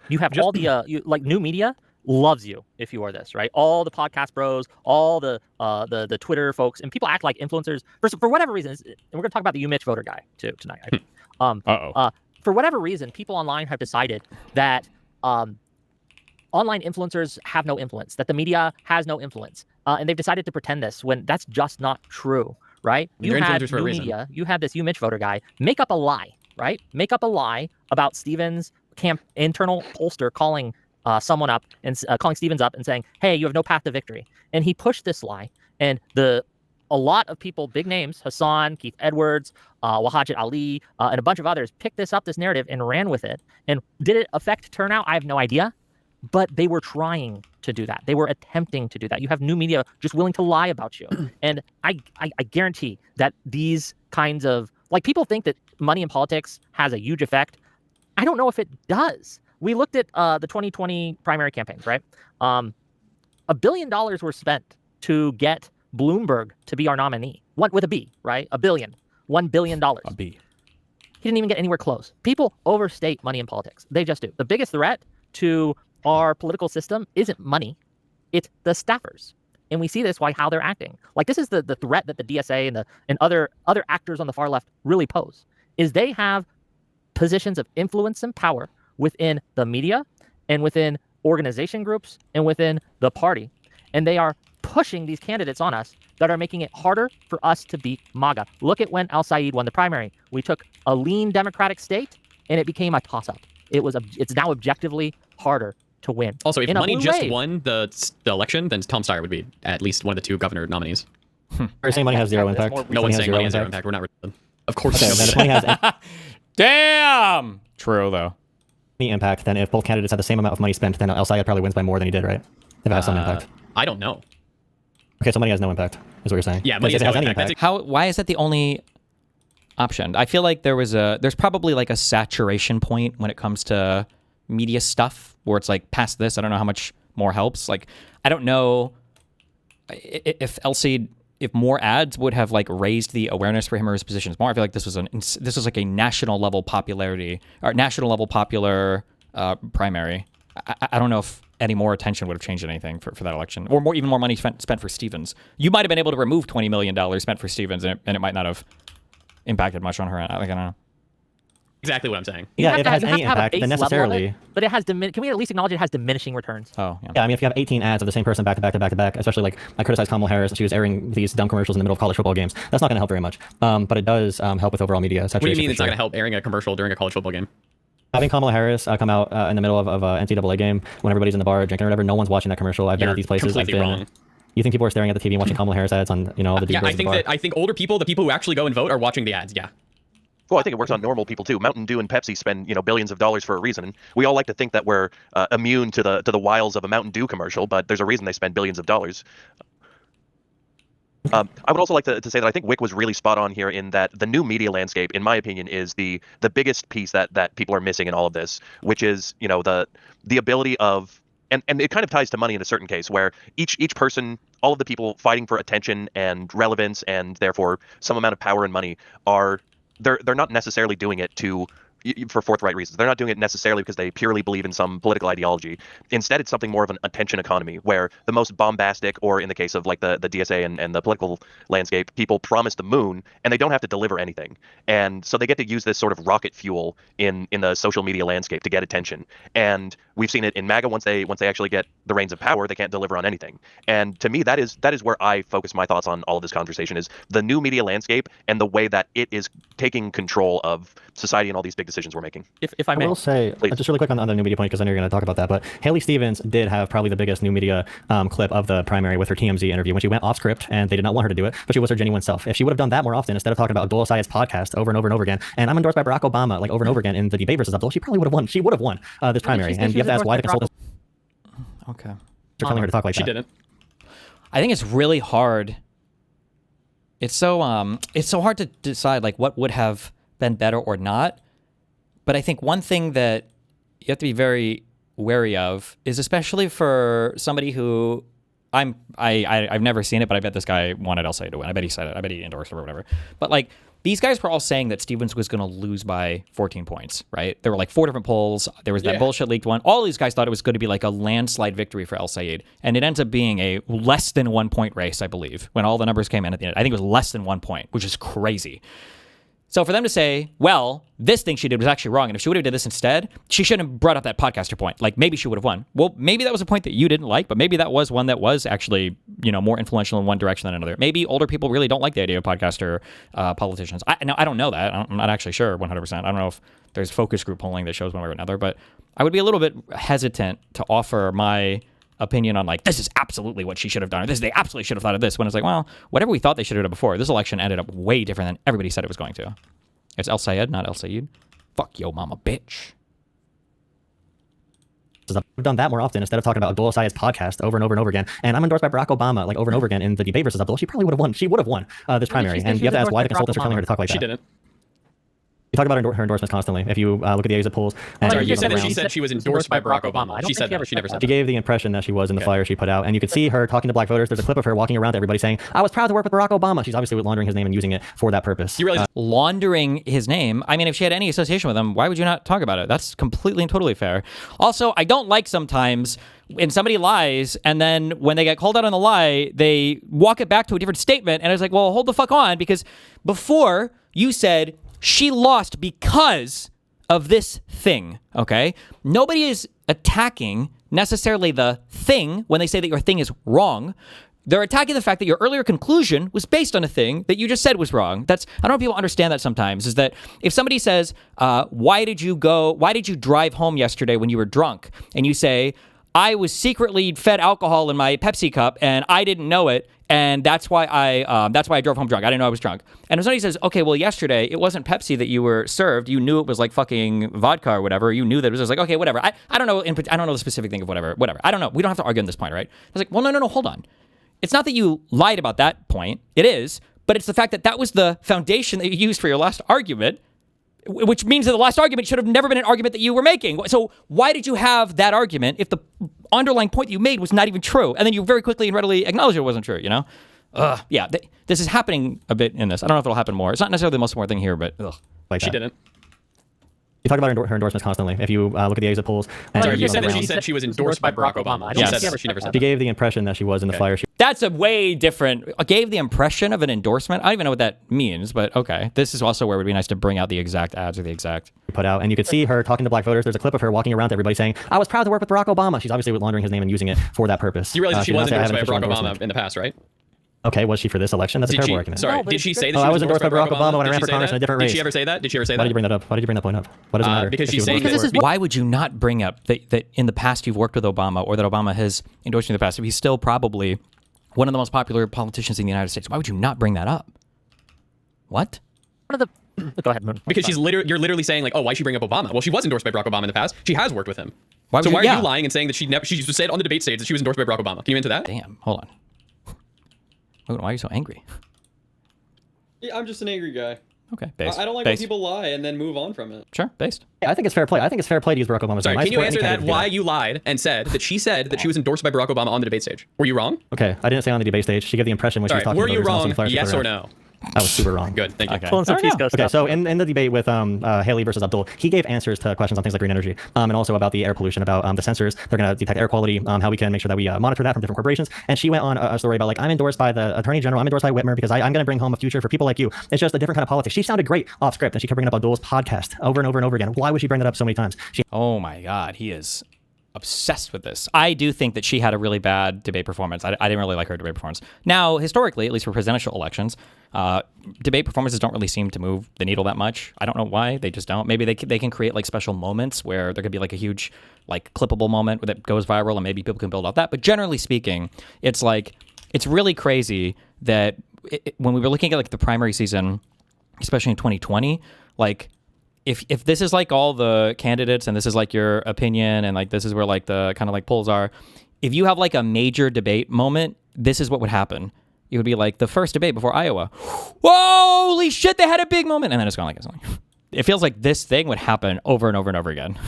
Speaker 14: You have all the like new media loves you if you are this, right? All the podcast bros, all the Twitter folks, and people act like influencers for whatever reason. And we're gonna talk about the Mitch voter guy too tonight. For whatever reason, people online have decided that online influencers have no influence, that the media has no influence, and they've decided to pretend this when that's just not true, right? You had new media, you had this Mitch voter guy make up a lie, right? Make up a lie about Stevens' camp internal pollster calling someone up and calling Stevens up and saying, "Hey, you have no path to victory." And he pushed this lie, and a lot of people, big names, Hassan, Keith Edwards, Wahajat Ali, and a bunch of others, picked this narrative and ran with it. And did it affect turnout? I have no idea. But they were trying to do that. They were attempting to do that. You have new media just willing to lie about you. And I guarantee that these kinds of, like, people think that money in politics has a huge effect. I don't know if it does. We looked at the 2020 primary campaigns, right? $1 billion were spent to get Bloomberg to be our nominee. With a B, right? $1 billion. $1 billion.
Speaker 1: A B.
Speaker 14: He didn't even get anywhere close. People overstate money in politics. They just do. The biggest threat to our political system isn't money. It's the staffers. And we see this by how they're acting. Like, this is the threat that the DSA and other actors on the far left really pose, is they have positions of influence and power within the media and within organization groups and within the party. And they are pushing these candidates on us that are making it harder for us to beat MAGA. Look at when Al Said won the primary. We took a lean Democratic state and it became a toss-up. It's now objectively harder to win.
Speaker 17: Also, if money just won the election, then Tom Steyer would be at least one of the two governor nominees.
Speaker 15: We're saying money has zero impact.
Speaker 17: No one's saying money has zero impact. We're not. Of course.
Speaker 15: Okay, then if money has
Speaker 1: Damn! True, though.
Speaker 15: Any impact, then if both candidates had the same amount of money spent, then El Sayed probably wins by more than he did, right? If it has some impact.
Speaker 17: I don't know.
Speaker 15: Okay, so money has no impact, is what you're saying.
Speaker 17: Yeah, money has no impact.
Speaker 1: Why is that the only option? I feel like there's probably like a saturation point when it comes to media stuff where it's like past this, I don't know how much more helps. Like, I don't know if if more ads would have like raised the awareness for him or his positions more. I feel like this was like a national level popularity or national level popular primary. I don't know if any more attention would have changed anything for that election, or even more money spent for Stevens. You might have been able to remove $20 million spent for Stevens, and it might not have impacted much on her end. I don't know.
Speaker 17: exactly what I'm saying.
Speaker 15: Yeah, if it has
Speaker 14: you
Speaker 15: any
Speaker 14: have to have a
Speaker 15: impact, then
Speaker 14: base level of it,
Speaker 15: necessarily.
Speaker 14: but it has can we at least acknowledge it has diminishing returns?
Speaker 1: Oh,
Speaker 15: Yeah, I mean, if you have 18 ads of the same person back to back to back to back, especially like I criticized Kamala Harris, she was airing these dumb commercials in the middle of college football games. That's not going to help very much. But it does help with overall media saturation.
Speaker 17: What do you mean
Speaker 15: for
Speaker 17: it's not
Speaker 15: sure.
Speaker 17: going to help airing a commercial during a college football game?
Speaker 15: Having Kamala Harris come out in the middle of an NCAA game when everybody's in the bar drinking or whatever, no one's watching that commercial. I've been
Speaker 17: You're
Speaker 15: at these places. I've
Speaker 17: completely
Speaker 15: been.
Speaker 17: wrong.
Speaker 15: You think people are staring at the TV and watching Kamala Harris ads on, all the
Speaker 17: Yeah,
Speaker 15: dudes
Speaker 17: I
Speaker 15: in
Speaker 17: think
Speaker 15: the bar?
Speaker 17: that older people, the people who actually go and vote, are watching the ads. Yeah.
Speaker 13: Well, I think it works on normal people too. Mountain Dew and Pepsi spend billions of dollars for a reason. We all like to think that we're immune to the wiles of a Mountain Dew commercial, but there's a reason they spend billions of dollars. I would also like to say that I think Wick was really spot on here in that the new media landscape, in my opinion, is the biggest piece that people are missing in all of this, which is the ability of and it kind of ties to money in a certain case where each person, all of the people fighting for attention and relevance and therefore some amount of power and money they're not necessarily doing it for forthright reasons. They're not doing it necessarily because they purely believe in some political ideology. Instead, it's something more of an attention economy where the most bombastic, or in the case of like the DSA and the political landscape, people promise the moon and they don't have to deliver anything. And so they get to use this sort of rocket fuel in the social media landscape to get attention. And we've seen it in MAGA once they actually get the reins of power, they can't deliver on anything. And to me, that is where I focus my thoughts on all of this conversation, is the new media landscape and the way that it is taking control of society and all these big decisions we're making.
Speaker 14: If I may.
Speaker 15: will say, just really quick on the new media point, because I know you're going to talk about that, but Haley Stevens did have probably the biggest new media clip of the primary with her TMZ interview when she went off script and they did not want her to do it, but she was her genuine self. If she would have done that more often, instead of talking about Abdullah Syed's podcast over and over and over again, and I'm endorsed by Barack Obama like over and over again in the debate versus Abdullah, she probably would have won. She would have won this primary. And you have to ask why the consultants
Speaker 1: Okay.
Speaker 15: are telling her to talk like
Speaker 17: She
Speaker 15: that.
Speaker 17: didn't.
Speaker 1: I think it's really hard. It's so hard to decide like what would have been better or not. But I think one thing that you have to be very wary of is, especially for somebody who I've never seen it, but I bet this guy wanted El Sayed to win. I bet he said it. I bet he endorsed it or whatever. But like, these guys were all saying that Stevens was going to lose by 14 points, right? There were like 4 different polls. There was that bullshit leaked one. All these guys thought it was going to be like a landslide victory for El Sayed. And it ends up being a less than 1 point race, I believe, when all the numbers came in at the end. I think it was less than 1 point, which is crazy. So for them to say, well, this thing she did was actually wrong, and if she would have did this instead, she shouldn't have brought up that podcaster point. Like, maybe she would have won. Well, maybe that was a point that you didn't like, but maybe that was one that was actually, more influential in one direction than another. Maybe older people really don't like the idea of podcaster politicians. I don't know that. I'm not actually sure 100%. I don't know if there's focus group polling that shows one way or another, but I would be a little bit hesitant to offer my opinion on like, this is absolutely what she should have done, or they absolutely should have thought of this, when it's like, well, whatever we thought they should have done before, this election ended up way different than everybody said it was going to. It's El Sayed, not El Sayed. Fuck yo mama, bitch.
Speaker 15: I've done that more often instead of talking about Abdullah Syed's podcast over and over and over again. And I'm endorsed by Barack Obama like over and over again in the debate versus Abdullah. She probably would have won. She would have won this primary. And you have to ask why the consultants are telling her to talk like that.
Speaker 17: She didn't.
Speaker 15: You talk about her endorsements constantly. If you look at the exit polls. And
Speaker 17: Sorry, you said that she said she was endorsed by Barack Obama. She said that. She never said
Speaker 15: She
Speaker 17: that.
Speaker 15: gave the impression that she was in the flyer she put out. And you could see her talking to black voters. There's a clip of her walking around to everybody saying, I was proud to work with Barack Obama. She's obviously laundering his name and using it for that purpose.
Speaker 1: You realize laundering his name? I mean, if she had any association with him, why would you not talk about it? That's completely and totally fair. Also, I don't like sometimes when somebody lies and then when they get called out on the lie, they walk it back to a different statement. And I was like, well, hold the fuck on, because before you said she lost because of this thing, okay? Nobody is attacking necessarily the thing when they say that your thing is wrong. They're attacking the fact that your earlier conclusion was based on a thing that you just said was wrong. I don't know if people understand that sometimes, is that if somebody says, why did you drive home yesterday when you were drunk? And you say, I was secretly fed alcohol in my Pepsi cup and I didn't know it. And that's why I drove home drunk. I didn't know I was drunk. And if somebody says, okay, well, yesterday it wasn't Pepsi that you were served. You knew it was like fucking vodka or whatever. You knew that it was just like, okay, whatever. I don't know. I don't know the specific thing of whatever. I don't know. We don't have to argue on this point, right? I was like, well, no, hold on. It's not that you lied about that point. It is, but it's the fact that that was the foundation that you used for your last argument, which means that the last argument should have never been an argument that you were making. So why did you have that argument if the underlying point you made was not even true? And then you very quickly and readily acknowledged it wasn't true, Yeah, this is happening a bit in this. I don't know if it'll happen more. It's not necessarily the most important thing here, but
Speaker 17: she didn't.
Speaker 15: You talk about her endorsements constantly. If you look at the exit polls. And
Speaker 17: Sorry, you
Speaker 15: on
Speaker 17: said
Speaker 15: the
Speaker 17: that she
Speaker 15: ground.
Speaker 17: said she was endorsed by Barack Obama. She never said
Speaker 15: She
Speaker 17: that.
Speaker 15: gave the impression that she was in the flyer.
Speaker 1: That's a way different. Gave the impression of an endorsement. I don't even know what that means, but okay. This is also where it would be nice to bring out the exact ads or the exact
Speaker 15: put out, and you could see her talking to black voters. There's a clip of her walking around to everybody saying, "I was proud to work with Barack Obama." She's obviously laundering his name and using it for that purpose.
Speaker 17: You realize that she was
Speaker 15: did not say,
Speaker 17: endorsed
Speaker 15: "I
Speaker 17: by
Speaker 15: have an
Speaker 17: Barack
Speaker 15: official
Speaker 17: Obama in the past, right?
Speaker 15: Okay, was she for this election? That's a terrible argument.
Speaker 17: Sorry, did she say that
Speaker 15: I was endorsed by Barack Obama when I ran for Congress in a different race.
Speaker 17: Did she ever say that? Did she ever say that?
Speaker 15: Why did you bring that up? Why did you bring that point up? What does it matter?
Speaker 17: Because
Speaker 15: if
Speaker 17: she's
Speaker 15: she was
Speaker 17: saying
Speaker 15: endorsed?
Speaker 1: Why would you not bring up that in the past you've worked with Obama or that Obama has endorsed you in the past? If he's still probably one of the most popular politicians in the United States, why would you not bring that up? What?
Speaker 14: One of the go ahead, Moon.
Speaker 17: Because you're literally saying like, oh, why she bring up Obama? Well, she was endorsed by Barack Obama in the past. She has worked with him. Why are you lying and saying that she said on the debate stage that she was endorsed by Barack Obama? Can you into that?
Speaker 1: Damn, hold on. Why are you so angry?
Speaker 17: Yeah, I'm just an angry guy.
Speaker 1: Okay, based.
Speaker 17: I don't like when people lie and then move on from it.
Speaker 1: Sure, based.
Speaker 15: Yeah, I think it's fair play. I think it's fair play to use Barack Obama's
Speaker 17: Sorry,
Speaker 15: name.
Speaker 17: can you answer that? Why you lied and said that she was endorsed by Barack Obama on the debate stage? Were you wrong?
Speaker 15: Okay, I didn't say on the debate stage. She gave the impression when she was talking
Speaker 17: were
Speaker 15: to
Speaker 17: you
Speaker 15: voters and
Speaker 17: wrong?
Speaker 15: flyers
Speaker 17: Yes
Speaker 15: put
Speaker 17: or
Speaker 15: around.
Speaker 17: no?
Speaker 15: I was super wrong.
Speaker 17: Good, thank you.
Speaker 15: Okay, so in the debate with Haley versus Abdul, he gave answers to questions on things like green energy, and also about the air pollution, about the sensors. They're going to detect air quality, how we can make sure that we monitor that from different corporations. And she went on a story about like, I'm endorsed by the Attorney General, I'm endorsed by Whitmer because I'm going to bring home a future for people like you. It's just a different kind of politics. She sounded great off script, and she kept bringing up Abdul's podcast over and over and over again. Why would she bring that up so many times?
Speaker 1: Oh my God, he is obsessed with this. I do think that she had a really bad debate performance. I didn't really like her debate performance. Now, historically, at least for presidential elections, debate performances don't really seem to move the needle that much. I don't know why. They just don't. Maybe they can create like special moments where there could be like a huge like clippable moment that goes viral and maybe people can build off that. But generally speaking, it's really crazy that when we were looking at like the primary season, especially in 2020, like if this is like all the candidates and this is like your opinion and like this is where like the kind of like polls are, if you have like a major debate moment, this is what would happen. It would be like the first debate before Iowa. Whoa, holy shit, they had a big moment. And then it's gone like this. It feels like this thing would happen over and over and over again.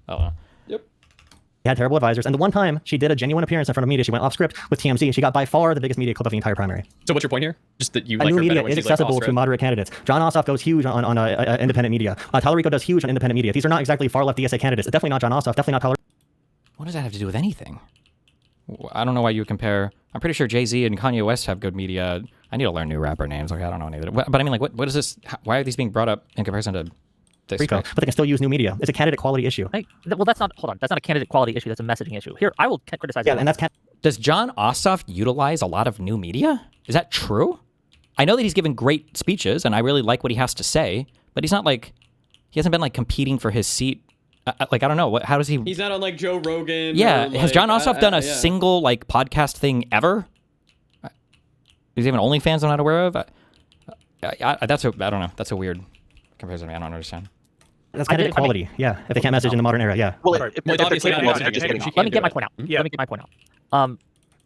Speaker 1: Oh,
Speaker 15: She had terrible advisors. And the one time she did a genuine appearance in front of media, she went off script with TMZ. She got by far the biggest media clip of the entire primary.
Speaker 17: So what's your point here? Just that you
Speaker 15: New media is accessible to moderate candidates. John Ossoff goes huge on independent media. Tallarico does huge on independent media. These are not exactly far left DSA candidates. It's definitely not John Ossoff. Definitely not Tallarico.
Speaker 1: What does that have to do with anything? I don't know why you would compare. I'm pretty sure Jay-Z and Kanye West have good media. I need to learn new rapper names. Okay, I don't know any of it. But I mean, like, what is this? Why are these being brought up in comparison to this?
Speaker 15: But they can still use new media. It's a candidate quality issue.
Speaker 14: Well, that's not. Hold on. That's not a candidate quality issue. That's a messaging issue. Here, I will criticize.
Speaker 15: Yeah, and that's.
Speaker 1: Does John Ossoff utilize a lot of new media? Is that true? I know that he's given great speeches, and I really like what he has to say. But he's not like he hasn't been like competing for his seat. Like I don't know. How does he?
Speaker 17: He's not on like Joe Rogan.
Speaker 1: Yeah,
Speaker 17: or,
Speaker 1: has John Ossoff done a
Speaker 17: yeah.
Speaker 1: single like podcast thing ever? Is he even OnlyFans I'm not aware of? I don't know. That's a weird comparison. I don't understand.
Speaker 15: That's candidate quality. Yeah, if they can't message in the modern era, yeah.
Speaker 13: Well,
Speaker 14: Let me get my point out. Let me get my point out.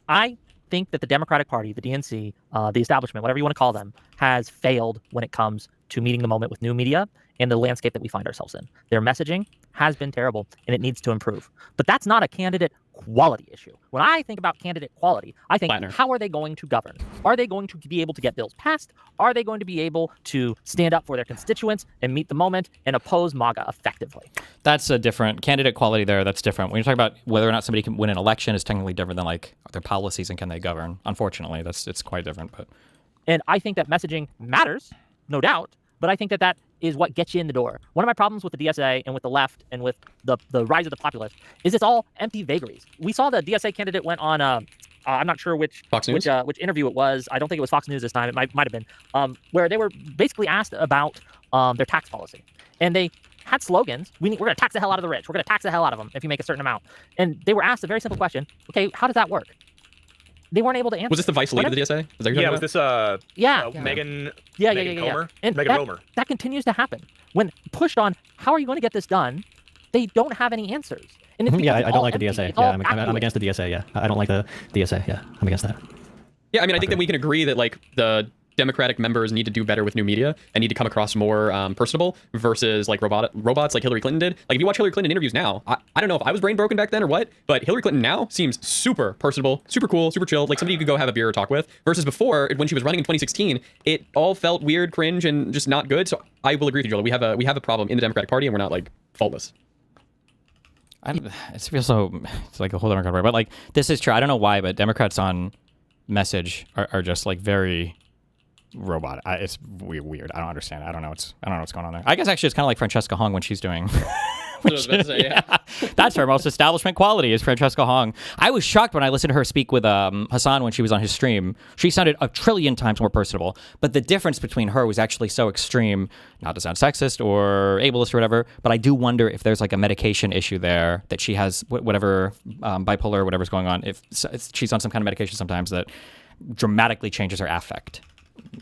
Speaker 14: I think that the Democratic Party, the DNC, the establishment, whatever you want to call them, has failed when it comes to meeting the moment with new media and the landscape that we find ourselves in. Their messaging has been terrible and it needs to improve. But that's not a candidate quality issue. When I think about candidate quality, I think, how are they going to govern? Are they going to be able to get bills passed? Are they going to be able to stand up for their constituents and meet the moment and oppose MAGA effectively?
Speaker 1: That's a different candidate quality there. That's different. When you're talking about whether or not somebody can win an election is technically different than like their policies and can they govern. Unfortunately, it's quite different.
Speaker 14: And I think that messaging matters, no doubt, but I think that is what gets you in the door. One of my problems with the DSA and with the left and with the rise of the populist is it's all empty vagaries. We saw the DSA candidate went on I'm not sure which interview it was. I don't think it was Fox News this time. It might have been where they were basically asked about their tax policy, and they had slogans. We're going to tax the hell out of the rich. We're going to tax the hell out of them if you make a certain amount. And they were asked a very simple question. Okay, how does that work? They weren't able to answer.
Speaker 17: Was this the vice lead of the DSA?
Speaker 14: Was
Speaker 16: this
Speaker 14: Megan?
Speaker 16: Megan Comer?
Speaker 14: And
Speaker 16: Megan Romer.
Speaker 14: That continues to happen. When pushed on, how are you going to get this done? They don't have any answers. And
Speaker 15: Yeah, I don't like the DSA. Yeah, I'm against the DSA. Yeah, I don't like the DSA. Yeah, I'm against that.
Speaker 17: Yeah, I mean, I think that we can agree that like the Democratic members need to do better with new media and need to come across more personable versus like robots like Hillary Clinton did. Like if you watch Hillary Clinton interviews now, I don't know if I was brain broken back then or what, but Hillary Clinton now seems super personable, super cool, super chill, like somebody you could go have a beer or talk with, versus before when she was running in 2016, it all felt weird, cringe, and just not good. So I will agree with you, Joel. We have a problem in the Democratic Party and we're not like faultless.
Speaker 1: It feels so, it's like a whole Democratic Party, but like this is true. I don't know why, but Democrats on message are just like very robot. It's weird. I don't understand. I don't know what's going on there. I guess actually it's kind of like Francesca Hong when she's doing. That's her most establishment quality is Francesca Hong. I was shocked when I listened to her speak with Hassan when she was on his stream. She sounded a trillion times more personable, but the difference between her was actually so extreme. Not to sound sexist or ableist or whatever, but I do wonder if there's like a medication issue there that she has, whatever bipolar or whatever's going on. If she's on some kind of medication sometimes that dramatically changes her affect.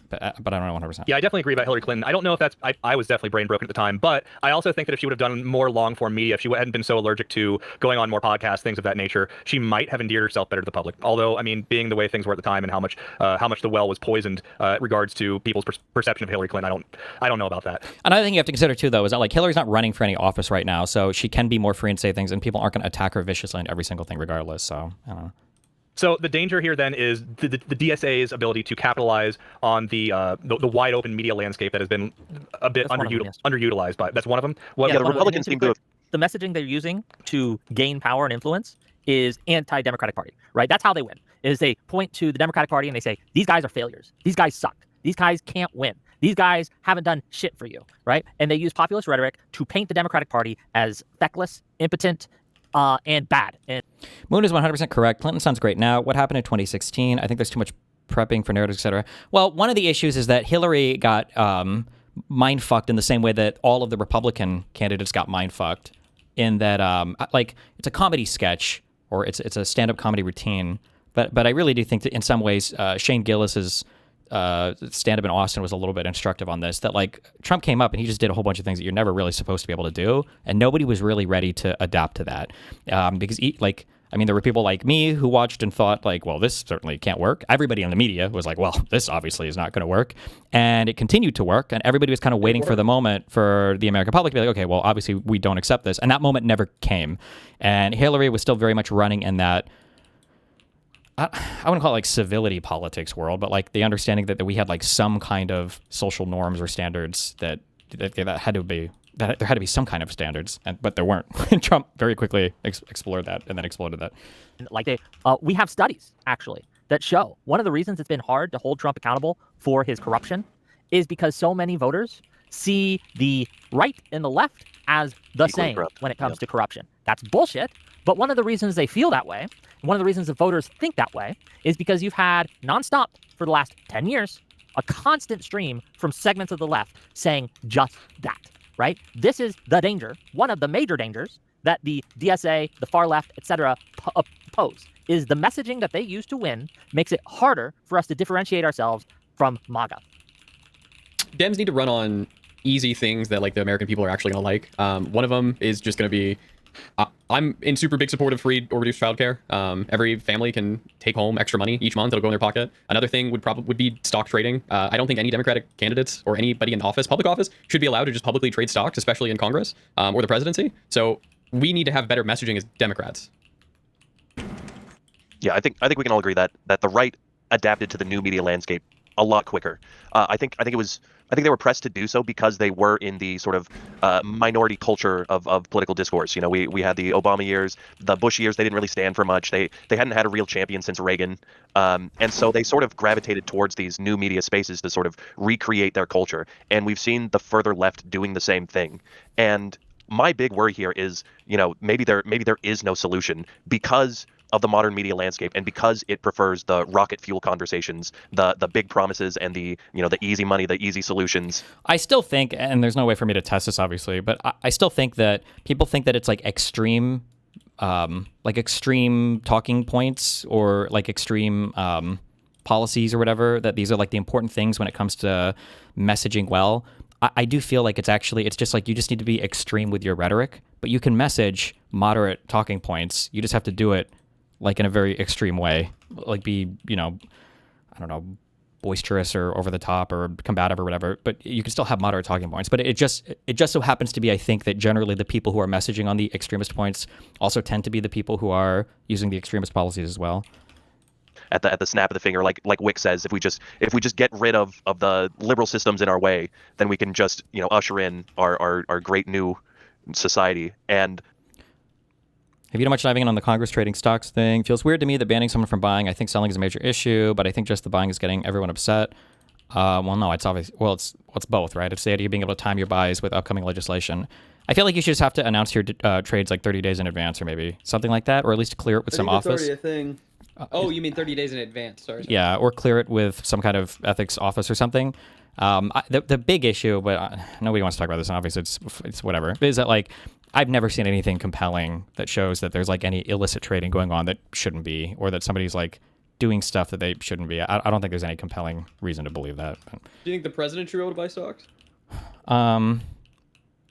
Speaker 1: But I don't know 100%.
Speaker 14: Yeah, I definitely agree about Hillary Clinton. I don't know if that's... I was definitely brain broken at the time, but I also think that if she would have done more long-form media, if she hadn't been so allergic to going on more podcasts, things of that nature, she might have endeared herself better to the public. Although, I mean, being the way things were at the time and how much the well was poisoned regards to people's perception of Hillary Clinton, I don't know about that.
Speaker 1: Another thing you have to consider, too, though, is that like Hillary's not running for any office right now, so she can be more free and say things, and people aren't going to attack her viciously on every single thing regardless, so I don't know.
Speaker 14: So the danger here then is the DSA's ability to capitalize on the wide open media landscape that has been a bit underutilized. But that's one of them.
Speaker 13: The Republicans seem to have...
Speaker 14: The messaging they're using to gain power and influence is anti-Democratic Party, right? That's how they win. Is they point to the Democratic Party and they say, these guys are failures. These guys suck. These guys can't win. These guys haven't done shit for you, right? And they use populist rhetoric to paint the Democratic Party as feckless, impotent, and bad. And
Speaker 1: Moon is 100% correct. Clinton sounds great now. What happened in 2016? I think there's too much prepping for narratives, etc. Well, one of the issues is that Hillary got mind fucked in the same way that all of the Republican candidates got mind fucked. In that, like, it's a comedy sketch or it's a stand-up comedy routine. But I really do think that in some ways, Shane Gillis's stand-up in Austin was a little bit instructive on this, that like Trump came up and he just did a whole bunch of things that you're never really supposed to be able to do, and nobody was really ready to adapt to that, because there were people like me who watched and thought like, well, this certainly can't work. Everybody in the media was like, well, this obviously is not going to work, and it continued to work, and everybody was kind of waiting for the moment for the American public to be like, okay, well, obviously we don't accept this, and that moment never came, and Hillary was still very much running in that, I wouldn't call it like civility politics world, but like the understanding that we had like some kind of social norms or standards that had to be, that there had to be some kind of standards, but there weren't. And Trump very quickly explored that and then exploded that.
Speaker 14: Like we have studies actually that show one of the reasons it's been hard to hold Trump accountable for his corruption is because so many voters see the right and the left as the same when it comes to corruption. That's bullshit. But one of the reasons they feel that way, one of the reasons the voters think that way, is because you've had nonstop for the last 10 years, a constant stream from segments of the left saying just that, right? This is the danger, one of the major dangers that the DSA, the far left, etc. pose, is the messaging that they use to win makes it harder for us to differentiate ourselves from MAGA.
Speaker 17: Dems need to run on easy things that like the American people are actually going to like. One of them is just going to be, I'm in super big support of free or reduced childcare. Every family can take home extra money each month. It'll go in their pocket. Another thing would be stock trading. I don't think any Democratic candidates or anybody in office, public office, should be allowed to just publicly trade stocks, especially in Congress or the presidency. So we need to have better messaging as Democrats.
Speaker 13: Yeah, I think we can all agree that the right adapted to the new media landscape a lot quicker. I think they were pressed to do so because they were in the sort of minority culture of political discourse. You know, we had the Obama years, the Bush years. They didn't really stand for much. They hadn't had a real champion since Reagan, and so they sort of gravitated towards these new media spaces to sort of recreate their culture. And we've seen the further left doing the same thing. And my big worry here is, you know, maybe there is no solution because of the modern media landscape, and because it prefers the rocket fuel conversations, the big promises, and the easy money, the easy solutions.
Speaker 1: I still think, and there's no way for me to test this obviously, but I still think that people think that it's like extreme talking points or like extreme policies or whatever, that these are like the important things when it comes to messaging well. I do feel like it's just like you just need to be extreme with your rhetoric, but you can message moderate talking points. You just have to do it like in a very extreme way, like be, I don't know, boisterous or over the top or combative or whatever, but you can still have moderate talking points. But it just so happens to be, I think, that generally the people who are messaging on the extremist points also tend to be the people who are using the extremist policies as well.
Speaker 13: At the snap of the finger, like Wick says, if we just get rid of the liberal systems in our way, then we can just usher in our great new society. And
Speaker 1: have you done much diving in on the Congress trading stocks thing? Feels weird to me that banning someone from buying. I think selling is a major issue, but I think just the buying is getting everyone upset. Well, no, it's obvious. Well, it's both, right? It's the idea of being able to time your buys with upcoming legislation. I feel like you should just have to announce your trades like 30 days in advance, or maybe something like that, or at least clear it with some office.
Speaker 21: That's already a thing. Oh, you mean 30 days in advance? Sorry.
Speaker 1: Yeah, or clear it with some kind of ethics office or something. The big issue, but nobody wants to talk about this, and obviously it's whatever, is that like I've never seen anything compelling that shows that there's like any illicit trading going on that shouldn't be, or that somebody's like doing stuff that they shouldn't be. I don't think there's any compelling reason to believe that.
Speaker 21: Do you think the president should be able to buy stocks?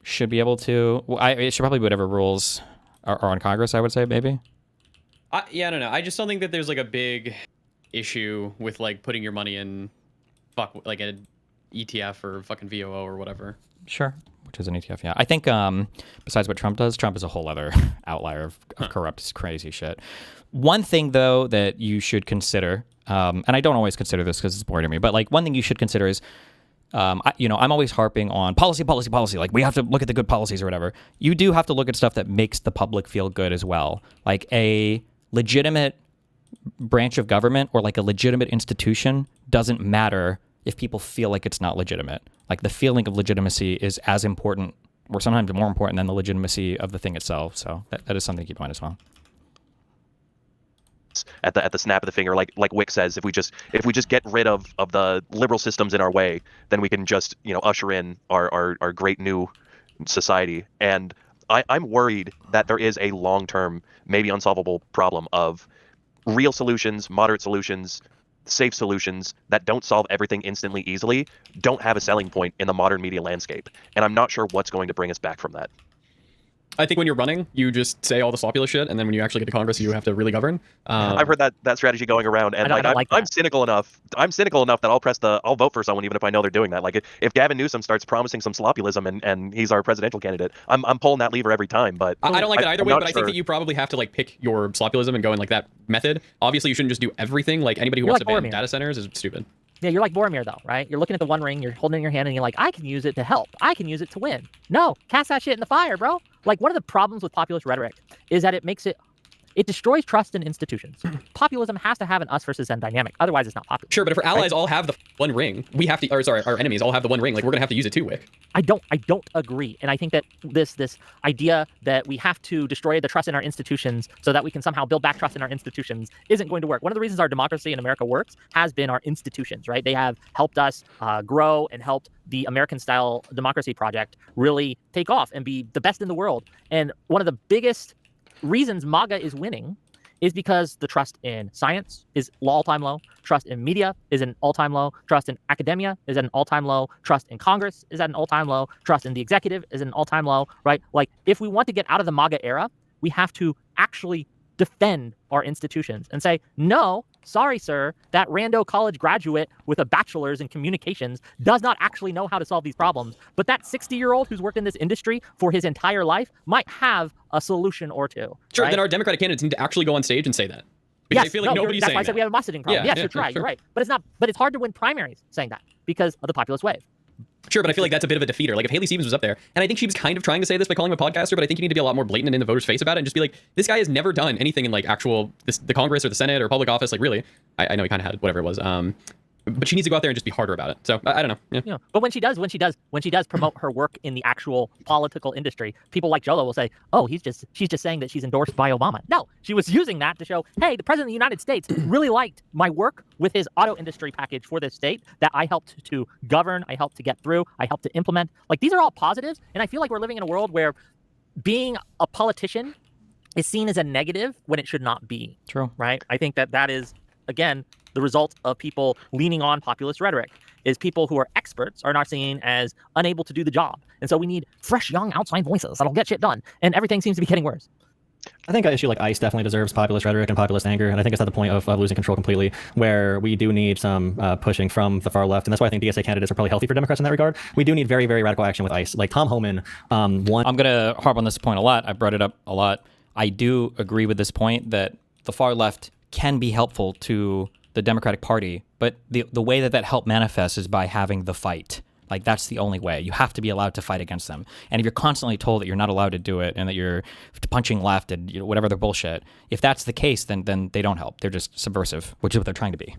Speaker 1: Should be able to. Well, it should probably be whatever rules are on Congress, I would say, maybe.
Speaker 21: I don't know. I just don't think that there's like a big issue with like putting your money in like an ETF or fucking VOO or whatever.
Speaker 1: Sure. Which is an ETF, yeah. I think besides what Trump does, Trump is a whole other outlier of corrupt, crazy shit. One thing, though, that you should consider, and I don't always consider this because it's boring to me, but like one thing you should consider is, I'm always harping on policy. Like we have to look at the good policies or whatever. You do have to look at stuff that makes the public feel good as well. Like a legitimate branch of government or like a legitimate institution doesn't matter if people feel like it's not legitimate. Like the feeling of legitimacy is as important, or sometimes more important, than the legitimacy of the thing itself. So that is something to keep in mind as well.
Speaker 13: At the snap of the finger, like Wick says, if we just get rid of the liberal systems in our way, then we can just usher in our great new society. And I'm worried that there is a long-term, maybe unsolvable problem of real solutions, moderate solutions, safe solutions that don't solve everything instantly, easily, don't have a selling point in the modern media landscape. And I'm not sure what's going to bring us back from that.
Speaker 17: I think when you're running, you just say all the sloppy shit, and then when you actually get to Congress, you have to really govern.
Speaker 13: I've heard that strategy going around, and I'm cynical enough. I'm cynical enough that I'll vote for someone even if I know they're doing that. Like if Gavin Newsom starts promising some sloppyism and he's our presidential candidate, I'm pulling that lever every time. But
Speaker 17: I don't like it either way. But I think that you probably have to like pick your sloppyism and go in like that method. Obviously, you shouldn't just do everything. Like anybody who wants to ban data centers is stupid.
Speaker 14: Yeah, you're like Boromir, though, right? You're looking at the One Ring, you're holding it in your hand, and you're like, I can use it to help. I can use it to win. No, cast that shit in the fire, bro. Like, one of the problems with populist rhetoric is that it destroys trust in institutions. Populism has to have an us versus them dynamic. Otherwise, it's not popular.
Speaker 17: Sure, but if our allies all have the One Ring, we have to, or sorry, our enemies all have the One Ring, like we're going to have to use it too, Wick.
Speaker 14: I don't agree. And I think that this idea that we have to destroy the trust in our institutions so that we can somehow build back trust in our institutions isn't going to work. One of the reasons our democracy in America works has been our institutions, right? They have helped us grow and helped the American-style democracy project really take off and be the best in the world. And one of the biggest reasons MAGA is winning is because the trust in science is all-time low. Trust in media is at an all-time low. Trust in academia is at an all-time low. Trust in Congress is at an all-time low. Trust in the executive is at an all-time low, right? Like, if we want to get out of the MAGA era, we have to actually defend our institutions and say, no, sorry, sir, that rando college graduate with a bachelor's in communications does not actually know how to solve these problems. But that 60-year-old who's worked in this industry for his entire life might have a solution or two.
Speaker 17: Sure,
Speaker 14: right?
Speaker 17: Then our Democratic candidates need to actually go on stage and say that. Because I feel like nobody's
Speaker 14: that's
Speaker 17: saying
Speaker 14: why I said
Speaker 17: that.
Speaker 14: we have a messaging problem.
Speaker 17: Yeah,
Speaker 14: Yes, you're right. But it's hard to win primaries saying that because of the populist wave.
Speaker 17: Sure, but I feel like that's a bit of a defeater. Like if Haley Stevens was up there, and I think she was kind of trying to say this by calling him a podcaster, but I think you need to be a lot more blatant and in the voters' face about it and just be like, this guy has never done anything in like the Congress or the Senate or public office. Like really, I know he kind of had whatever it was. But she needs to go out there and just be harder about it. So I don't know. Yeah.
Speaker 14: But when she does promote her work in the actual political industry, people like Jolo will say, "Oh, she's just saying that she's endorsed by Obama." No, she was using that to show, "Hey, the president of the United States really liked my work with his auto industry package for this state that I helped to govern, I helped to get through, I helped to implement." Like these are all positives, and I feel like we're living in a world where being a politician is seen as a negative when it should not be.
Speaker 1: True.
Speaker 14: Right? I think that is, again, the result of people leaning on populist rhetoric is people who are experts are not seen as unable to do the job. And so we need fresh, young, outside voices that'll get shit done. And everything seems to be getting worse.
Speaker 15: I think an issue like ICE definitely deserves populist rhetoric and populist anger, and I think it's at the point of losing control completely, where we do need some pushing from the far left, and that's why I think DSA candidates are probably healthy for Democrats in that regard. We do need very, very radical action with ICE. Like Tom Homan, one.
Speaker 1: I'm going to harp on this point a lot. I brought it up a lot. I do agree with this point that the far left can be helpful to the Democratic Party, but the way that help manifests is by having the fight. Like, that's the only way. You have to be allowed to fight against them. And if you're constantly told that you're not allowed to do it and that you're punching left and whatever their bullshit, if that's the case, then they don't help. They're just subversive, which is what they're trying to be.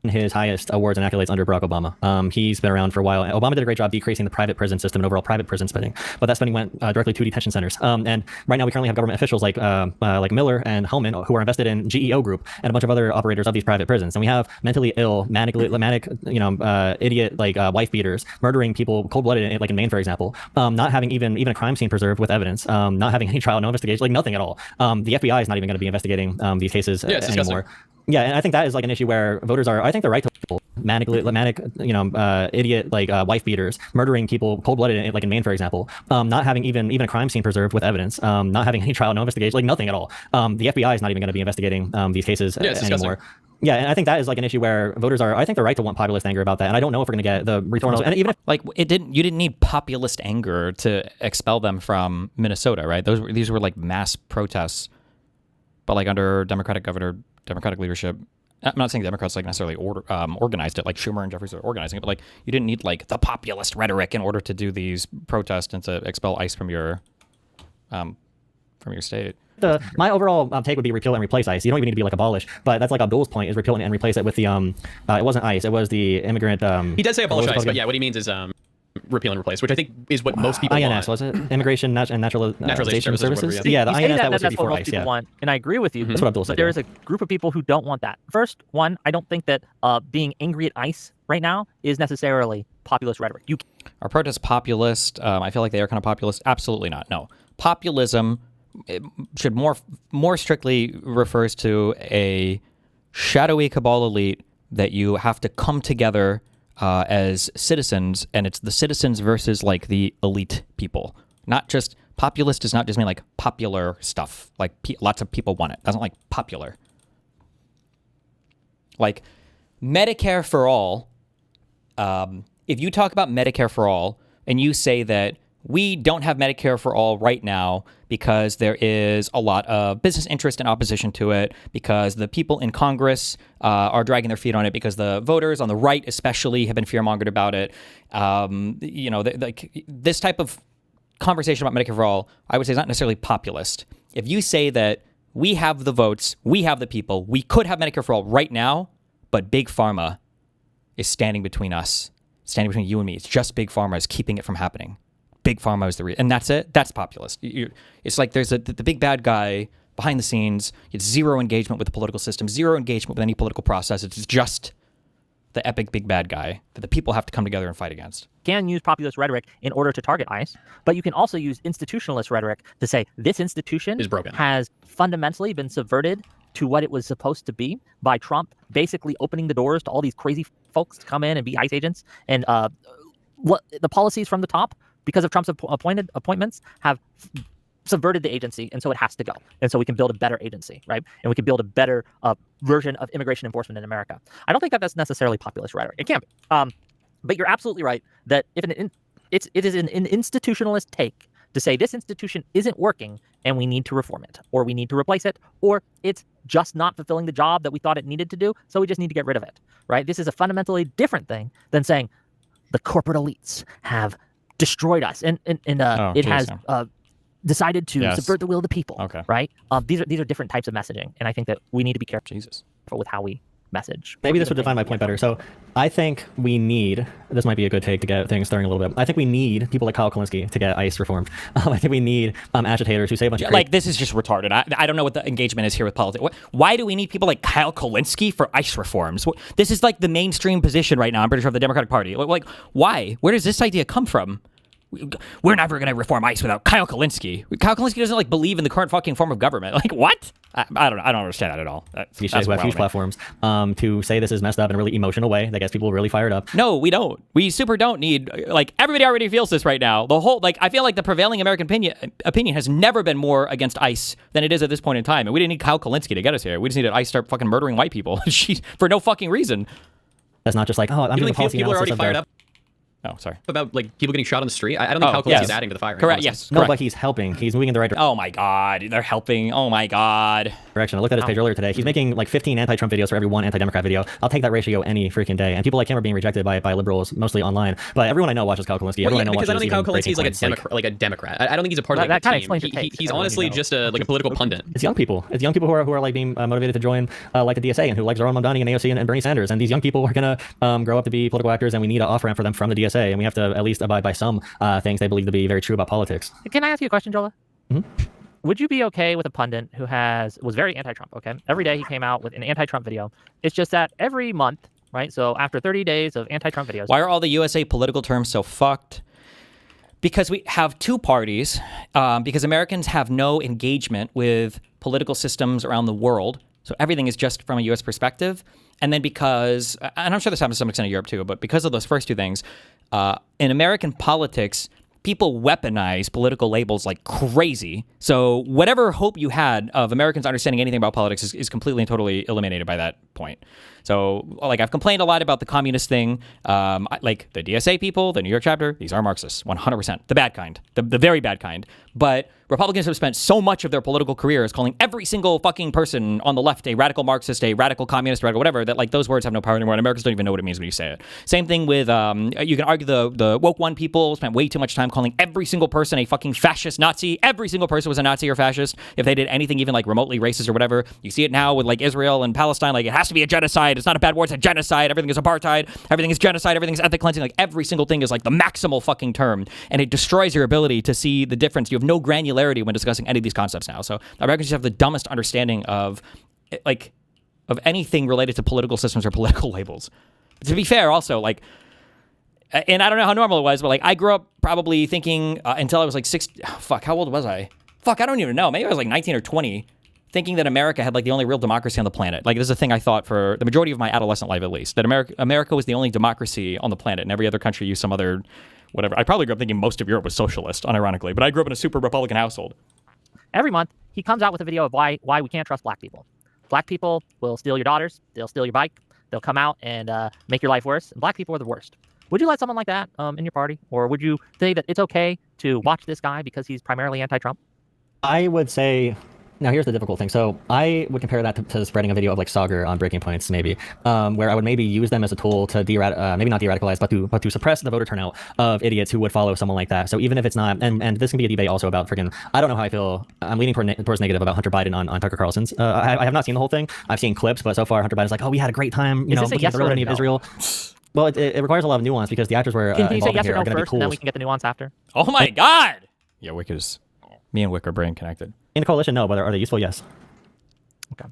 Speaker 15: His highest awards and accolades under Barack Obama. He's been around for a while. Obama did a great job decreasing the private prison system and overall private prison spending, but that spending went directly to detention centers. And right now we currently have government officials like Miller and Homan who are invested in GEO Group and a bunch of other operators of these private prisons. And we have mentally ill, manic, idiot wife beaters murdering people cold-blooded, like in Maine, for example. Not having even a crime scene preserved with evidence. Not having any trial, no investigation, like nothing at all. The FBI is not even going to be investigating these cases anymore. Yeah, and I think that is like an issue where voters are. I think they're right to manic, idiot wife beaters murdering people cold-blooded, like in Maine, for example. Not having even a crime scene preserved with evidence. Not having any trial, no investigation, like nothing at all. The FBI is not even going to be investigating these cases anymore. Yeah, and I think that is like an issue where voters are. I think they're right to want populist anger about that, and I don't know if we're going to get the reforms. And even if,
Speaker 1: you didn't need populist anger to expel them from Minnesota, right? These were like mass protests, but like under Democratic leadership. I'm not saying Democrats like necessarily organized it, like Schumer and Jeffries are organizing it, but like you didn't need like the populist rhetoric in order to do these protests and to expel ICE from your state.
Speaker 15: My overall take would be repeal and replace ICE. You don't even need to be like abolish, but that's like Abdul's point is repeal and replace it with the it wasn't ICE, it was the immigrant.
Speaker 17: He does say abolish ICE, but yeah, what he means is repeal and replace, which I think is what most people
Speaker 15: INS, was it? Immigration and Naturalization Services?
Speaker 14: Yeah,
Speaker 15: the INS that was
Speaker 14: that's
Speaker 15: before
Speaker 14: what most
Speaker 15: ICE,
Speaker 14: people
Speaker 15: yeah.
Speaker 14: want, and I agree with you.
Speaker 15: That's what Abdul said.
Speaker 14: There is a group of people who don't want that. First, one, I don't think that being angry at ICE right now is necessarily populist rhetoric.
Speaker 1: Are protests populist? I feel like they are kind of populist. Absolutely not. No. Populism should more strictly refers to a shadowy cabal elite that you have to come together as citizens, and it's the citizens versus like the elite people. Not just populist does not just mean like popular stuff. Like lots of people want it. It doesn't like popular. Like Medicare for all. If you talk about Medicare for all and you say that we don't have Medicare for all right now because there is a lot of business interest and opposition to it, because the people in Congress are dragging their feet on it, because the voters on the right especially have been fear-mongered about it. Like this type of conversation about Medicare for all, I would say is not necessarily populist. If you say that we have the votes, we have the people, we could have Medicare for all right now, but Big Pharma is standing between us, standing between you and me. It's just Big Pharma is keeping it from happening. Big Pharma is the reason, and that's it. That's populist. It's like there's the big bad guy behind the scenes. It's zero engagement with the political system, zero engagement with any political process. It's just the epic big bad guy that the people have to come together and fight against.
Speaker 14: You can use populist rhetoric in order to target ICE, but you can also use institutionalist rhetoric to say this institution
Speaker 17: is broken, has
Speaker 14: fundamentally been subverted to what it was supposed to be by Trump basically opening the doors to all these crazy folks to come in and be ICE agents. And what the policies from the top, because of Trump's appointments, have subverted the agency, and so it has to go. And so we can build a better agency, right? And we can build a better version of immigration enforcement in America. I don't think that that's necessarily populist rhetoric. It can be. But you're absolutely right that if it is an institutionalist take to say this institution isn't working and we need to reform it, or we need to replace it, or it's just not fulfilling the job that we thought it needed to do, so we just need to get rid of it, right? This is a fundamentally different thing than saying the corporate elites have destroyed us, and it has decided to subvert the will of the people.
Speaker 1: Okay.
Speaker 14: Right? These are different types of messaging, and I think that we need to be careful with how we message.
Speaker 15: Maybe this would define my point better. So I think we need, this might be a good take to get things stirring a little bit. I think we need people like Kyle Kulinski to get ICE reformed. I think we need agitators who say a bunch of
Speaker 1: like, this is just retarded. I don't know what the engagement is here with politics. Why do we need people like Kyle Kulinski for ICE reforms? This is like the mainstream position right now, I'm pretty sure, of the Democratic Party. Like, why? Where does this idea come from?
Speaker 6: we're never going to reform ICE without Kyle Kalinske. Kyle Kalinske doesn't like believe in the current fucking form of government. Like what? I don't know. I don't understand that at all.
Speaker 15: These who have huge platforms to say this is messed up in a really emotional way that gets people really fired up.
Speaker 6: No, we don't. We super don't need, like, everybody already feels this right now. The whole, like, I feel like the prevailing American opinion has never been more against ICE than it is at this point in time. And we didn't need Kyle Kalinske to get us here. We just needed ICE start fucking murdering white people for no fucking reason.
Speaker 15: That's not just like, oh, I'm doing a policy
Speaker 21: people are
Speaker 15: analysis
Speaker 21: already fired
Speaker 15: of
Speaker 21: up
Speaker 6: Oh, sorry.
Speaker 21: about like people getting shot on the street. I don't think Kyle Kalinske is adding to the fire.
Speaker 6: Correct.
Speaker 21: honestly.
Speaker 6: Yes.
Speaker 15: No,
Speaker 6: correct.
Speaker 15: but he's helping. He's moving in the right direction.
Speaker 6: Oh my God, they're helping. Oh my God.
Speaker 15: I looked at his page earlier today. He's making like 15 anti-Trump videos for every one anti-Democrat video. I'll take that ratio any freaking day. And people like him are being rejected by liberals, mostly online. But everyone I know watches Kyle Kalinske. Everyone I know
Speaker 21: because I don't
Speaker 15: watches
Speaker 21: think Kyle
Speaker 15: even
Speaker 21: Kalinske is
Speaker 15: Breaking
Speaker 21: like a Democrat. I don't think he's a part of
Speaker 14: That
Speaker 21: like,
Speaker 14: kinda
Speaker 21: a
Speaker 14: explains
Speaker 21: team.
Speaker 14: your take.
Speaker 21: He's
Speaker 14: Everyone
Speaker 21: honestly
Speaker 14: you know.
Speaker 21: just like a political pundit.
Speaker 15: It's young people. It's young people who are like being motivated to join like the DSA and who like Zoran Mamdani and AOC and Bernie Sanders. And these young people are gonna grow up to be political actors, and we need an off ramp for them from the DSA, and we have to at least abide by some things they believe to be very true about politics.
Speaker 14: Can I ask you a question, Jola?
Speaker 15: Mhm.
Speaker 14: Would you be okay with a pundit who was very anti-Trump? Okay, every day he came out with an anti-Trump video. It's just that every month, right? So after 30 days of anti-Trump videos,
Speaker 6: Why are all the USA political terms so fucked? Because we have two parties, because Americans have no engagement with political systems around the world. So everything is just from a U.S. perspective. And then because, and I'm sure this happens to some extent in Europe too, but because of those first two things, in American politics, people weaponize political labels like crazy. So whatever hope you had of Americans understanding anything about politics is completely and totally eliminated by that point. So, like, I've complained a lot about the communist thing. Like, the DSA people, the New York chapter, these are Marxists, 100%. The bad kind. The very bad kind. But Republicans have spent so much of their political careers calling every single fucking person on the left a radical Marxist, a radical communist, radical whatever, that, like, those words have no power anymore, and Americans don't even know what it means when you say it. Same thing with, you can argue the woke one people spent way too much time calling every single person a fucking fascist Nazi. Every single person was a Nazi or fascist if they did anything even, like, remotely racist or whatever. You see it now with, like, Israel and Palestine. Like, it has to be a genocide. It's not a bad word. It's a genocide. Everything is apartheid. Everything is genocide. Everything is ethnic cleansing. Like, every single thing is, like, the maximal fucking term, and it destroys your ability to see the difference. You have no granularity when discussing any of these concepts now. So Americans just have the dumbest understanding of, like, of anything related to political systems or political labels. To be fair, also, like, and I don't know how normal it was, but, like, I grew up probably thinking until I was like how old was I? I don't even know. Maybe I was like 19 or 20, thinking that America had, like, the only real democracy on the planet. Like, this is a thing I thought for the majority of my adolescent life, at least, that America was the only democracy on the planet, and every other country used some other whatever. I probably grew up thinking most of Europe was socialist, unironically, but I grew up in a super Republican household.
Speaker 14: every month he comes out with a video of why we can't trust black people. Black people will steal your daughters. They'll steal your bike. They'll come out and make your life worse. And black people are the worst. Would you let someone like that in your party? Or would you say that it's okay to watch this guy because he's primarily anti-Trump?
Speaker 15: I would say, now here's the difficult thing. So I would compare that to spreading a video of like Sagar on Breaking Points, maybe, where I would maybe use them as a tool to maybe not de-radicalize, but to suppress the voter turnout of idiots who would follow someone like that. So even if it's not, and this can be a debate also about freaking, I don't know how I feel. I'm leaning towards negative about Hunter Biden on Tucker Carlson's. I have not seen the whole thing. I've seen clips, but so far Hunter Biden's like, oh, we had a great time, you know, looking at the real enemy of Israel. Well, it requires a lot of nuance because the actors were
Speaker 14: Can you say
Speaker 15: involved
Speaker 14: yes
Speaker 15: here
Speaker 14: or
Speaker 15: are
Speaker 14: no
Speaker 15: going to be
Speaker 14: first,
Speaker 15: tools.
Speaker 14: and then we can get the nuance after?
Speaker 6: Oh my God! Yeah, Wick is, me and Wick are brain connected.
Speaker 15: In a coalition, no, but are they useful? Yes.
Speaker 14: Okay.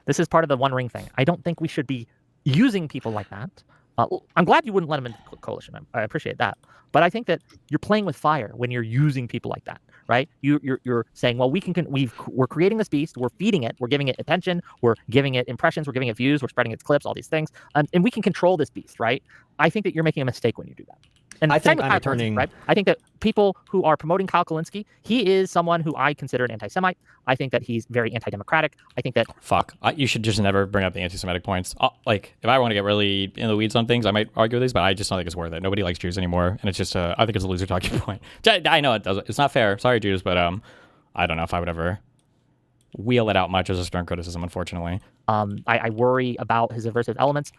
Speaker 14: This is part of the One Ring thing. I don't think we should be using people like that. I'm glad you wouldn't let them into the coalition. I appreciate that. But I think that you're playing with fire when you're using people like that, right? You're saying, well, we're creating this beast, we're feeding it, we're giving it attention, we're giving it impressions, we're giving it views, we're spreading its clips, all these things, and we can control this beast, right? I think that you're making a mistake when you do that. And
Speaker 15: I think
Speaker 14: with
Speaker 15: I'm
Speaker 14: Kyle
Speaker 15: returning.
Speaker 14: Kalinske, right? I think that people who are promoting Kyle Kalinske, he is someone who I consider an anti-Semite. I think that he's very anti-democratic. I think that
Speaker 6: You should just never bring up the anti-Semitic points. Like, if I want to get really in the weeds on things, I might argue with these, but I just don't think it's worth it. Nobody likes Jews anymore, and it's just I think it's a loser talking point. I know it's not fair. Sorry, Jews, but I don't know if I would ever wheel it out much as a stern criticism, unfortunately.
Speaker 14: I worry about his aversive elements.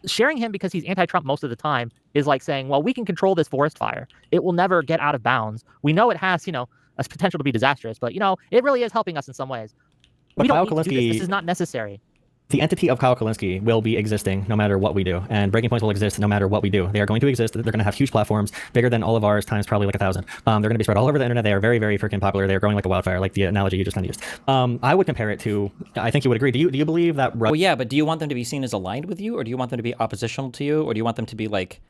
Speaker 14: Sharing him because he's anti-Trump most of the time is like saying, well, we can control this forest fire. It will never get out of bounds. We know it has, a potential to be disastrous, but, it really is helping us in some ways.
Speaker 15: But
Speaker 14: We don't
Speaker 15: Kyle
Speaker 14: need to do this.
Speaker 15: Kalinske-
Speaker 14: This is not necessary.
Speaker 15: The entity of Kyle Kalinske will be existing no matter what we do, and Breaking Points will exist no matter what we do. They are going to exist. They're going to have huge platforms, bigger than all of ours, times probably like 1,000. They're going to be spread all over the internet. They are very, very freaking popular. They are growing like a wildfire, like the analogy you just kind of used. I would compare it to, I think you would agree. Do you believe that?
Speaker 6: Well, yeah, but do you want them to be seen as aligned with you, or do you want them to be oppositional to you, or do you want them to be like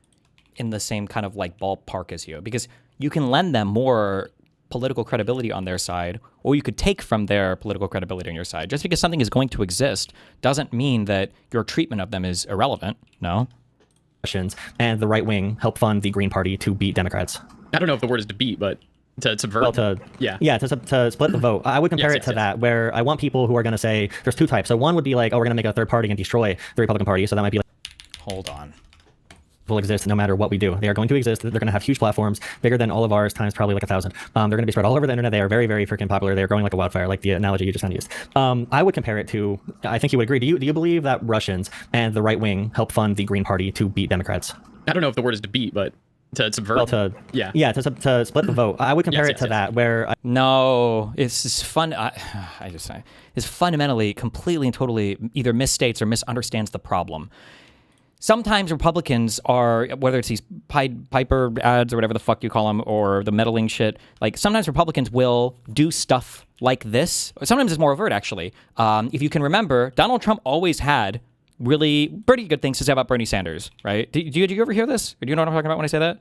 Speaker 1: in the same kind of like ballpark as you, because you can lend them more political credibility on their side, or you could take from their political credibility on your side. Just because something is going to exist doesn't mean that your treatment of them is irrelevant. No.
Speaker 15: And the right wing help fund the Green Party to beat Democrats.
Speaker 17: I don't know if the word is to beat, but to subvert.
Speaker 15: Well, to split the vote. I would compare it to that, where I want people who are going to say there's two types. So one would be like, oh, we're going to make a third party and destroy the Republican Party. So that might be like,
Speaker 1: hold on,
Speaker 15: will exist no matter what we do. They are going to exist. They're going to have huge platforms, bigger than all of ours times probably like 1,000. They're going to be spread all over the internet. They are very, very freaking popular. They're growing like a wildfire, like the analogy you just kind of used. I would compare it to, I think you would agree. Do you believe that Russians and the right wing help fund the Green Party to beat Democrats?
Speaker 17: I don't know if the word is to beat, but to subvert.
Speaker 15: Well, to split the vote. I would compare it to that, where
Speaker 1: no, it's fun. It's fundamentally, completely and totally either misstates or misunderstands the problem. Sometimes Republicans are, whether it's these Piper ads or whatever the fuck you call them, or the meddling shit, like sometimes Republicans will do stuff like this. Sometimes it's more overt, actually. If you can remember, Donald Trump always had really pretty good things to say about Bernie Sanders, right? Do you ever hear this? Or do you know what I'm talking about when I say that?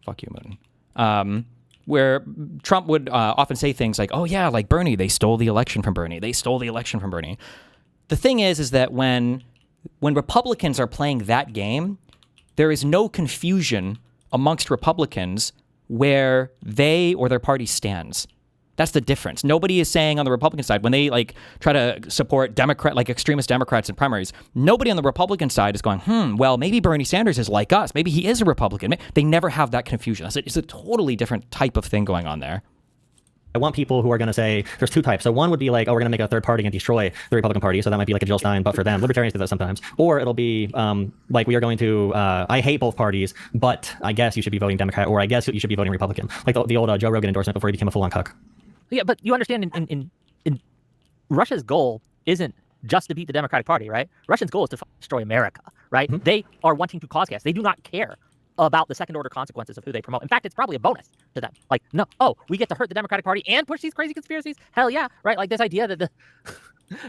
Speaker 1: Fuck you, Mouton. Where Trump would often say things like, oh yeah, like Bernie, they stole the election from Bernie. They stole the election from Bernie. The thing is that when Republicans are playing that game, there is no confusion amongst Republicans where they or their party stands. That's the difference. Nobody is saying on the Republican side, when they like try to support extremist Democrats in primaries, nobody on the Republican side is going, well, maybe Bernie Sanders is like us. Maybe he is a Republican. They never have that confusion. It's a totally different type of thing going on there.
Speaker 15: I want people who are going to say there's two types. So one would be like, oh, we're going to make a third party and destroy the Republican Party. So that might be like a Jill Stein, but for them. Libertarians do that sometimes. Or it'll be like, we are going to, I hate both parties, but I guess you should be voting Democrat, or I guess you should be voting Republican. Like the old Joe Rogan endorsement before he became a full-on cuck.
Speaker 14: Yeah, but you understand in Russia's goal isn't just to beat the Democratic Party, right? Russia's goal is to destroy America, right? Mm-hmm. They are wanting to cause chaos. They do not care about the second order consequences of who they promote. In fact, it's probably a bonus to them. Like, no, we get to hurt the Democratic Party and push these crazy conspiracies? Hell yeah, right? Like this idea that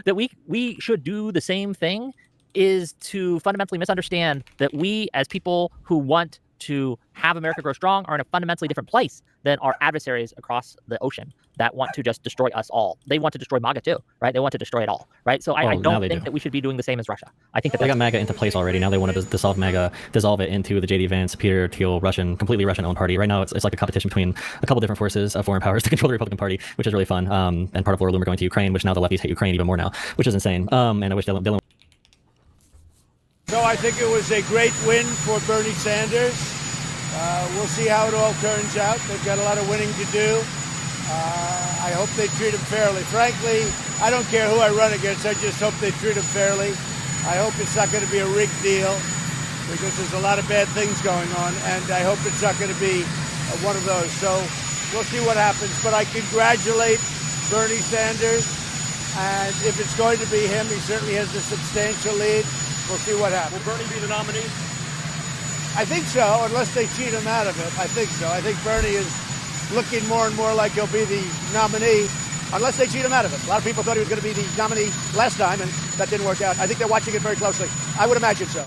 Speaker 14: that we should do the same thing is to fundamentally misunderstand that we as people who want to have America grow strong are in a fundamentally different place than our adversaries across the ocean that want to just destroy us all. They want to destroy MAGA too, right? They want to destroy it all, right? So I don't think that we should be doing the same as Russia. I think that
Speaker 15: they got MAGA into place already. Now they want to dissolve MAGA, dissolve it into the J.D. Vance, Peter Thiel, completely Russian-owned party. Right now it's like a competition between a couple different forces of foreign powers to control the Republican Party, which is really fun. And part of Laura Loomer going to Ukraine, which now the lefties hate Ukraine even more now, which is insane. And I wish Dylan.
Speaker 7: So I think it was a great win for Bernie Sanders. We'll see how it all turns out. They've got a lot of winning to do. I hope they treat him fairly. Frankly, I don't care who I run against. I just hope they treat him fairly. I hope it's not going to be a rigged deal because there's a lot of bad things going on, and I hope it's not going to be one of those. So we'll see what happens. But I congratulate Bernie Sanders, and if it's going to be him, he certainly has a substantial lead. We'll see what happens.
Speaker 4: Will Bernie be the nominee?
Speaker 7: I think so, unless they cheat him out of it. I think so. I think Bernie is looking more and more like he'll be the nominee, unless they cheat him out of it. A lot of people thought he was going to be the nominee last time, and that didn't work out. I think they're watching it very closely. I would imagine so.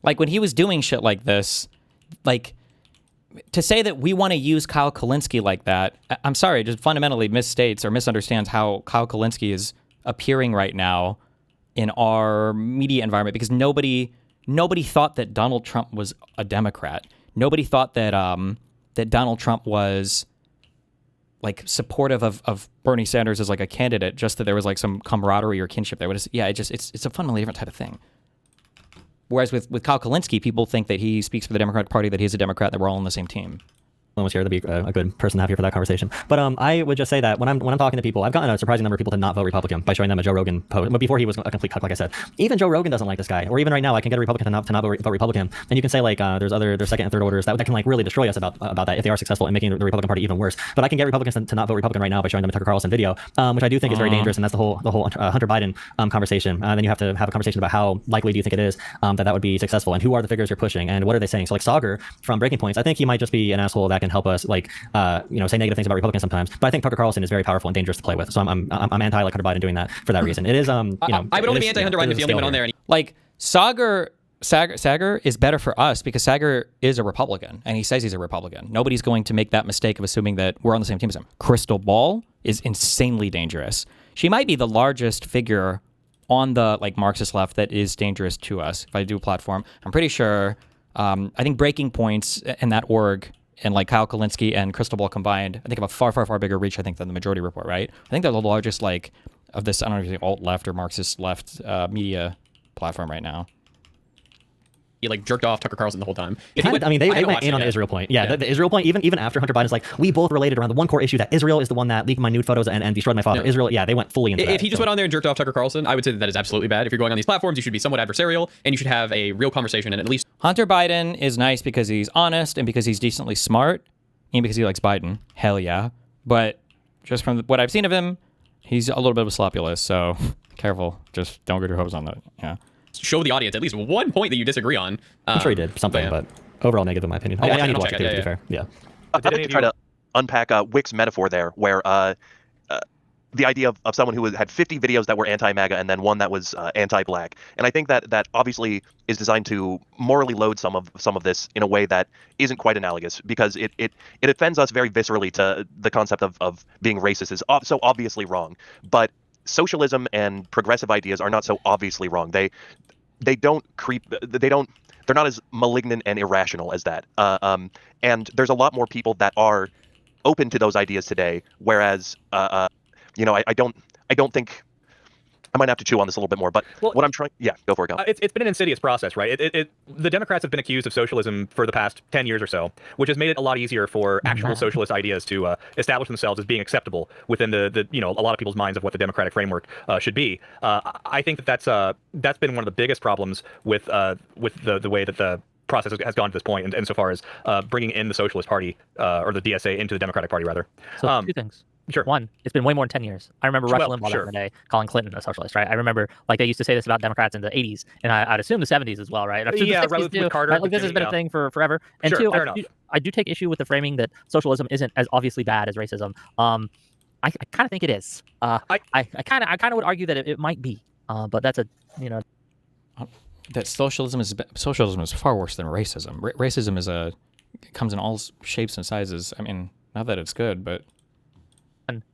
Speaker 1: Like, when he was doing shit like this, like, to say that we want to use Kyle Kulinski like that, I'm sorry, just fundamentally misstates or misunderstands how Kyle Kulinski is appearing right now in our media environment, because nobody thought that Donald Trump was a Democrat. Nobody thought that that Donald Trump was like supportive of Bernie Sanders as like a candidate, just that there was like some camaraderie or kinship there. It's a fundamentally different type of thing. Whereas with Kyle Kulinski, people think that he speaks for the Democratic Party, that he's a Democrat, that we're all on the same team.
Speaker 15: Was here to be a good person to have here for that conversation. But I would just say that when I'm talking to people, I've gotten a surprising number of people to not vote Republican by showing them a Joe Rogan post. But before he was a complete cuck, like I said, even Joe Rogan doesn't like this guy. Or even right now, I can get a Republican to not vote Republican, and you can say like there's second and third orders that can like really destroy us about that if they are successful in making the Republican Party even worse. But I can get Republicans to not vote Republican right now by showing them a Tucker Carlson video, which I do think is very dangerous, and that's the whole Hunter Biden conversation. Then you have to have a conversation about how likely do you think it is that would be successful, and who are the figures you're pushing, and what are they saying. So like Sauger from Breaking Points, I think he might just be an asshole that can help us like say negative things about Republicans sometimes, but I think Tucker Carlson is very powerful and dangerous to play with. So I'm anti like Hunter Biden doing that for that reason. It is I
Speaker 17: would only be anti Hunter Biden if he only went on there.
Speaker 1: Like Sauger Sager is better for us because Sager is a Republican, and he says he's a Republican. Nobody's going to make that mistake of assuming that we're on the same team as him. Crystal Ball is insanely dangerous. She might be the largest figure on the Marxist left that is dangerous to us. If I do a platform, I'm pretty sure. I think Breaking Points and that org and Kyle Kalinske and Crystal Ball combined, I think have a far, far, far bigger reach, I think, than the Majority Report, right? I think they're the largest of this, I don't know if you say alt-left or Marxist left media platform right now.
Speaker 17: He jerked off Tucker Carlson the whole time.
Speaker 15: They went in on the Israel point. Yeah. The Israel point, even after Hunter Biden's we both related around the one core issue that Israel is the one that leaked my nude photos and destroyed my father.
Speaker 17: No.
Speaker 15: Israel, they went fully into that.
Speaker 17: If he just went on there and jerked off Tucker Carlson, I would say that is absolutely bad. If you're going on these platforms, you should be somewhat adversarial and you should have a real conversation and at least.
Speaker 1: Hunter Biden is nice because he's honest and because he's decently smart and because he likes Biden. Hell yeah. But just from what I've seen of him, he's a little bit of a sloppy list. So careful. Just don't get your hopes on that. Yeah.
Speaker 17: Show the audience at least one point that you disagree on.
Speaker 15: I'm sure he did something, but overall negative in my opinion. I need to watch it, to be fair. Yeah.
Speaker 13: I'd like to try to unpack Wick's metaphor there, where the idea of someone who had 50 videos that were anti-MAGA and then one that was anti-black. And I think that obviously is designed to morally load some of this in a way that isn't quite analogous, because it offends us very viscerally to the concept of being racist is so obviously wrong. But socialism and progressive ideas are not so obviously wrong. They're not as malignant and irrational as that. And there's a lot more people that are open to those ideas today, whereas I don't think I might have to chew on this a little bit more, but what I'm trying, go for it, Kyle.
Speaker 14: It's been an insidious process, right? The Democrats have been accused of socialism for the past 10 years or so, which has made it a lot easier for actual socialist ideas to establish themselves as being acceptable within the a lot of people's minds of what the democratic framework should be. I think that's been one of the biggest problems with the way that the process has gone to this point, and insofar as bringing in the Socialist Party or the DSA into the Democratic Party, rather. So two things. Sure. One, it's been way more than 10 years. I remember Rush Limbaugh back in the day calling Clinton a socialist, right? I remember they used to say this about Democrats in the 80s, and I'd assume the 70s as well, right?
Speaker 17: Yeah,
Speaker 14: the 60s too,
Speaker 17: with Carter.
Speaker 14: Right? This has been a thing for forever. And
Speaker 17: Sure,
Speaker 14: two, I do take issue with the framing that socialism isn't as obviously bad as racism. I kind of think it is. I kind of would argue that it might be, but that's
Speaker 1: that socialism is far worse than racism. Racism comes in all shapes and sizes. I mean, not that it's good, but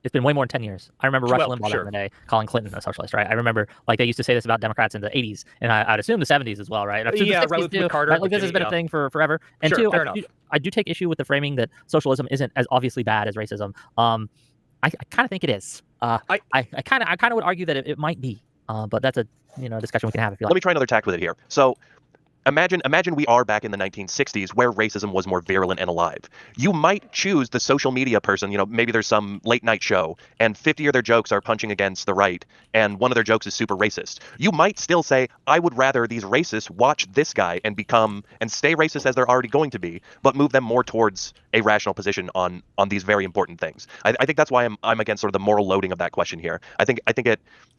Speaker 14: it's been way more than 10 years. I remember Rush Limbaugh back in the day calling Clinton a socialist, right? I remember they used to say this about Democrats in the 80s, and I'd assume the 70s as well, right?
Speaker 17: Yeah,
Speaker 14: the 60s
Speaker 17: with
Speaker 14: too,
Speaker 17: Carter.
Speaker 14: right? This has been a thing for forever. And
Speaker 17: Sure,
Speaker 14: two, I do take issue with the framing that socialism isn't as obviously bad as racism. I kind of think it is. I kind of would argue that it might be, but that's a discussion we can have if you like.
Speaker 13: Let me try another tack with it here. So imagine we are back in the 1960s where racism was more virulent and alive. You might choose the social media person, maybe there's some late night show and 50 of their jokes are punching against the right and one of their jokes is super racist. You might still say, I would rather these racists watch this guy and stay racist as they're already going to be, but move them more towards a rational position on these very important things. I think that's why I'm against sort of the moral loading of that question here. I think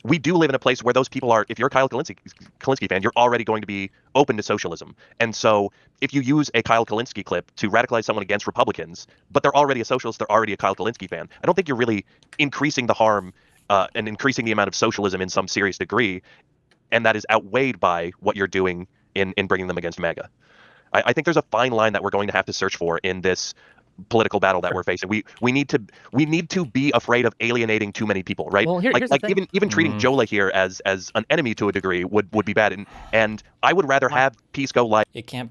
Speaker 13: we do live in a place where those people are, if you're a Kyle Kalinske fan, you're already going to be open to socialism. And so if you use a Kyle Kalinske clip to radicalize someone against Republicans, but they're already a socialist, they're already a Kyle Kalinske fan, I don't think you're really increasing the harm and increasing the amount of socialism in some serious degree. And that is outweighed by what you're doing in bringing them against MAGA. I think there's a fine line that we're going to have to search for in this political battle that we're facing. We need to be afraid of alienating too many people, right?
Speaker 14: Well, here's the thing.
Speaker 13: even treating Jola here as an enemy to a degree would be bad. And I would rather have peace go live.
Speaker 1: It can't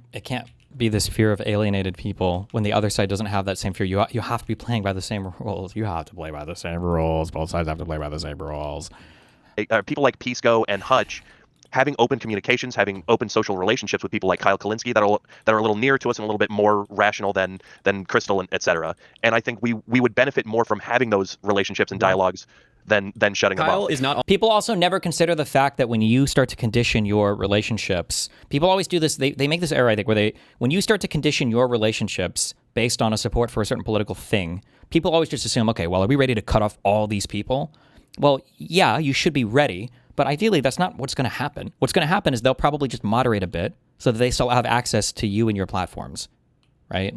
Speaker 1: be this fear of alienated people when the other side doesn't have that same fear. You have to be playing by the same rules. You have to play by the same rules. Both sides have to play by the same rules.
Speaker 13: People like Pisco and Hutch having open communications, having open social relationships with people like Kyle Kalinske that are a little nearer to us and a little bit more rational than Crystal and et cetera. And I think we would benefit more from having those relationships and dialogues than shutting them off.
Speaker 1: People also never consider the fact that when you start to condition your relationships, people always do this. They make this error, I think, where when you start to condition your relationships based on a support for a certain political thing, people always just assume, okay, well, are we ready to cut off all these people? Well, yeah, you should be ready. But ideally, that's not what's going to happen. What's going to happen is they'll probably just moderate a bit so that they still have access to you and your platforms, right?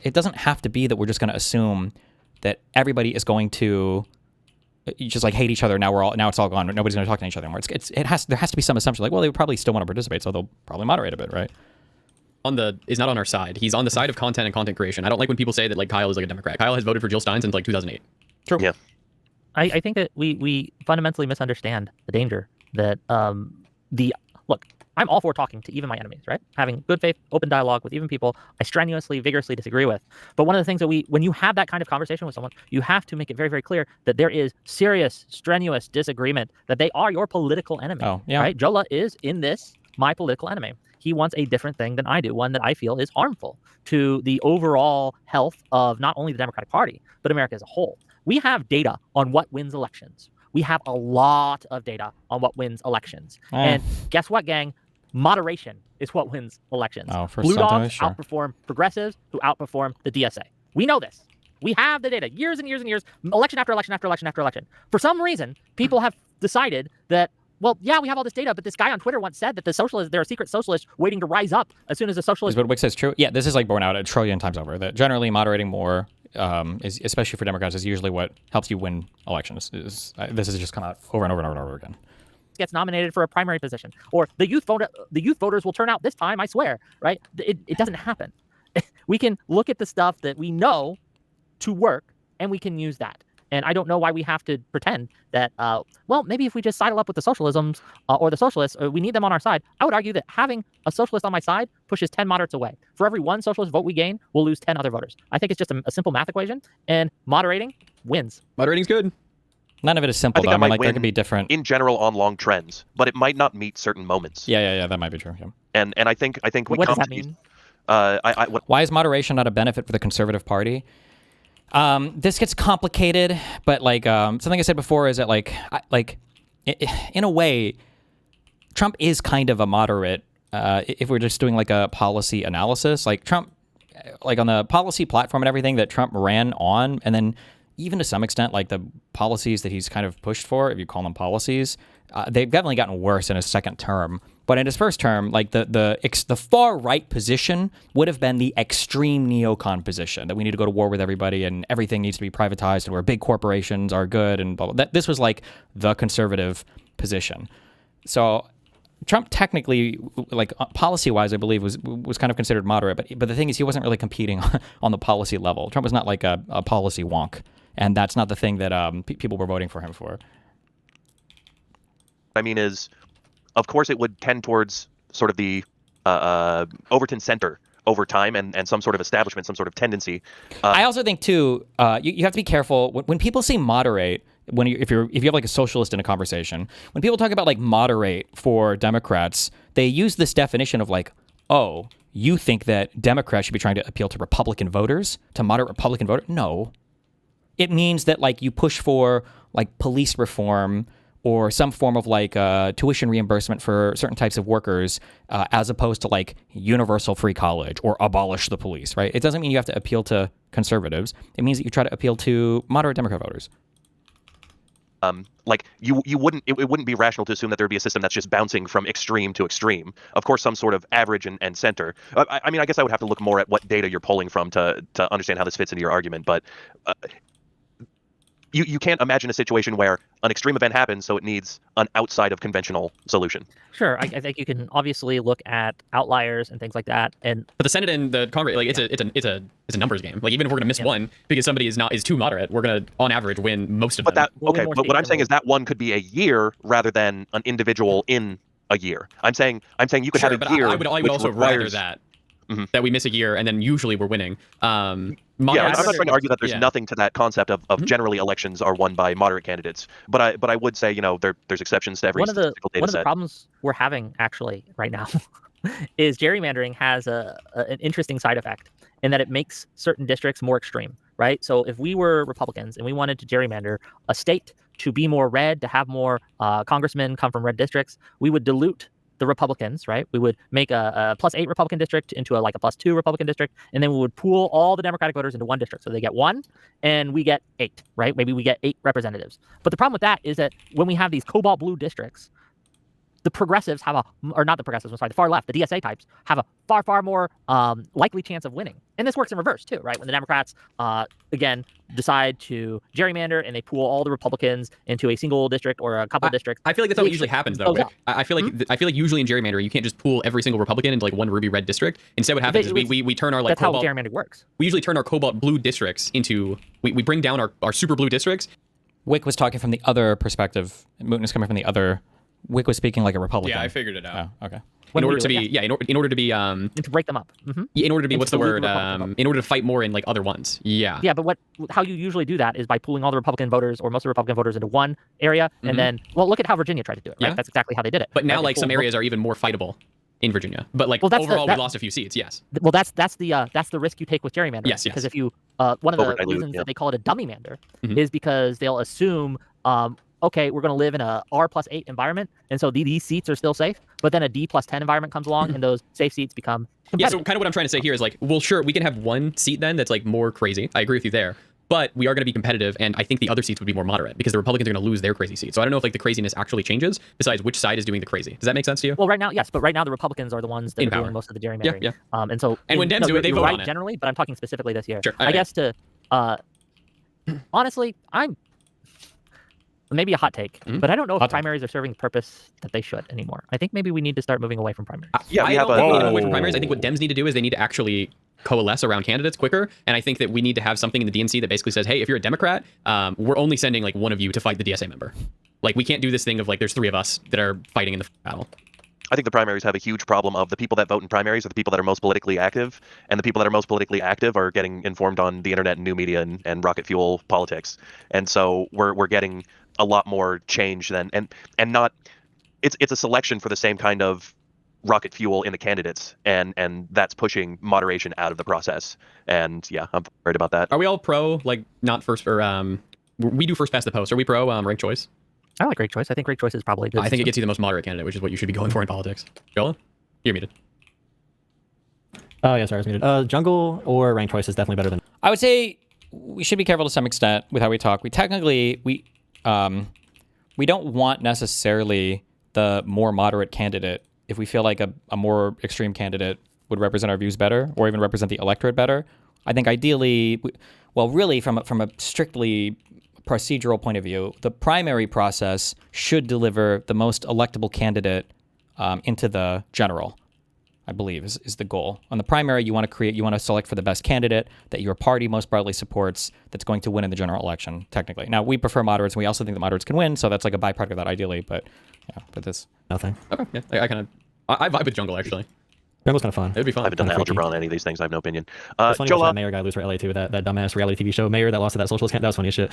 Speaker 1: It doesn't have to be that we're just going to assume that everybody is going to you just like hate each other. Now it's all gone. Nobody's going to talk to each other anymore. There has to be some assumption like, well, they would probably still want to participate, so they'll probably moderate a bit, right?
Speaker 17: Is not on our side. He's on the side of content and content creation. I don't like when people say that like Kyle is like a Democrat. Kyle has voted for Jill Stein since like 2008.
Speaker 1: True.
Speaker 13: Yeah.
Speaker 14: I think that we fundamentally misunderstand the danger that look, I'm all for talking to even my enemies, right? Having good faith, open dialogue with even people I strenuously, vigorously disagree with. But one of the things that when you have that kind of conversation with someone, you have to make it very, very clear that there is serious, strenuous disagreement, that they are your political enemy.
Speaker 1: Oh, yeah.
Speaker 14: Right? Jola is, in this, my political enemy. He wants a different thing than I do, one that I feel is harmful to the overall health of not only the Democratic Party, but America as a whole. We have data on what wins elections. We have a lot of data on what wins elections. And guess what, gang? Moderation is what wins elections.
Speaker 1: Oh, for
Speaker 14: Blue
Speaker 1: sometimes,
Speaker 14: dogs
Speaker 1: sure.
Speaker 14: outperform progressives who outperform the DSA. We know this. We have the data years and years and years, election after election after election after election. For some reason, people have decided that, well, yeah, we have all this data, but this guy on Twitter once said that there are secret socialists waiting to rise up as soon as the socialists.
Speaker 1: Is what Wick says true? Yeah, this is like borne out a trillion times over. That generally moderating more, is especially for Democrats, is usually what helps you win elections. This has just come out over and over and over and over again.
Speaker 14: Gets nominated for a primary position, or the youth voters will turn out this time, I swear, right? It doesn't happen. We can look at the stuff that we know to work, and we can use that. And I don't know why we have to pretend that, well, maybe if we just sidle up with the socialisms or the socialists, we need them on our side. I would argue that having a socialist on my side pushes 10 moderates away. For every one socialist vote we gain, we'll lose 10 other voters. I think it's just a simple math equation, and moderating wins.
Speaker 17: Moderating's good.
Speaker 1: None of it is simple,
Speaker 13: I think
Speaker 1: though. I
Speaker 13: that
Speaker 1: mean,
Speaker 13: might
Speaker 1: like, there
Speaker 13: win
Speaker 1: could be different.
Speaker 13: in general on long trends, but it might not meet certain moments.
Speaker 1: Yeah, that might be true. Yeah.
Speaker 13: And I think we
Speaker 14: what does
Speaker 13: come
Speaker 14: that
Speaker 13: to these-
Speaker 14: mean?
Speaker 1: Why is moderation not a benefit for the Conservative Party? This gets complicated, but like something I said before is that in a way, Trump is kind of a moderate. If we're just doing like a policy analysis, like Trump, like on the policy platform and everything that Trump ran on, and then even to some extent, like the policies that he's kind of pushed for, if you call them policies, they've definitely gotten worse in his second term. But in his first term, like the far right position would have been the extreme neocon position, that we need to go to war with everybody and everything needs to be privatized and where big corporations are good and blah, blah. This was like the conservative position. So Trump technically, like policy-wise, I believe was kind of considered moderate. But the thing is, he wasn't really competing on the policy level. Trump was not like a policy wonk, and that's not the thing that people were voting for him for.
Speaker 13: I mean, of course it would tend towards sort of the Overton center over time and some sort of establishment, some sort of tendency.
Speaker 1: I also think too, you have to be careful when people say moderate. If you have like a socialist in a conversation, when people talk about like moderate for Democrats, they use this definition of like, oh, you think that Democrats should be trying to appeal to Republican voters, to moderate Republican voters? No, it means that like you push for like police reform or some form of like tuition reimbursement for certain types of workers, as opposed to like universal free college or abolish the police, right? It doesn't mean you have to appeal to conservatives. It means that you try to appeal to moderate Democrat voters.
Speaker 13: Like you wouldn't, it wouldn't be rational to assume that there'd be a system that's just bouncing from extreme to extreme. Of course, some sort of average and center. I mean, I guess I would have to look more at what data you're pulling from to understand how this fits into your argument, but you can't imagine a situation where an extreme event happens, so it needs an outside of conventional solution.
Speaker 14: Sure, I think you can obviously look at outliers and things like that, and
Speaker 17: but the Senate and the Congress, like it's a numbers game. Like even if we're gonna miss one because somebody is too moderate, we're gonna on average win most of them.
Speaker 13: But what I'm saying is that one could be a year rather than an individual in a year. I'm saying you could have a year.
Speaker 17: I would also rather that. Mm-hmm. That we miss a year and then usually we're winning.
Speaker 13: I'm not trying to argue that there's nothing to that concept of generally elections are won by moderate candidates, but I would say there's exceptions to every statistical data set.
Speaker 14: One of the problems we're having actually right now is gerrymandering has an interesting side effect in that it makes certain districts more extreme, right? So if we were Republicans and we wanted to gerrymander a state to be more red, to have more congressmen come from red districts, we would dilute the Republicans, right? We would make a +8 Republican district into a +2 Republican district, and then we would pool all the Democratic voters into one district. So they get 1, and we get 8, right? Maybe we get 8 representatives. But the problem with that is that when we have these cobalt blue districts, the progressives have or not the progressives, I'm sorry, the far left, the DSA types have a far more likely chance of winning. And this works in reverse too, right? When the Democrats, again, decide to gerrymander and they pool all the Republicans into a single district or a couple districts.
Speaker 17: I feel like that's not what usually happens, though. I feel like usually in gerrymandering, you can't just pool every single Republican into like one ruby red district. Instead, what happens is we turn our like
Speaker 14: that's
Speaker 17: cobalt,
Speaker 14: how gerrymandering works.
Speaker 17: We usually turn our cobalt blue districts into we bring down our super blue districts.
Speaker 1: Wick was talking from the other perspective. Mouton is coming from the other. Wick was speaking like a Republican.
Speaker 17: Yeah, I figured it out.
Speaker 1: Oh, okay.
Speaker 17: In order to be, in order to be,
Speaker 14: to break them up.
Speaker 17: Yeah, in order to be, what's the word? In order to fight more in like other ones. Yeah.
Speaker 14: Yeah, but how you usually do that is by pooling all the Republican voters or most of the Republican voters into one area, and then, well, look at how Virginia tried to do it. Right?
Speaker 17: Yeah.
Speaker 14: That's exactly how they did it.
Speaker 17: But now,
Speaker 14: right?
Speaker 17: like some areas are even more fightable in Virginia. But like overall, we lost a few seats. Yes.
Speaker 14: Well, that's the risk you take with gerrymandering.
Speaker 17: Yes.
Speaker 14: Because if you one of the reasons that they call it a dummy mander is because they'll assume okay, we're going to live in a R+8 environment, and so these seats are still safe. But then a D+10 environment comes along, and those safe seats become competitive.
Speaker 17: Yeah. So kind of what I'm trying to say here is like, well, sure, we can have one seat then that's like more crazy. I agree with you there. But we are going to be competitive, and I think the other seats would be more moderate because the Republicans are going to lose their crazy seats. So I don't know if like the craziness actually changes. Besides, which side is doing the crazy? Does that make sense to you?
Speaker 14: Well, right now, yes, but right now the Republicans are the ones that are doing most of the gerrymandering.
Speaker 17: Yeah.
Speaker 14: And so
Speaker 17: and when Dems do it, they vote on it
Speaker 14: generally. But I'm talking specifically this year.
Speaker 17: Sure.
Speaker 14: I guess to honestly, I'm. Maybe a hot take, but I don't know if primaries are serving the purpose that they should anymore. I think maybe we need to start moving away from primaries.
Speaker 17: I don't think we need to move away from primaries. I think what Dems need to do is they need to actually coalesce around candidates quicker. And I think that we need to have something in the DNC that basically says, hey, if you're a Democrat, we're only sending like one of you to fight the DSA member. Like we can't do this thing of like there's three of us that are fighting in the battle.
Speaker 13: I think the primaries have a huge problem of the people that vote in primaries are the people that are most politically active, and the people that are most politically active are getting informed on the internet and new media and rocket fuel politics. And so we're getting a lot more change than and not it's a selection for the same kind of rocket fuel in the candidates, and that's pushing moderation out of the process. And yeah, I'm worried about that.
Speaker 17: Are we all pro like not first or we do first past the post? Are we pro ranked choice?
Speaker 14: I like ranked choice. I think ranked choice is probably good.
Speaker 17: I think it gets you the most moderate candidate, which is what you should be going for in politics. Joel, you're muted.
Speaker 15: Oh yeah, sorry, I was muted. Jungle or ranked choice is definitely better than.
Speaker 1: I would say we should be careful to some extent with how we talk. We don't want necessarily the more moderate candidate if we feel like a more extreme candidate would represent our views better or even represent the electorate better. I think ideally, well, really from a strictly procedural point of view, the primary process should deliver the most electable candidate into the general, I believe, is the goal. On the primary, you want to select for the best candidate that your party most broadly supports that's going to win in the general election, technically. Now, we prefer moderates, and we also think that moderates can win, so that's like a byproduct of that ideally, but yeah, but this...
Speaker 15: Nothing.
Speaker 17: Okay, yeah, I vibe with Jungle, actually.
Speaker 15: Jungle's kind of fun.
Speaker 17: It would be fun.
Speaker 13: I haven't done the algebra on any of these things. I have no opinion.
Speaker 15: It's funny watching that Mayor guy lose for LA too, that dumbass reality TV show Mayor that lost to that socialist camp. That was funny as shit.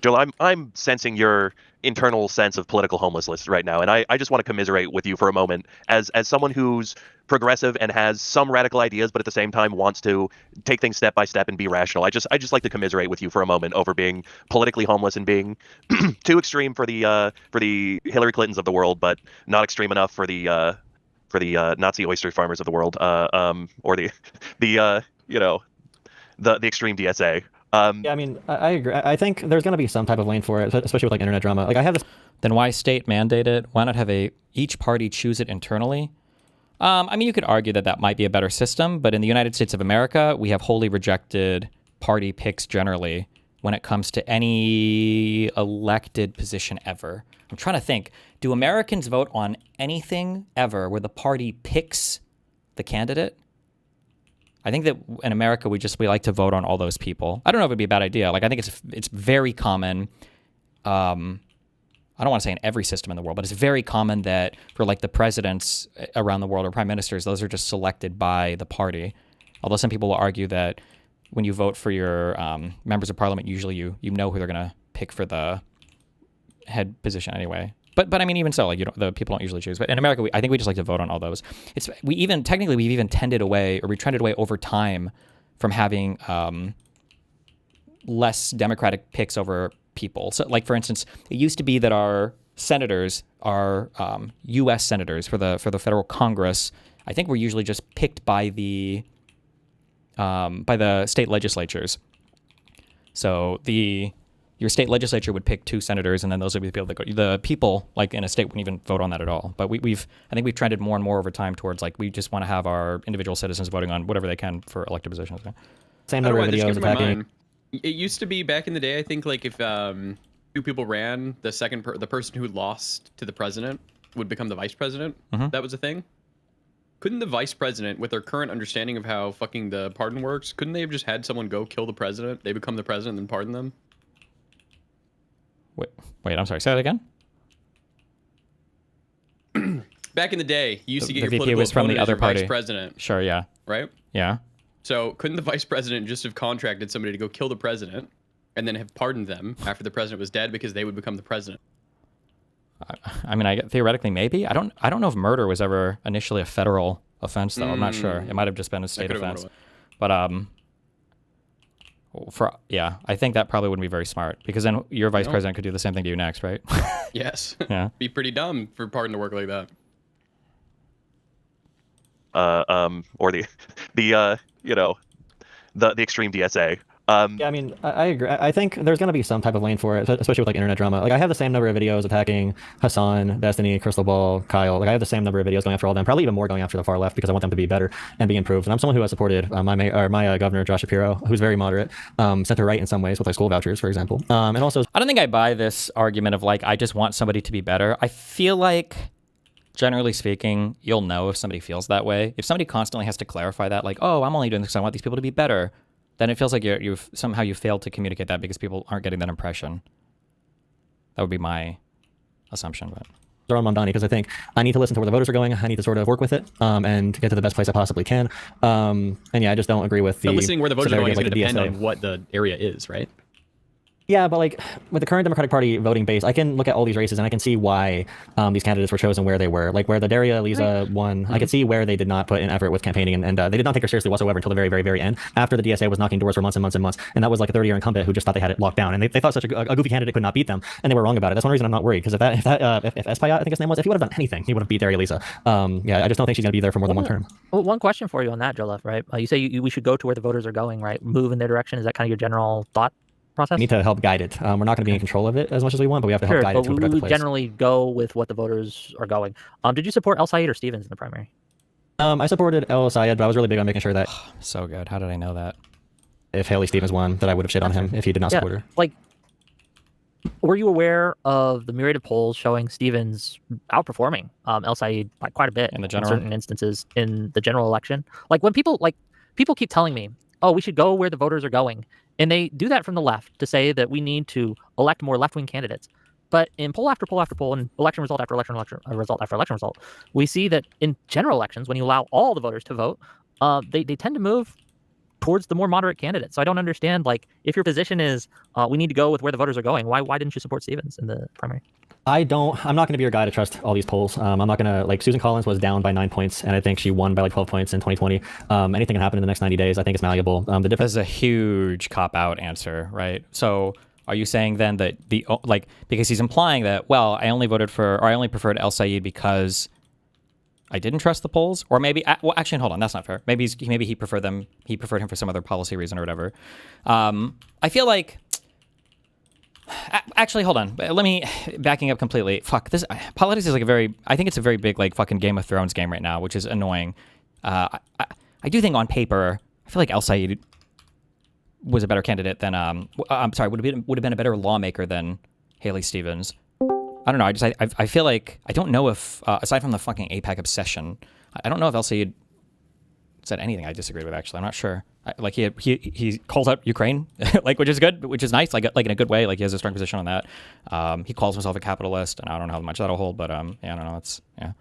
Speaker 13: Joel, I'm sensing your internal sense of political homelessness right now, and I just want to commiserate with you for a moment as someone who's progressive and has some radical ideas, but at the same time wants to take things step by step and be rational. I just like to commiserate with you for a moment over being politically homeless and being too extreme for the Hillary Clintons of the world, but not extreme enough for the Nazi oyster farmers of the world, or the extreme DSA.
Speaker 15: Yeah, I mean, I agree. I think there's going to be some type of lane for it, especially with like internet drama. Like I have this.
Speaker 1: Then why state mandate it? Why not have each party choose it internally? I mean, you could argue that might be a better system, but in the United States of America, we have wholly rejected party picks generally when it comes to any elected position ever. I'm trying to think. Do Americans vote on anything ever where the party picks the candidate? I think that in America, we like to vote on all those people. I don't know if it'd be a bad idea. Like, I think it's very common. I don't want to say in every system in the world, but it's very common that for like the presidents around the world or prime ministers, those are just selected by the party. Although some people will argue that when you vote for your members of parliament, usually you know who they're going to pick for the head position anyway. But I mean, even so, like the people don't usually choose. But in America, I think we just like to vote on all those. We've even trended away over time from having less democratic picks over people. So, like for instance, it used to be that our senators, our U.S. senators for the federal Congress, I think were usually just picked by the state legislatures. So the your state legislature would pick 2 senators, and then those would be the people that go. The people, like in a state, wouldn't even vote on that at all. But I think we've trended more and more over time towards like we just want to have our individual citizens voting on whatever they can for elected positions.
Speaker 15: Same number of videos attacking.
Speaker 21: It used to be back in the day. I think like if 2 people ran, the person who lost to the president would become the vice president. That was a thing. Couldn't the vice president, with their current understanding of how fucking the pardon works, couldn't they have just had someone go kill the president? They become the president and then pardon them.
Speaker 1: Wait, I'm sorry. Say that again.
Speaker 21: Back in the day, you used to get your
Speaker 1: VP
Speaker 21: political
Speaker 1: was from the
Speaker 21: opponent as
Speaker 1: other
Speaker 21: your
Speaker 1: party.
Speaker 21: vice president.
Speaker 1: Sure, yeah.
Speaker 21: Right?
Speaker 1: Yeah.
Speaker 21: So couldn't the vice president just have contracted somebody to go kill the president and then have pardoned them after the president was dead because they would become the president?
Speaker 1: I mean, theoretically, maybe. I don't know if murder was ever initially a federal offense, though. I'm not sure. It might have just been a state offense. But I think that probably wouldn't be very smart because then your vice president could do the same thing to you next, right?
Speaker 21: Yes.
Speaker 1: Yeah.
Speaker 21: Be pretty dumb for pardon to work like that.
Speaker 13: Or the extreme DSA.
Speaker 15: Yeah, I mean, I agree. I think there's going to be some type of lane for it, especially with like internet drama. Like I have the same number of videos attacking Hassan, Destiny, Crystal Ball, Kyle. Like I have the same number of videos going after all of them, probably even more going after the far left because I want them to be better and be improved. And I'm someone who has supported my governor, Josh Shapiro, who's very moderate, center right in some ways with like school vouchers, for example. And also,
Speaker 1: I don't think I buy this argument of like I just want somebody to be better. I feel like, generally speaking, you'll know if somebody feels that way. If somebody constantly has to clarify that, like, oh, I'm only doing this because I want these people to be better, then it feels like you've somehow failed to communicate that because people aren't getting that impression. That would be my assumption. But
Speaker 15: they're on Mamdani because I think I need to listen to where the voters are going. I need to sort of work with it and get to the best place I possibly can. And yeah, I just don't agree with the.
Speaker 21: But listening where the voters are going is
Speaker 15: like
Speaker 21: going to depend
Speaker 15: DSA.
Speaker 21: on what the area is, right?
Speaker 15: Yeah, but like with the current Democratic Party voting base, I can look at all these races and I can see why these candidates were chosen where they were. Like where the Daria Lisa won, I could see where they did not put in effort with campaigning and they did not take her seriously whatsoever until the very, very, very end, after the DSA was knocking doors for months and months and months. And that was like a 30-year incumbent who just thought they had it locked down. And they thought such a goofy candidate could not beat them, and they were wrong about it. That's one reason I'm not worried, because if Espaillat, I think his name was, if he would have done anything, he would have beat Daria Lisa. Yeah, I just don't think she's going to be there for more than one term.
Speaker 14: Well, one question for you on that, Jolef, right? You say we should go to where the voters are going, right? Move in their direction. Is that kind of your general thought process?
Speaker 15: We need to help guide it. We're not going to be in control of it as much as we want, but we have to help guide it to a productive place.
Speaker 14: Generally go with what the voters are going. Did you support El Sayed or Stevens in the primary?
Speaker 15: I supported El Sayed, but I was really big on making sure that
Speaker 1: so good. How did I know that?
Speaker 15: If Haley Stevens won, that I would have shit on him if he did not support her.
Speaker 14: Like, were you aware of the myriad of polls showing Stevens outperforming El Sayed by quite a bit
Speaker 1: in the general,
Speaker 14: certain instances in the general election? Like when people keep telling me, "Oh, we should go where the voters are going," and they do that from the left to say that we need to elect more left-wing candidates. But in poll after poll after poll, and election result after election result after election result, we see that in general elections, when you allow all the voters to vote, they tend to move towards the more moderate candidates. So I don't understand, like, if your position is we need to go with where the voters are going, why didn't you support Stevens in the primary?
Speaker 15: I'm not going to be your guy to trust all these polls. I'm not going to, like, Susan Collins was down by 9 points, and I think she won by like 12 points in 2020. Anything can happen in the next 90 days. I think it's malleable. The difference
Speaker 1: is a huge cop-out answer, right? So are you saying then that because he's implying that, well, I only preferred El Sayed because I didn't trust the polls, or maybe, well, actually, hold on, that's not fair. Maybe he preferred him for some other policy reason or whatever. I feel like, actually, hold on, let me, backing up completely. Fuck, this, politics is like I think it's a very big, like, fucking Game of Thrones game right now, which is annoying. I do think on paper, I feel like El Sayed was a better candidate than, I'm sorry, would have been a better lawmaker than Haley Stevens. I don't know. I feel like I don't know if aside from the fucking APAC obsession, I don't know if El Sayed said anything I disagreed with. Actually, I'm not sure. Like he calls out Ukraine, like, which is good, which is nice, like in a good way. Like he has a strong position on that. He calls himself a capitalist, and I don't know how much that'll hold, but yeah, I don't know. It's yeah.